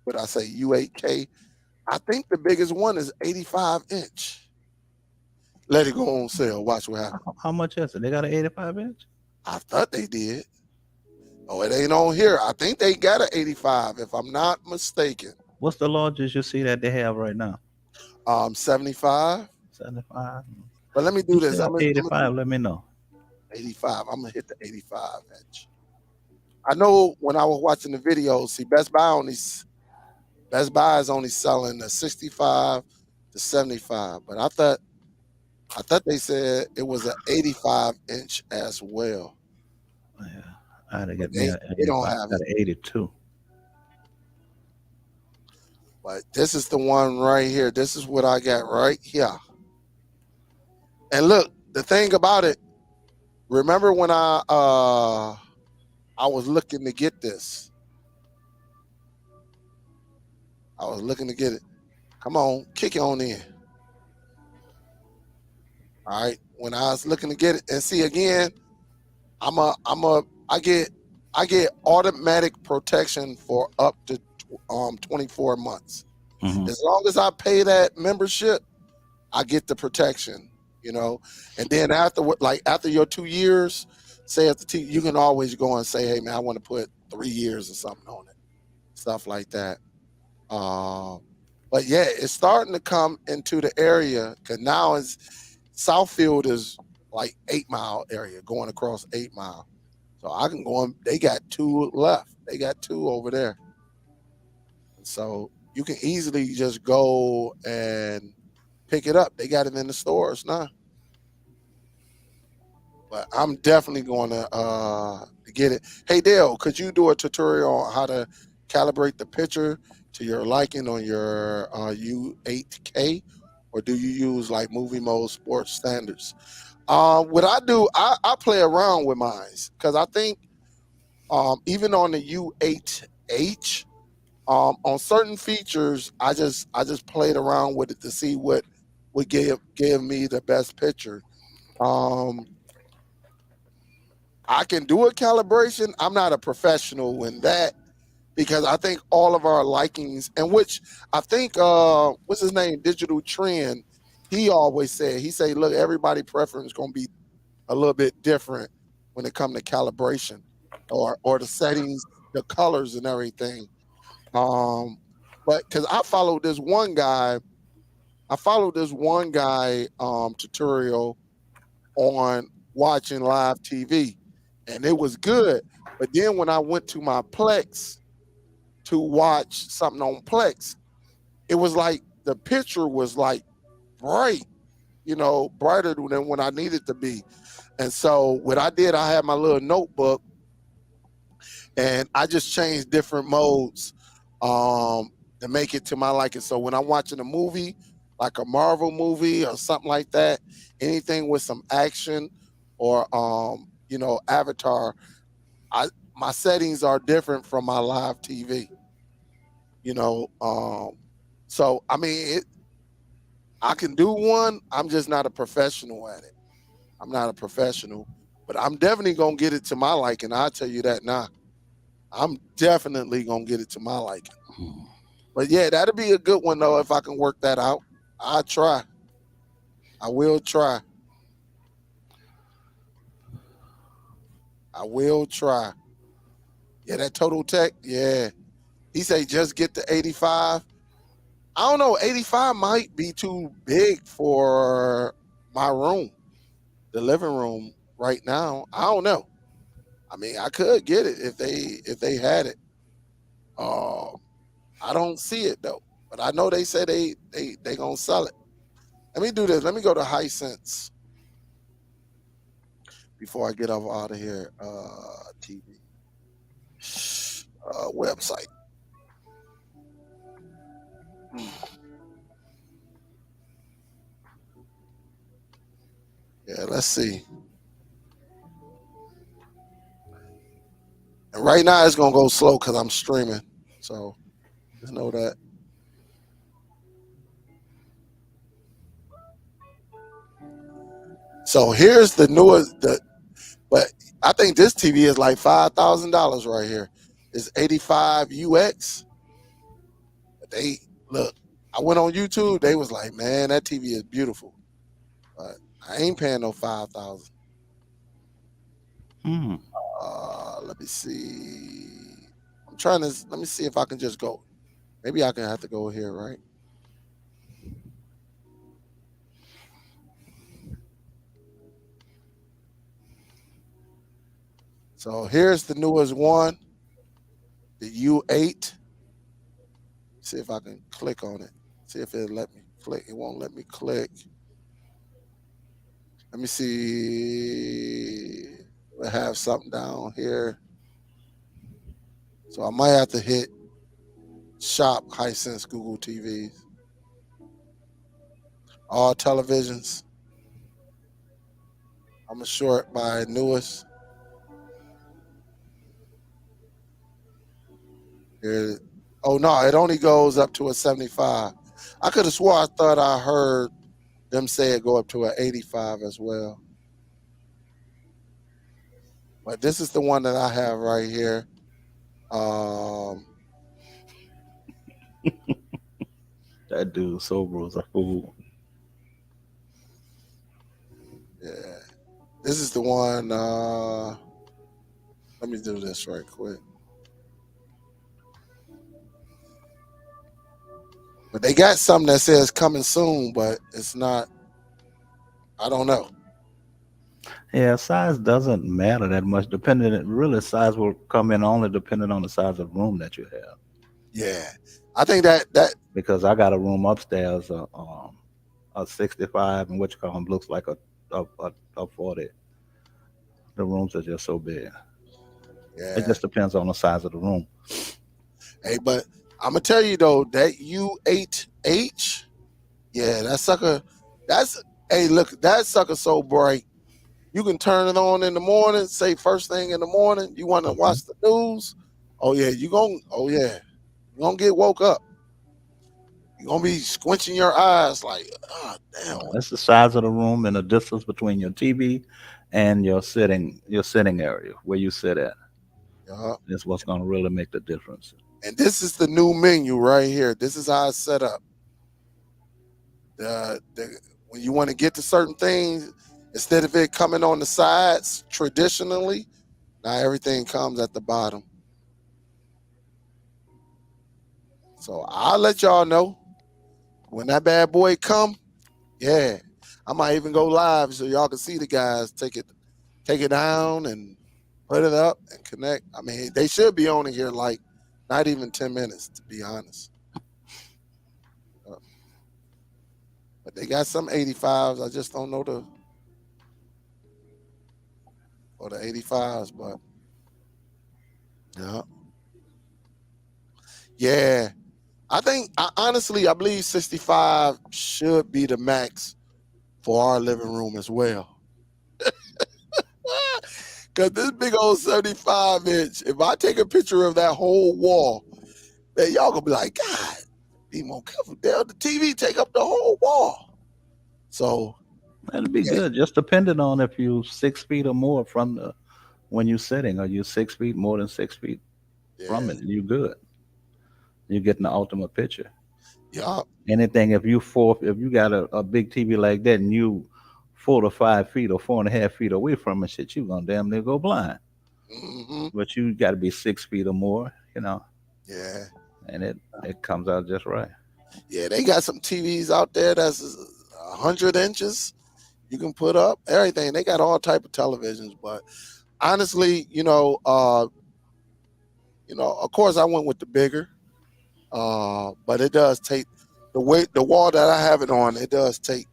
What I say? U8K. I think the biggest one is 85-inch. Let it go on sale. Watch what happens. How much is it? They got an 85-inch? I thought they did. Oh, it ain't on here. I think they got an 85, if I'm not mistaken. What's the largest you see that they have right now? 75. 75. But let me do this. I'm 85. Let me know. 85. I'm gonna hit the 85-inch. I know when I was watching the videos, see Best Buy is only selling the 65 to 75, but I thought they said it was an 85-inch as well. Yeah, I had to get They- me they don't have an 82. But this is the one right here. This is what I got right here. And look, the thing about it, remember when I was looking to get this. I was looking to get it. Come on, kick it on in. All right. When I was looking to get it, and see again, I get automatic protection for up to 24 months. Mhm. As long as I pay that membership, I get the protection, you know. And then after your 2 years, say at the you can always go and say, hey man, I want to put 3 years or something on it, stuff like that. Um, but yeah, it's starting to come into the area because now it's Southfield is like 8 Mile area going across 8 Mile. So I can go on. They got two left. They got two over there. And so you can easily just go and pick it up. They got it in the stores now. But I'm definitely going to get it. Hey Dale, could you do a tutorial on how to calibrate the picture to your liking on your U8K, or do you use like movie mode sports standards? What I do, I play around with mine because I think even on the U8H, on certain features, I just played around with it to see what would give me the best picture. Um, I can do a calibration. I'm not a professional in that because I think all of our likings, and which I think what's his name, Digital Trend, he always said, he say, look, everybody preference gonna be a little bit different when it come to calibration or the settings, the colors and everything. Um, but because I followed this one guy tutorial on watching live TV, and it was good. But then when I went to my Plex to watch something on Plex, it was like the picture was like bright, brighter than when I needed to be. And so what I did, I had my little notebook and I just changed different modes to make it to my liking. So when I'm watching a movie, like a Marvel movie or something like that, anything with some action or Avatar, I my settings are different from my live TV. You know, so I mean, I can do one. I'm just not a professional at it. I'm not a professional, but I'm definitely gonna get it to my liking. I'll tell you that now. I'm definitely gonna get it to my liking. But yeah, that'd be a good one though if I can work that out. I'll try. I will try. I will try. Yeah, that Total Tech. Yeah, he say just get the 85. I don't know. 85 might be too big for my room, the living room right now. I don't know. I mean, I could get it if they had it. Uh, I don't see it though, but I know they say they gonna sell it. Let me do this. Let me go to Hisense before I get off out of here. TV website. Yeah, let's see. And right now it's gonna go slow because I'm streaming. So just know that. So here's the newest. But I think this TV is like $5,000 right here. It's 85 UX. But they look. I went on YouTube. They was like, man, that TV is beautiful. But I ain't paying no 5,000. Hmm. Let me see. I'm trying to. Let me see if I can just go. Maybe I can have to go here, right? So here's the newest one, the U8. See if I can click on it. See if it'll let me click. It won't let me click. Let me see. I have something down here. So I might have to hit shop Hisense Google TVs. All televisions. I'm gonna short by newest. Here. Oh no, it only goes up to a 75. I could have swore I thought I heard them say it go up to an 85 as well. But this is the one that I have right here. Um, That dude sober was a fool. This is the one. Let me do this right quick. But they got something that says coming soon, but it's not. I don't know. Yeah, size doesn't matter that much. Really, size will come in only depending on the size of room that you have. Yeah, I think that Because I got a room upstairs, a 65, and what you call them looks like a 40. The rooms are just so big. It yeah. just depends on the size of the room. Hey, but I'm gonna tell you though that U8H, yeah, that sucker. That's hey, look, that sucker so bright. You can turn it on in the morning. Say first thing in the morning, you want to Mhm. watch the news. Oh yeah, you gonna. Oh yeah, you gonna get woke up. You gonna be squinching your eyes like, ah, damn. That's the size of the room and the distance between your TV and your sitting area where you sit at. Yeah. Is what's going to really make the difference. And this is the new menu right here. This is how it's set up. The when you want to get to certain things, instead of it coming on the sides traditionally, now everything comes at the bottom. So I'll let y'all know when that bad boy come. Yeah, I might even go live so y'all can see the guys take it down and put it up and connect. I mean, they should be on it here like not even 10 minutes to be honest. Uh, But they got some 85s. I just don't know the or the 85s, but yeah. Yeah. Honestly, I believe 65 should be the max for our living room as well. Cause this big old 75-inch, if I take a picture of that whole wall, man, y'all gonna be like, God, be more careful. Damn, the TV take up the whole wall. So That'd be yeah, good, just depending on if you 6 feet or more from the when you're sitting, or you 6 feet more than 6 feet from yeah, it. You good. You're getting the ultimate picture. yeah. Anything if you got a big TV like that and you 4 to 5 feet or 4.5 feet away from it, shit, you gonna damn near go blind. Hmm. But you got to be 6 feet or more, Yeah. and it comes out just right. Yeah, they got some TVs out there that's 100 inches. You can put up everything. They got all type of televisions, but honestly, of course, I went with the bigger. But it does take the wall that I have it on. It does take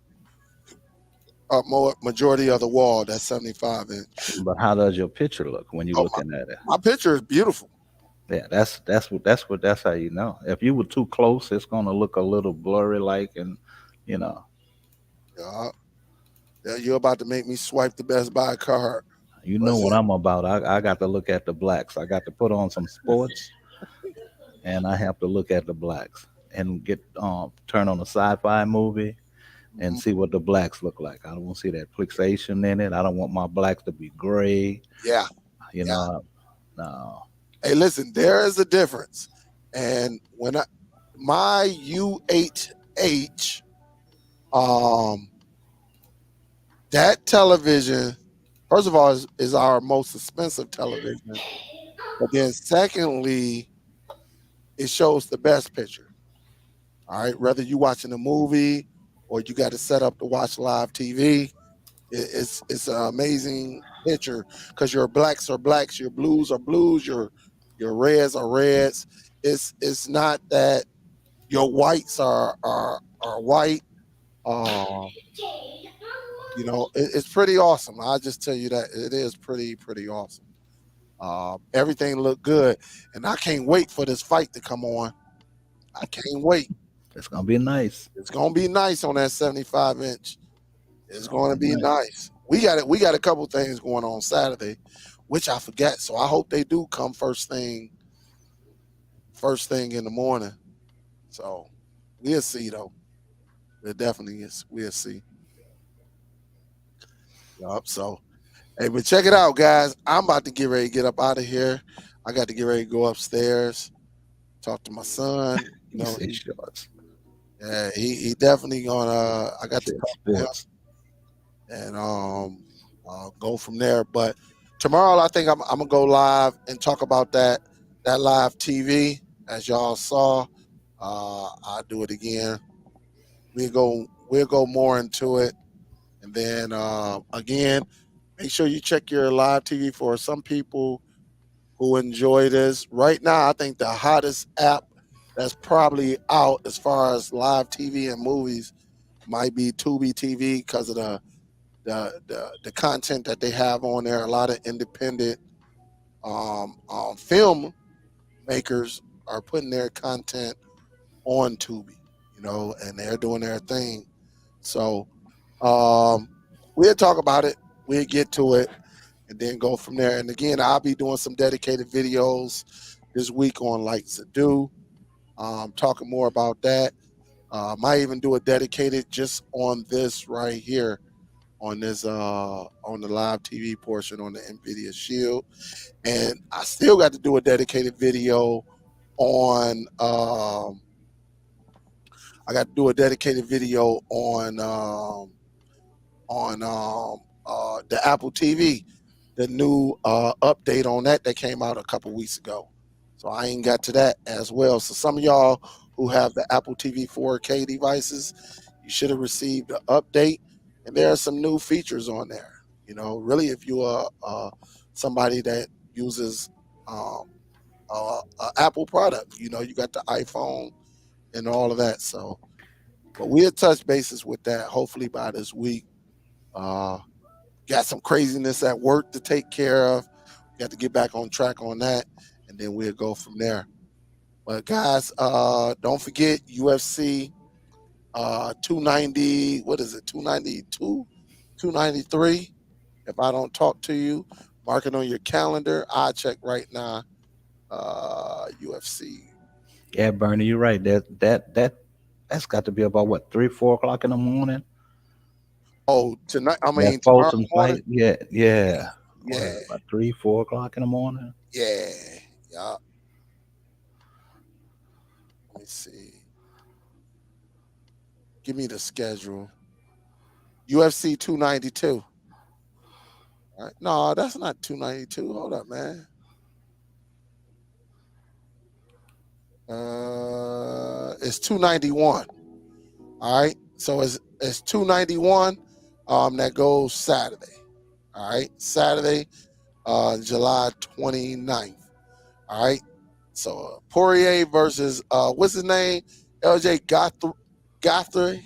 up more majority of the wall. That's 75 inch. But how does your picture look when you're Oh, looking at it? my picture is beautiful. Yeah, that's how you know. If you were too close, it's gonna look a little blurry, like, and you know, Yeah, yeah, you're about to make me swipe the Best Buy card. you know Was what it? I'm about. I got to look at the blacks. I got to put on some sports, and I have to look at the blacks and get turn on a sci-fi movie and Mhm. see what the blacks look like. I don't want to see that fixation in it. I don't want my blacks to be gray. Yeah, You yeah. know, no. Hey, listen, there is a difference, and when my U8H, um, that television, first of all, is our most expensive television. But then, secondly, it shows the best picture. All right, whether you watching a movie or you got to set up to watch live TV, it's an amazing picture because your blacks are blacks, your blues are blues, your reds are reds. It's not that your whites are white. Um, it's pretty awesome. I just tell you that it is pretty awesome. Everything looked good, and I can't wait for this fight to come on. I can't wait. It's gonna be nice. It's gonna be nice on that 75 inch. It's It's gonna gonna be be nice. nice. We got a couple things going on Saturday, which I forget. So I hope they do come first thing in the morning. So we'll see though. It definitely is. We'll see. Yup. So hey, but check it out, guys. I'm about to get ready to get up out of here. I got to get ready to go upstairs, talk to my son. He said shorts. Yeah, he definitely gonna. I got to Said talk to him, sports. and Go from there. But tomorrow, I think I'm gonna go live and talk about that live TV. As y'all saw, I'll do it again. We'll go more into it, and then again, make sure you check your live TV for some people who enjoy this. Right now, I think the hottest app that's probably out as far as live TV and movies might be Tubi TV because of the content that they have on there. A lot of independent film makers are putting their content on Tubi, and they're doing their thing. So we'll talk about it. We'll get to it and then go from there. And again, I'll be doing some dedicated videos this week on like Zidoo, talking more about that. Might even do a dedicated just on this right here on this on the live TV portion on the Nvidia Shield. And I still got to do a dedicated video on I got to do a dedicated video on the Apple TV, the new update on that came out a couple weeks ago. So I ain't got to that as well. So some of y'all who have the Apple TV 4K devices, you should have received the update, and there are some new features on there. Really, if you are somebody that uses um, a Apple product, you got the iPhone and all of that. So, but we'll touch bases with that hopefully by this week. Uh, got some craziness at work to take care of. Got to get back on track on that, and then we'll go from there. But guys, don't forget UFC 290. What is it? 292, 293. If I don't talk to you, mark it on your calendar. I check right now. UFC. Yeah, Bernie, you're right. That's got to be about what 3, 4 o'clock in the morning. Oh, tonight. I That mean tomorrow Folsom morning. fight. Yeah, yeah. Yeah, About 3, 4 o'clock in the morning. yeah, yeah. Let me see. Give me the schedule. UFC 292. All right. No, that's not 292. Hold up, man. It's 291. All right. So it's 291. That goes Saturday. All right. Saturday, July 29th. All right. So Poirier versus what's his name? LJ Gaethje. Gaethje.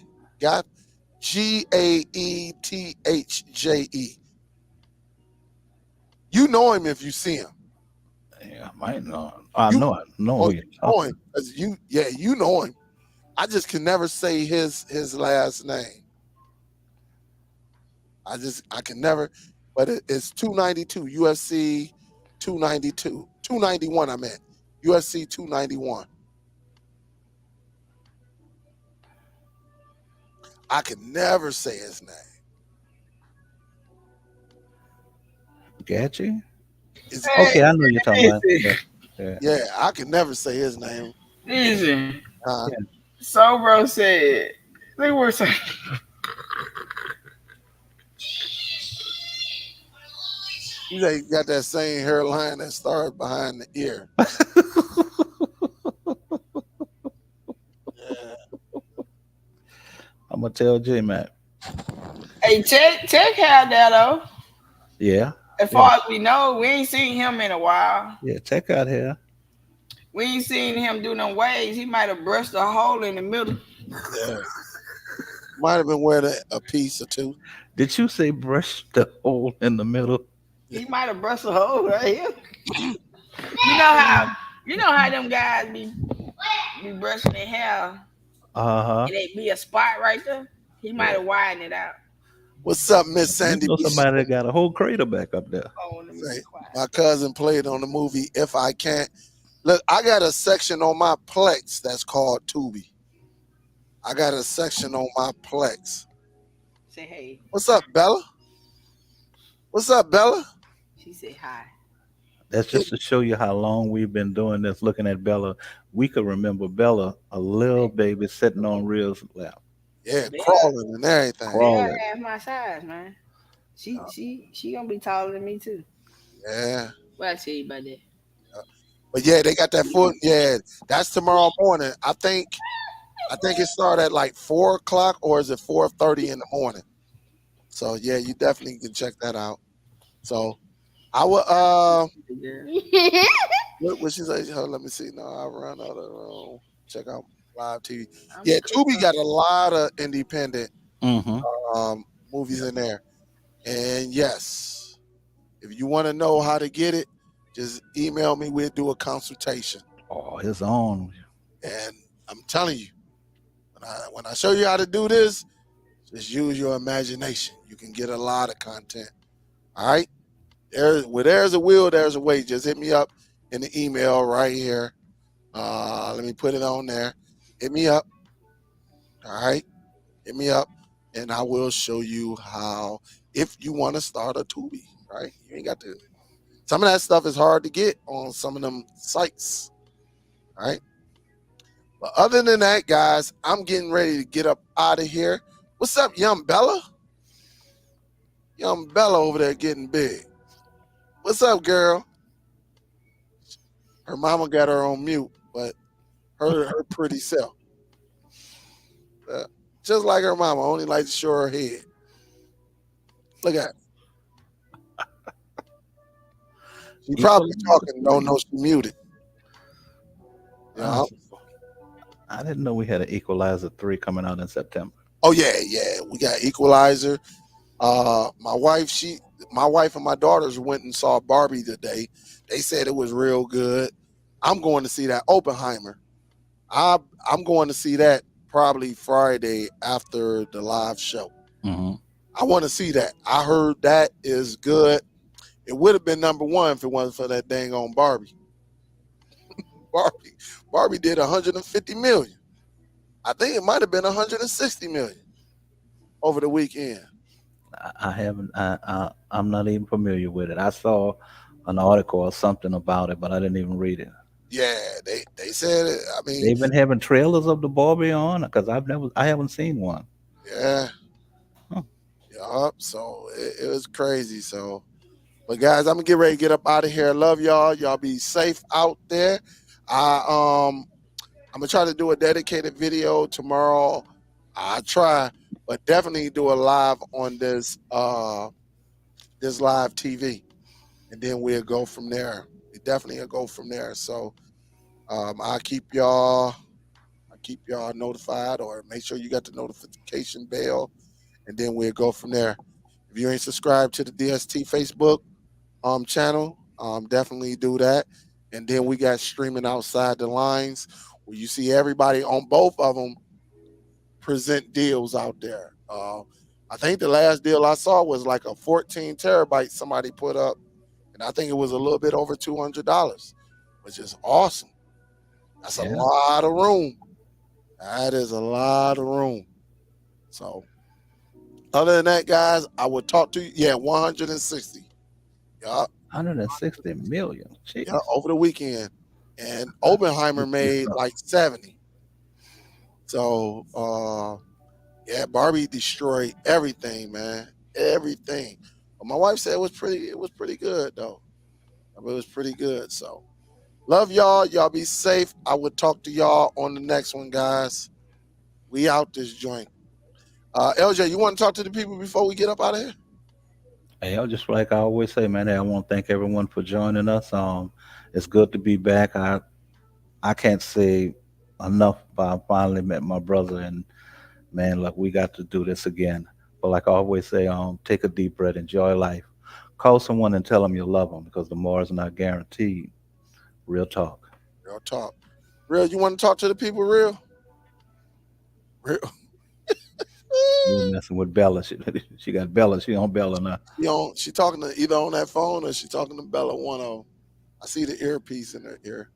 You know him if you see him. Yeah, I might know. I You know oh, who you you're know talking. him. You know him. I just can never say his last name. I can never, but it's 292 UFC 292 291. I meant UFC 291. I can never say his name. Gaethje? Is Hey, Okay, I know you're talking about. listen, Yeah, yeah, Yeah, I can never say his name. listen. Uh, yeah. So, bro said, look what saying. you know, you got that same hairline that starts behind the ear. Yeah. I'm gonna tell J Mac. Hey, check out that though. Yeah, As yeah, far as we know, we ain't seen him in a while. yeah. Check out here. We ain't seen him do them waves. He might have brushed a hole in the middle. Yeah. Might have been wearing a piece or two. Did you say brush the hole in the middle? He might have brushed a hole right here. You know how them guys be brushing their hair Uh huh. and it be a spot right there. He might Yeah. have widened it out. What's up, Miss You Sandy know B? somebody that got a whole crater back up there. Oh, let me be Say, quiet. my cousin played on the movie If I Can't. Look, I got a section on my Plex that's called Tubi. I got a section on my Plex. Say hey. What's up, Bella? What's up, Bella? She said hi. That's Yeah, just to show you how long we've been doing this. Looking at Bella, we could remember Bella, a little baby sitting on Real's lap, yeah, Bella, crawling and everything. Bella crawling. half my size, man. She gonna be taller than me too. Yeah. What I tell you about that? But yeah, they got that foot. Yeah, that's tomorrow morning. I think it started at like 4 o'clock, or is it 4:30 in the morning? So yeah, you definitely can check that out. So I would Girl. what she say? Let me see. No, I run out of the room. Check out live TV. I'm Yeah, cook Tubi up. got a lot of independent Mm-hmm. movies in there. And yes, if you want to know how to get it, just email me. We'll do a consultation. Oh, it's on. And I'm telling you, when I show you how to do this, just use your imagination. You can get a lot of content. All right. Where there's a will, there's a way. Just hit me up in the email right here. Let me put it on there. Hit me up. All right. Hit me up, and I will show you how. If you want to start a Tubi, right? You ain't got to. Some of that stuff is hard to get on some of them sites. All right. But other than that, guys, I'm getting ready to get up out of here. What's up, young Bella? Young Bella over there getting big. What's up, girl? Her mama got her on mute, but her pretty self. Uh, just like her mama, only like to show her head. Look at her. She probably talking, don't know she muted. Yeah. I didn't know we had an Equalizer 3 coming out in September. Oh yeah. We got Equalizer. My wife and my daughters went and saw Barbie today. They said it was real good. I'm going to see that Oppenheimer. I'm going to see that probably Friday after the live show. Mm-hmm. I want to see that. I heard that is good. It would have been number one if it wasn't for that dang on Barbie. Barbie did 150 million. I think it might have been 160 million over the weekend. I haven't. I'm not even familiar with it. I saw an article or something about it, but I didn't even read it. Yeah, they said it. I mean, They've been having trailers of the Barbie on because I haven't seen one. yeah, Huh. yeah. So it was crazy. So, but guys, I'm gonna get ready to get up out of here. Love y'all. Y'all be safe out there. I'm gonna try to do a dedicated video tomorrow. I try, but definitely do a live on this live TV, and then we'll go from there. We definitely will go from there. So I'll keep y'all notified, or make sure you got the notification bell, and then we'll go from there. If you ain't subscribed to the DST Facebook channel, definitely do that. And then we got streaming outside the lines, where you see everybody on both of them present deals out there. I think the last deal I saw was like a 14 terabyte somebody put up, and I think it was a little bit over $200, which is awesome. That's a Yeah. lot of room. That is a lot of room. So, other than that, guys, I would talk to you. Yeah, 160. Yeah, 160 million. Jeez. yeah, over the weekend. And Oppenheimer made like 70. So, yeah, Barbie destroyed everything, man. Everything. But my wife said it was pretty good though. It was pretty good. So, love y'all. Y'all be safe. I would talk to y'all on the next one, guys. We out this joint. LJ, you want to talk to the people before we get up out of here? Hey, I just like I always say, man. Hey, I want to thank everyone for joining us. It's good to be back. I can't say enough. I finally met my brother, and man, look, we got to do this again. But like I always say, take a deep breath, enjoy life, call someone and tell them you love them because the more is not guaranteed. Real talk. Real talk. Real, you want to talk to the people, real? Real. You're messing with Bella. She got Bella. She on Bella now. She talking to either on that phone, or she talking to Bella 10. I see the earpiece in her ear.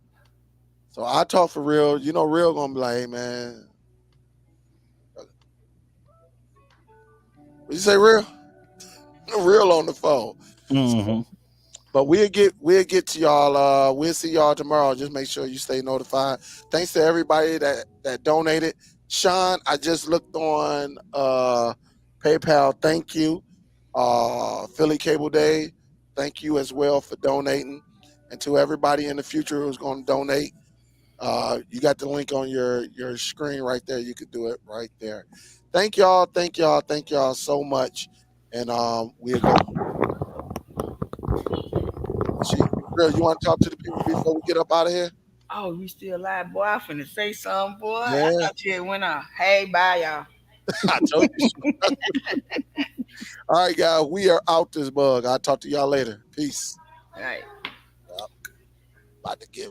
So I talk for real. You know, real gonna be like, hey man. What you say, real? Real on the phone. Mm-hmm. So, but we'll get to y'all. We'll see y'all tomorrow. Just make sure you stay notified. Thanks to everybody that donated. Sean, I just looked on PayPal. Thank you. Philly Cable Day, thank you as well for donating. And to everybody in the future who's going to donate, you got the link on your screen right there. You could do it right there. Thank y'all. Thank y'all. Thank y'all so much. And we'll go. Real, you want to talk to the people before we get up out of here? Oh, you still alive, boy? I finna say something, boy. I Yeah, thought you had went off. Hey, bye, y'all. I told you. All right, guys, we are out this bug. I'll talk to y'all later. Peace. All right. About to give